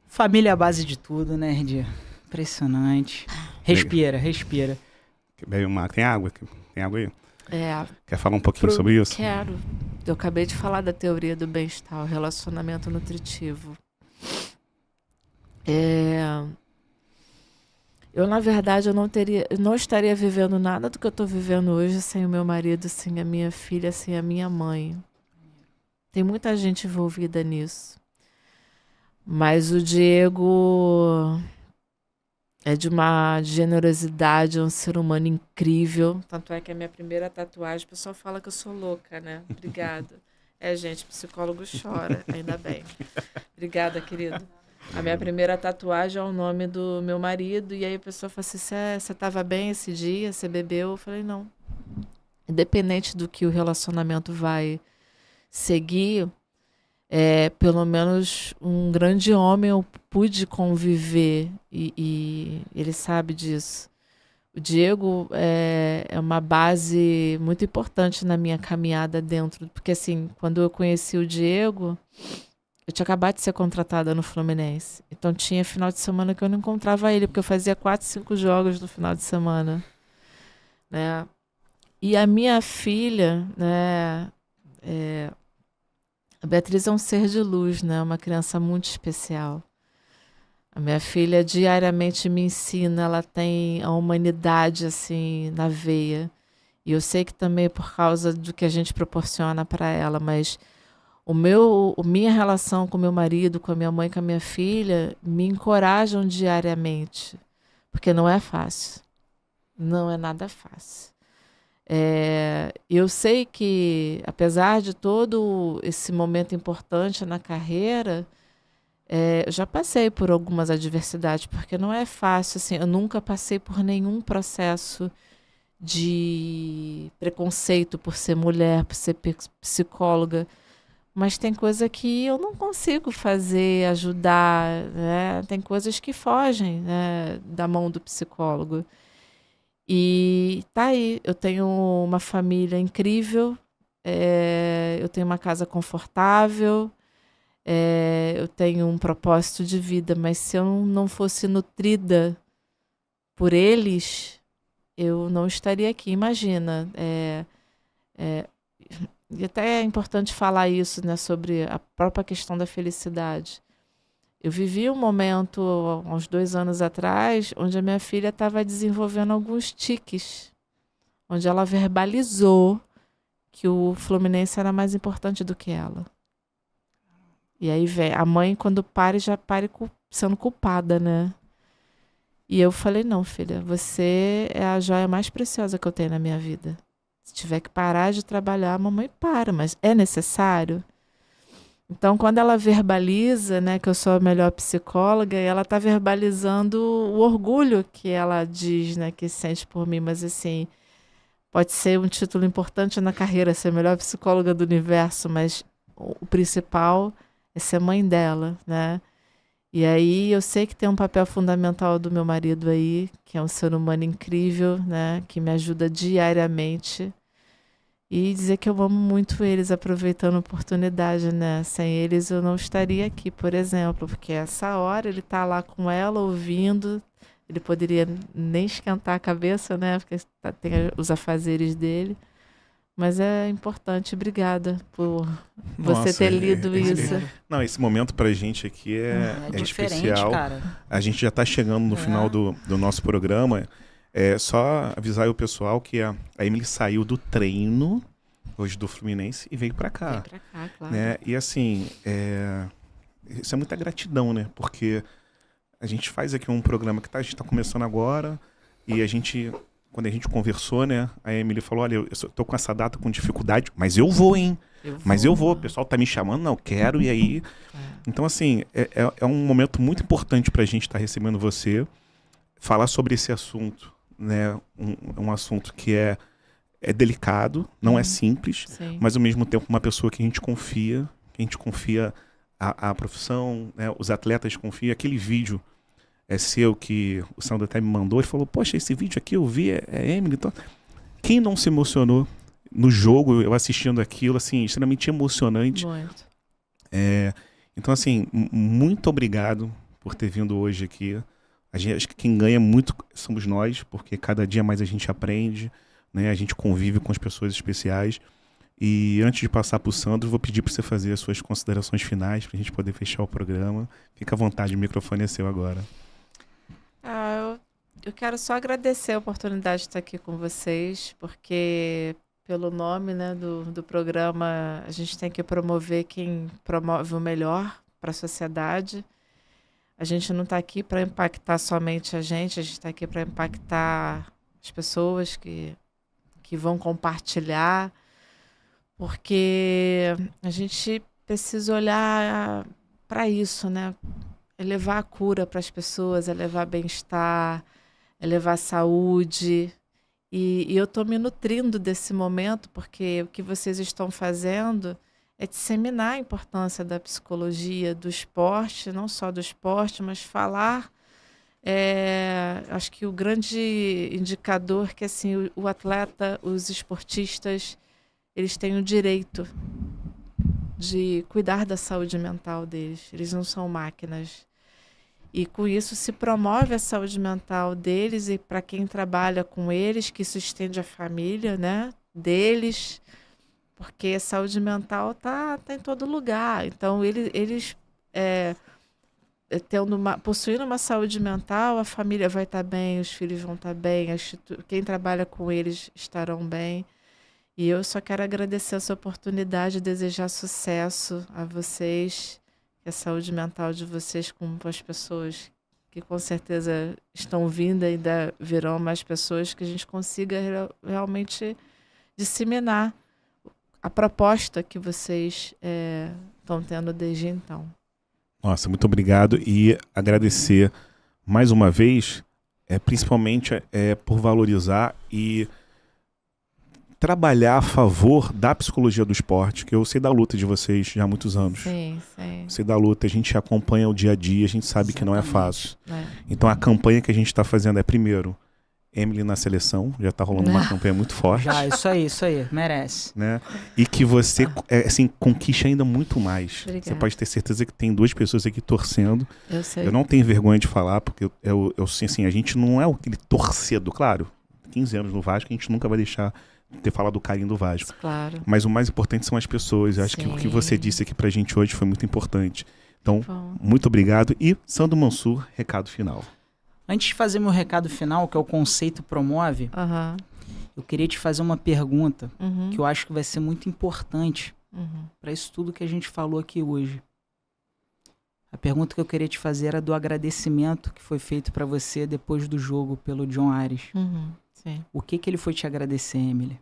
Família é a base de tudo, né, Herdia? Impressionante. Respira. Bebe uma... Tem água? Tem água aí? Quer falar um pouquinho sobre isso? Quero. Eu acabei de falar da teoria do bem-estar, o relacionamento nutritivo. Eu, na verdade, eu não estaria vivendo nada do que eu estou vivendo hoje sem o meu marido, sem a minha filha, sem a minha mãe. Tem muita gente envolvida nisso. Mas o Diego é de uma generosidade, é um ser humano incrível. Tanto é que a minha primeira tatuagem, o pessoal fala que eu sou louca, né? Obrigada. Gente, psicólogo chora, ainda bem. Obrigada, querido. A minha primeira tatuagem é o nome do meu marido. E aí a pessoa fala assim: você estava bem esse dia? Você bebeu? Eu falei: não. Independente do que o relacionamento vai seguir, pelo menos um grande homem eu pude conviver e ele sabe disso. O Diego é uma base muito importante na minha caminhada dentro, porque assim, quando eu conheci o Diego, eu tinha acabado de ser contratada no Fluminense. Então tinha final de semana que eu não encontrava ele, porque eu fazia 4, 5 jogos no final de semana, né? E a minha filha, né, a Beatriz é um ser de luz, né? Uma criança muito especial. A minha filha diariamente me ensina, ela tem a humanidade assim na veia. E eu sei que também é por causa do que a gente proporciona para ela, mas minha relação com meu marido, com a minha mãe, com a minha filha, me encorajam diariamente, porque não é fácil. Não é nada fácil. Eu sei que, apesar de todo esse momento importante na carreira, eu já passei por algumas adversidades, porque não é fácil, assim, eu nunca passei por nenhum processo de preconceito por ser mulher, por ser psicóloga, mas tem coisa que eu não consigo fazer, ajudar, né? Tem coisas que fogem, né, da mão do psicólogo. E tá aí, eu tenho uma família incrível, eu tenho uma casa confortável, eu tenho um propósito de vida, mas se eu não fosse nutrida por eles, eu não estaria aqui. Imagina, e até é importante falar isso, né, sobre a própria questão da felicidade. Eu vivi um momento, há uns 2 anos atrás, onde a minha filha estava desenvolvendo alguns tiques, onde ela verbalizou que o Fluminense era mais importante do que ela. E aí vem a mãe, quando pare, já pare sendo culpada, né? E eu falei, não, filha, você é a joia mais preciosa que eu tenho na minha vida. Se tiver que parar de trabalhar, a mamãe para, mas é necessário? Então, quando ela verbaliza, né, que eu sou a melhor psicóloga, ela está verbalizando o orgulho que ela diz, né, que sente por mim. Mas, assim, pode ser um título importante na carreira, ser a melhor psicóloga do universo, mas o principal é ser mãe dela, né? E aí eu sei que tem um papel fundamental do meu marido aí, que é um ser humano incrível, né, que me ajuda diariamente. E dizer que eu amo muito eles, aproveitando a oportunidade, né? Sem eles eu não estaria aqui, por exemplo, porque essa hora ele tá lá com ela, ouvindo, ele poderia nem esquentar a cabeça, né? Porque tem os afazeres dele. Mas é importante, obrigada por você ter lido isso. Não, esse momento pra gente aqui é especial. Cara. A gente já tá chegando no final do nosso programa. Só avisar aí o pessoal que a Emily saiu do treino hoje do Fluminense e veio pra cá. Veio pra cá, claro. Né? E assim, isso é muita gratidão, né? Porque a gente faz aqui um programa que a gente tá começando agora e quando a gente conversou, né? A Emily falou, olha, eu tô com essa data com dificuldade, mas eu vou, hein? Eu vou, o pessoal tá me chamando, não, eu quero, e aí... Então, assim, é um momento muito importante pra gente estar recebendo você, falar sobre esse assunto, né? Um assunto que é delicado, não é simples, mas ao mesmo tempo uma pessoa que a gente confia a profissão, né? Os atletas confiam. Aquele vídeo seu que o Sandro até me mandou, ele falou, poxa, esse vídeo aqui eu vi, é Emily. Então, quem não se emocionou no jogo, eu assistindo aquilo, assim, extremamente emocionante. Muito. Então, assim, muito obrigado por ter vindo hoje aqui. Acho que quem ganha muito somos nós, porque cada dia mais a gente aprende, né? A gente convive com as pessoas especiais. E antes de passar para o Sandro, vou pedir para você fazer as suas considerações finais, para a gente poder fechar o programa. Fica à vontade, o microfone é seu agora. Eu quero só agradecer a oportunidade de estar aqui com vocês, porque pelo nome, né, do programa, a gente tem que promover quem promove o melhor para a sociedade. A gente não está aqui para impactar somente a gente está aqui para impactar as pessoas que vão compartilhar, porque a gente precisa olhar para isso, né? É levar a cura para as pessoas, é levar bem-estar, é levar saúde. E eu estou me nutrindo desse momento, porque o que vocês estão fazendo é disseminar a importância da psicologia, do esporte, não só do esporte, mas falar. Acho que o grande indicador que assim, o atleta, os esportistas, eles têm o direito de cuidar da saúde mental deles. Eles não são máquinas. E com isso se promove a saúde mental deles e para quem trabalha com eles, que isso estende a família, né, deles, porque a saúde mental tá em todo lugar. Então, eles possuindo uma saúde mental, a família vai estar bem, os filhos vão estar bem, quem trabalha com eles estarão bem. E eu só quero agradecer essa oportunidade, desejar sucesso a vocês, que a saúde mental de vocês com as pessoas que com certeza estão vindo e ainda virão mais pessoas, que a gente consiga realmente disseminar a proposta que vocês estão tendo desde então. Nossa, muito obrigado e agradecer mais uma vez, principalmente por valorizar e trabalhar a favor da psicologia do esporte, que eu sei da luta de vocês já há muitos anos. Sim. Sei da luta, a gente acompanha o dia a dia, a gente sabe que não é fácil. Então a campanha que a gente está fazendo primeiro, Emily na seleção, já está rolando uma campanha muito forte. Já, isso aí, merece. Né? E que você conquiste ainda muito mais. Obrigada. Você pode ter certeza que tem 2 pessoas aqui torcendo. Eu sei. Eu não tenho vergonha de falar, porque a gente não é aquele torcedor, claro, 15 anos no Vasco, a gente nunca vai deixar de ter falado do carinho do Vasco. Claro. Mas o mais importante são as pessoas. Eu acho que o que você disse aqui pra gente hoje foi muito importante. Então, muito obrigado. E Sandro Mansur, recado final. Antes de fazer meu recado final, que é o Conceito Promove, eu queria te fazer uma pergunta que eu acho que vai ser muito importante para isso tudo que a gente falou aqui hoje. A pergunta que eu queria te fazer era do agradecimento que foi feito para você depois do jogo pelo John Ares. Sim. O que ele foi te agradecer, Emily?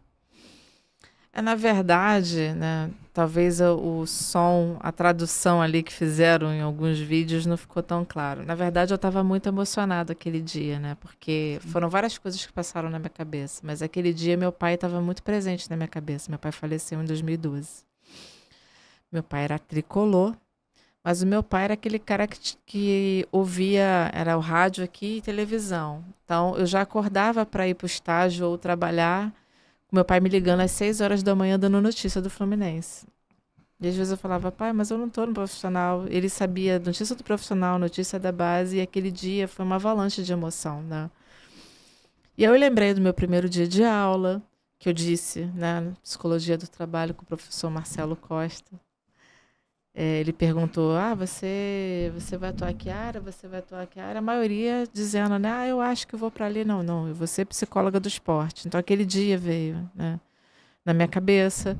Na verdade, né, talvez o som, a tradução ali que fizeram em alguns vídeos não ficou tão claro. Na verdade, eu estava muito emocionada aquele dia, né, porque foram várias coisas que passaram na minha cabeça. Mas aquele dia meu pai estava muito presente na minha cabeça. Meu pai faleceu em 2012. Meu pai era tricolor, mas o meu pai era aquele cara que ouvia, era o rádio aqui e televisão. Então, eu já acordava para ir para o estágio ou trabalhar, com meu pai me ligando às 6 horas da manhã dando notícia do Fluminense. E às vezes eu falava, pai, mas eu não estou no profissional. Ele sabia notícia do profissional, notícia da base, e aquele dia foi uma avalanche de emoção, né? E aí eu lembrei do meu primeiro dia de aula, que eu disse, né, Psicologia do Trabalho, com o professor Marcelo Costa. Ele perguntou, você vai atuar que área? Você vai atuar que área? A maioria dizendo, né, eu acho que eu vou para ali. Não, eu vou ser psicóloga do esporte. Então, aquele dia veio, né, na minha cabeça.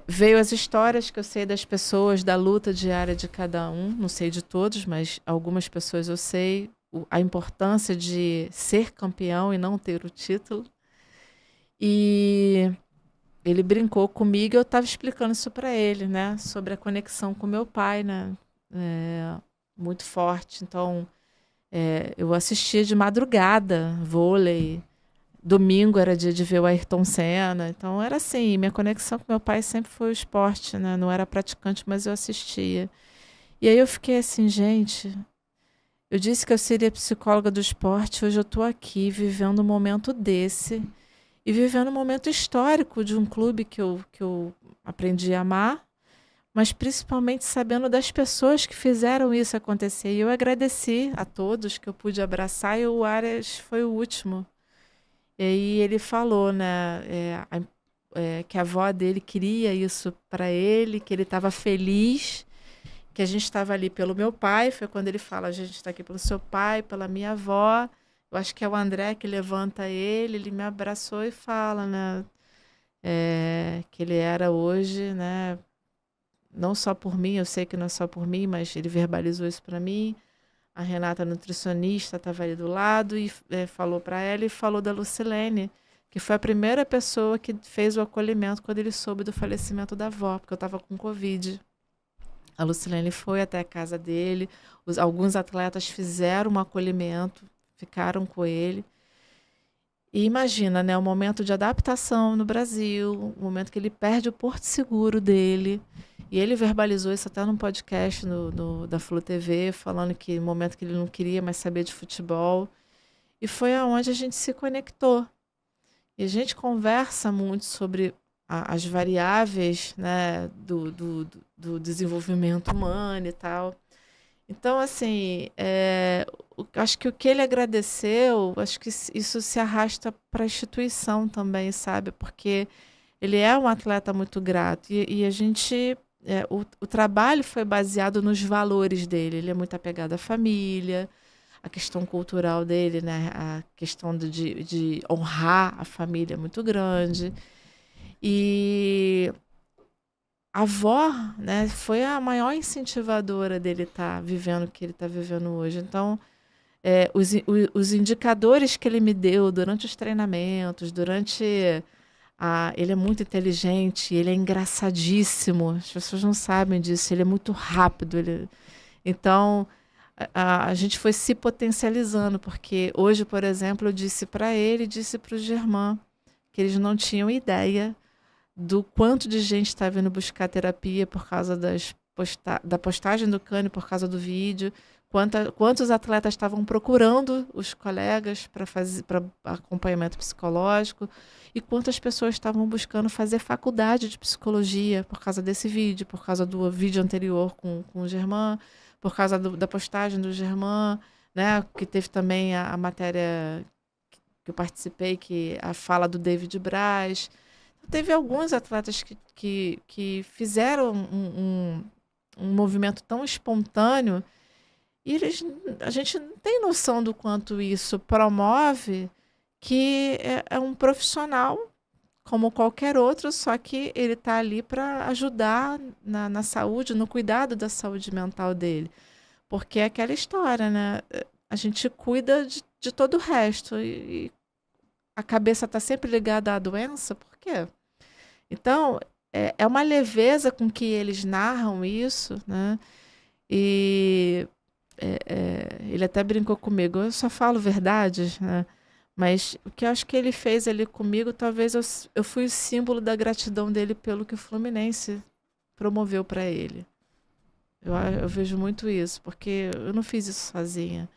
Veio as histórias que eu sei das pessoas, da luta diária de cada um. Não sei de todos, mas algumas pessoas eu sei. A importância de ser campeão e não ter o título. E ele brincou comigo e eu estava explicando isso para ele, né? Sobre a conexão com meu pai, né? Muito forte. Então, eu assistia de madrugada vôlei. Domingo era dia de ver o Ayrton Senna. Então, era assim. Minha conexão com meu pai sempre foi o esporte, né? Não era praticante, mas eu assistia. E aí eu fiquei assim, gente... Eu disse que eu seria psicóloga do esporte. Hoje eu estou aqui vivendo um momento desse... E vivendo um momento histórico de um clube que eu aprendi a amar, mas principalmente sabendo das pessoas que fizeram isso acontecer. E eu agradeci a todos que eu pude abraçar, e o Ares foi o último. E aí ele falou, né, que a avó dele queria isso para ele, que ele estava feliz, que a gente estava ali pelo meu pai. Foi quando ele fala, a gente está aqui pelo seu pai, pela minha avó. Eu acho que é o André que levanta ele me abraçou e fala, né, que ele era hoje, né, não só por mim, eu sei que não é só por mim, mas ele verbalizou isso para mim. A Renata, nutricionista, estava ali do lado e falou para ela, e falou da Lucilene, que foi a primeira pessoa que fez o acolhimento quando ele soube do falecimento da avó, porque eu estava com Covid. A Lucilene foi até a casa dele, alguns atletas fizeram um acolhimento, ficaram com ele. E imagina, né, o momento de adaptação no Brasil, o momento que ele perde o porto seguro dele. E ele verbalizou isso até num podcast da Flu TV, falando que no momento que ele não queria mais saber de futebol. E foi aonde a gente se conectou. E a gente conversa muito sobre as variáveis, né, do desenvolvimento humano e tal. Então, assim, acho que o que ele agradeceu, acho que isso se arrasta para a instituição também, sabe? Porque ele é um atleta muito grato. E a gente... o trabalho foi baseado nos valores dele. Ele é muito apegado à família, a questão cultural dele, né? A questão de honrar a família é muito grande. E a avó, né, foi a maior incentivadora dele estar vivendo o que ele está vivendo hoje. Então, os indicadores que ele me deu durante os treinamentos, ele é muito inteligente, ele é engraçadíssimo. As pessoas não sabem disso, ele é muito rápido. Então, a gente foi se potencializando, porque hoje, por exemplo, eu disse para ele, disse para o Germán, que eles não tinham ideia do quanto de gente está vindo buscar terapia por causa da postagem do Cânio, por causa do vídeo, quantos atletas estavam procurando os colegas para acompanhamento psicológico e quantas pessoas estavam buscando fazer faculdade de psicologia por causa desse vídeo, por causa do vídeo anterior com o Germán, por causa da postagem do Germán, né, que teve também a matéria que eu participei, que a fala do David Braz. Teve alguns atletas que fizeram um movimento tão espontâneo e a gente não tem noção do quanto isso promove, que é um profissional como qualquer outro, só que ele está ali para ajudar na saúde, no cuidado da saúde mental dele. Porque é aquela história, né? A gente cuida de todo o resto e a cabeça está sempre ligada à doença, por quê? Então, é uma leveza com que eles narram isso, né? E ele até brincou comigo, eu só falo verdades, né? Mas o que eu acho que ele fez ali comigo, talvez eu fui o símbolo da gratidão dele pelo que o Fluminense promoveu para ele. Eu vejo muito isso, porque eu não fiz isso sozinha.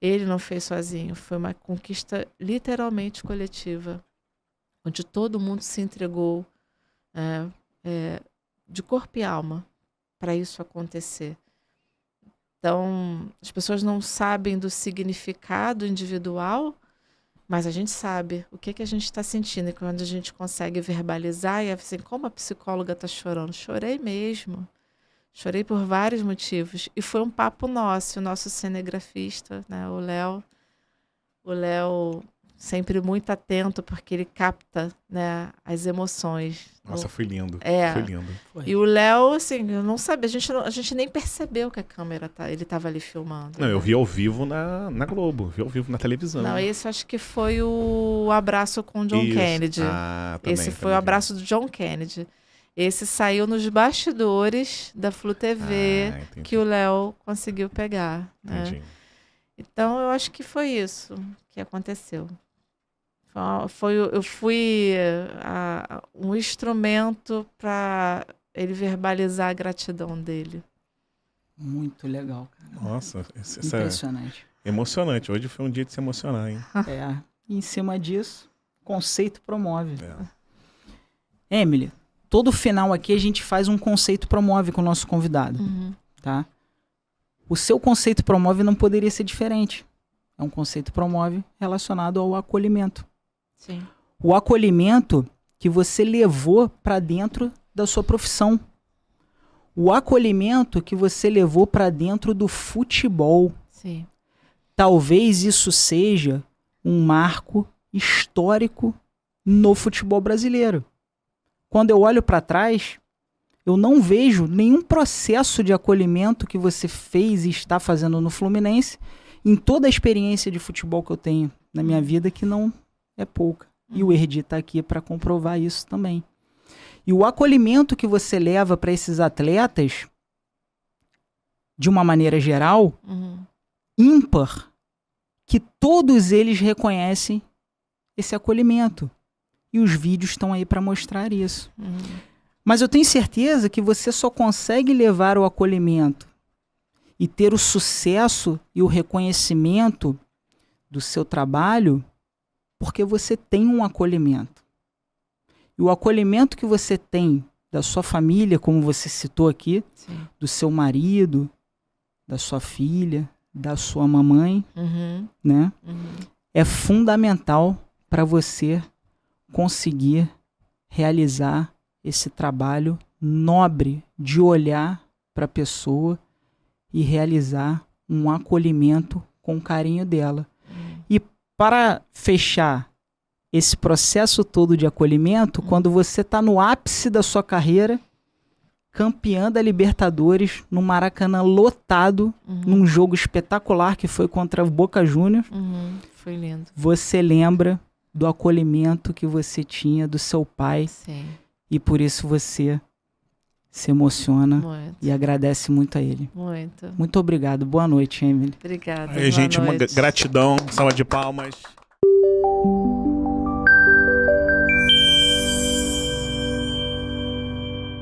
Ele não fez sozinho. Foi uma conquista literalmente coletiva, onde todo mundo se entregou de corpo e alma para isso acontecer. Então, as pessoas não sabem do significado individual, mas a gente sabe o que a gente está sentindo. E quando a gente consegue verbalizar, e assim, como a psicóloga está chorando? Chorei mesmo. Chorei por vários motivos. E foi um papo nosso, o nosso cinegrafista, né, o Léo, sempre muito atento, porque ele capta, né, as emoções. Nossa, foi lindo. Foi lindo. E o Léo, assim, eu não sabia, a gente nem percebeu que a câmera ele estava ali filmando. Não, né? eu vi ao vivo na Globo, vi ao vivo na televisão. Não, esse acho que foi o abraço com o John Kennedy. Também, esse foi o abraço do John Kennedy. Esse saiu nos bastidores da Flu TV, que o Léo conseguiu pegar. Né? Então, eu acho que foi isso que aconteceu. Eu fui um instrumento para ele verbalizar a gratidão dele. Muito legal, cara. Nossa, impressionante. Emocionante. Hoje foi um dia de se emocionar, hein? E em cima disso, conceito promove. Emily, todo final aqui a gente faz um conceito promove com o nosso convidado. Tá? O seu conceito promove não poderia ser diferente. É um conceito promove relacionado ao acolhimento. Sim. O acolhimento que você levou para dentro da sua profissão. O acolhimento que você levou para dentro do futebol. Sim. Talvez isso seja um marco histórico no futebol brasileiro. Quando eu olho para trás, eu não vejo nenhum processo de acolhimento que você fez e está fazendo no Fluminense, em toda a experiência de futebol que eu tenho na minha vida, que não é pouca. E o Erdi está aqui para comprovar isso também. E o acolhimento que você leva para esses atletas, de uma maneira geral, ímpar, que todos eles reconhecem esse acolhimento. E os vídeos estão aí para mostrar isso. Mas eu tenho certeza que você só consegue levar o acolhimento e ter o sucesso e o reconhecimento do seu trabalho porque você tem um acolhimento. E o acolhimento que você tem da sua família, como você citou aqui, Sim. do seu marido, da sua filha, da sua mamãe, né? É fundamental para você conseguir realizar esse trabalho nobre de olhar para a pessoa e realizar um acolhimento com o carinho dela. E para fechar esse processo todo de acolhimento, quando você está no ápice da sua carreira, campeã da Libertadores, no Maracanã lotado, num jogo espetacular que foi contra o Boca Juniors, Foi lindo. você lembra do acolhimento que você tinha do seu pai. Sim. E por isso você se emociona Muito. e agradece muito a ele. Muito. Muito obrigado. Boa noite, Emily. Obrigada. Aí, gente, boa noite. gratidão, salva de palmas.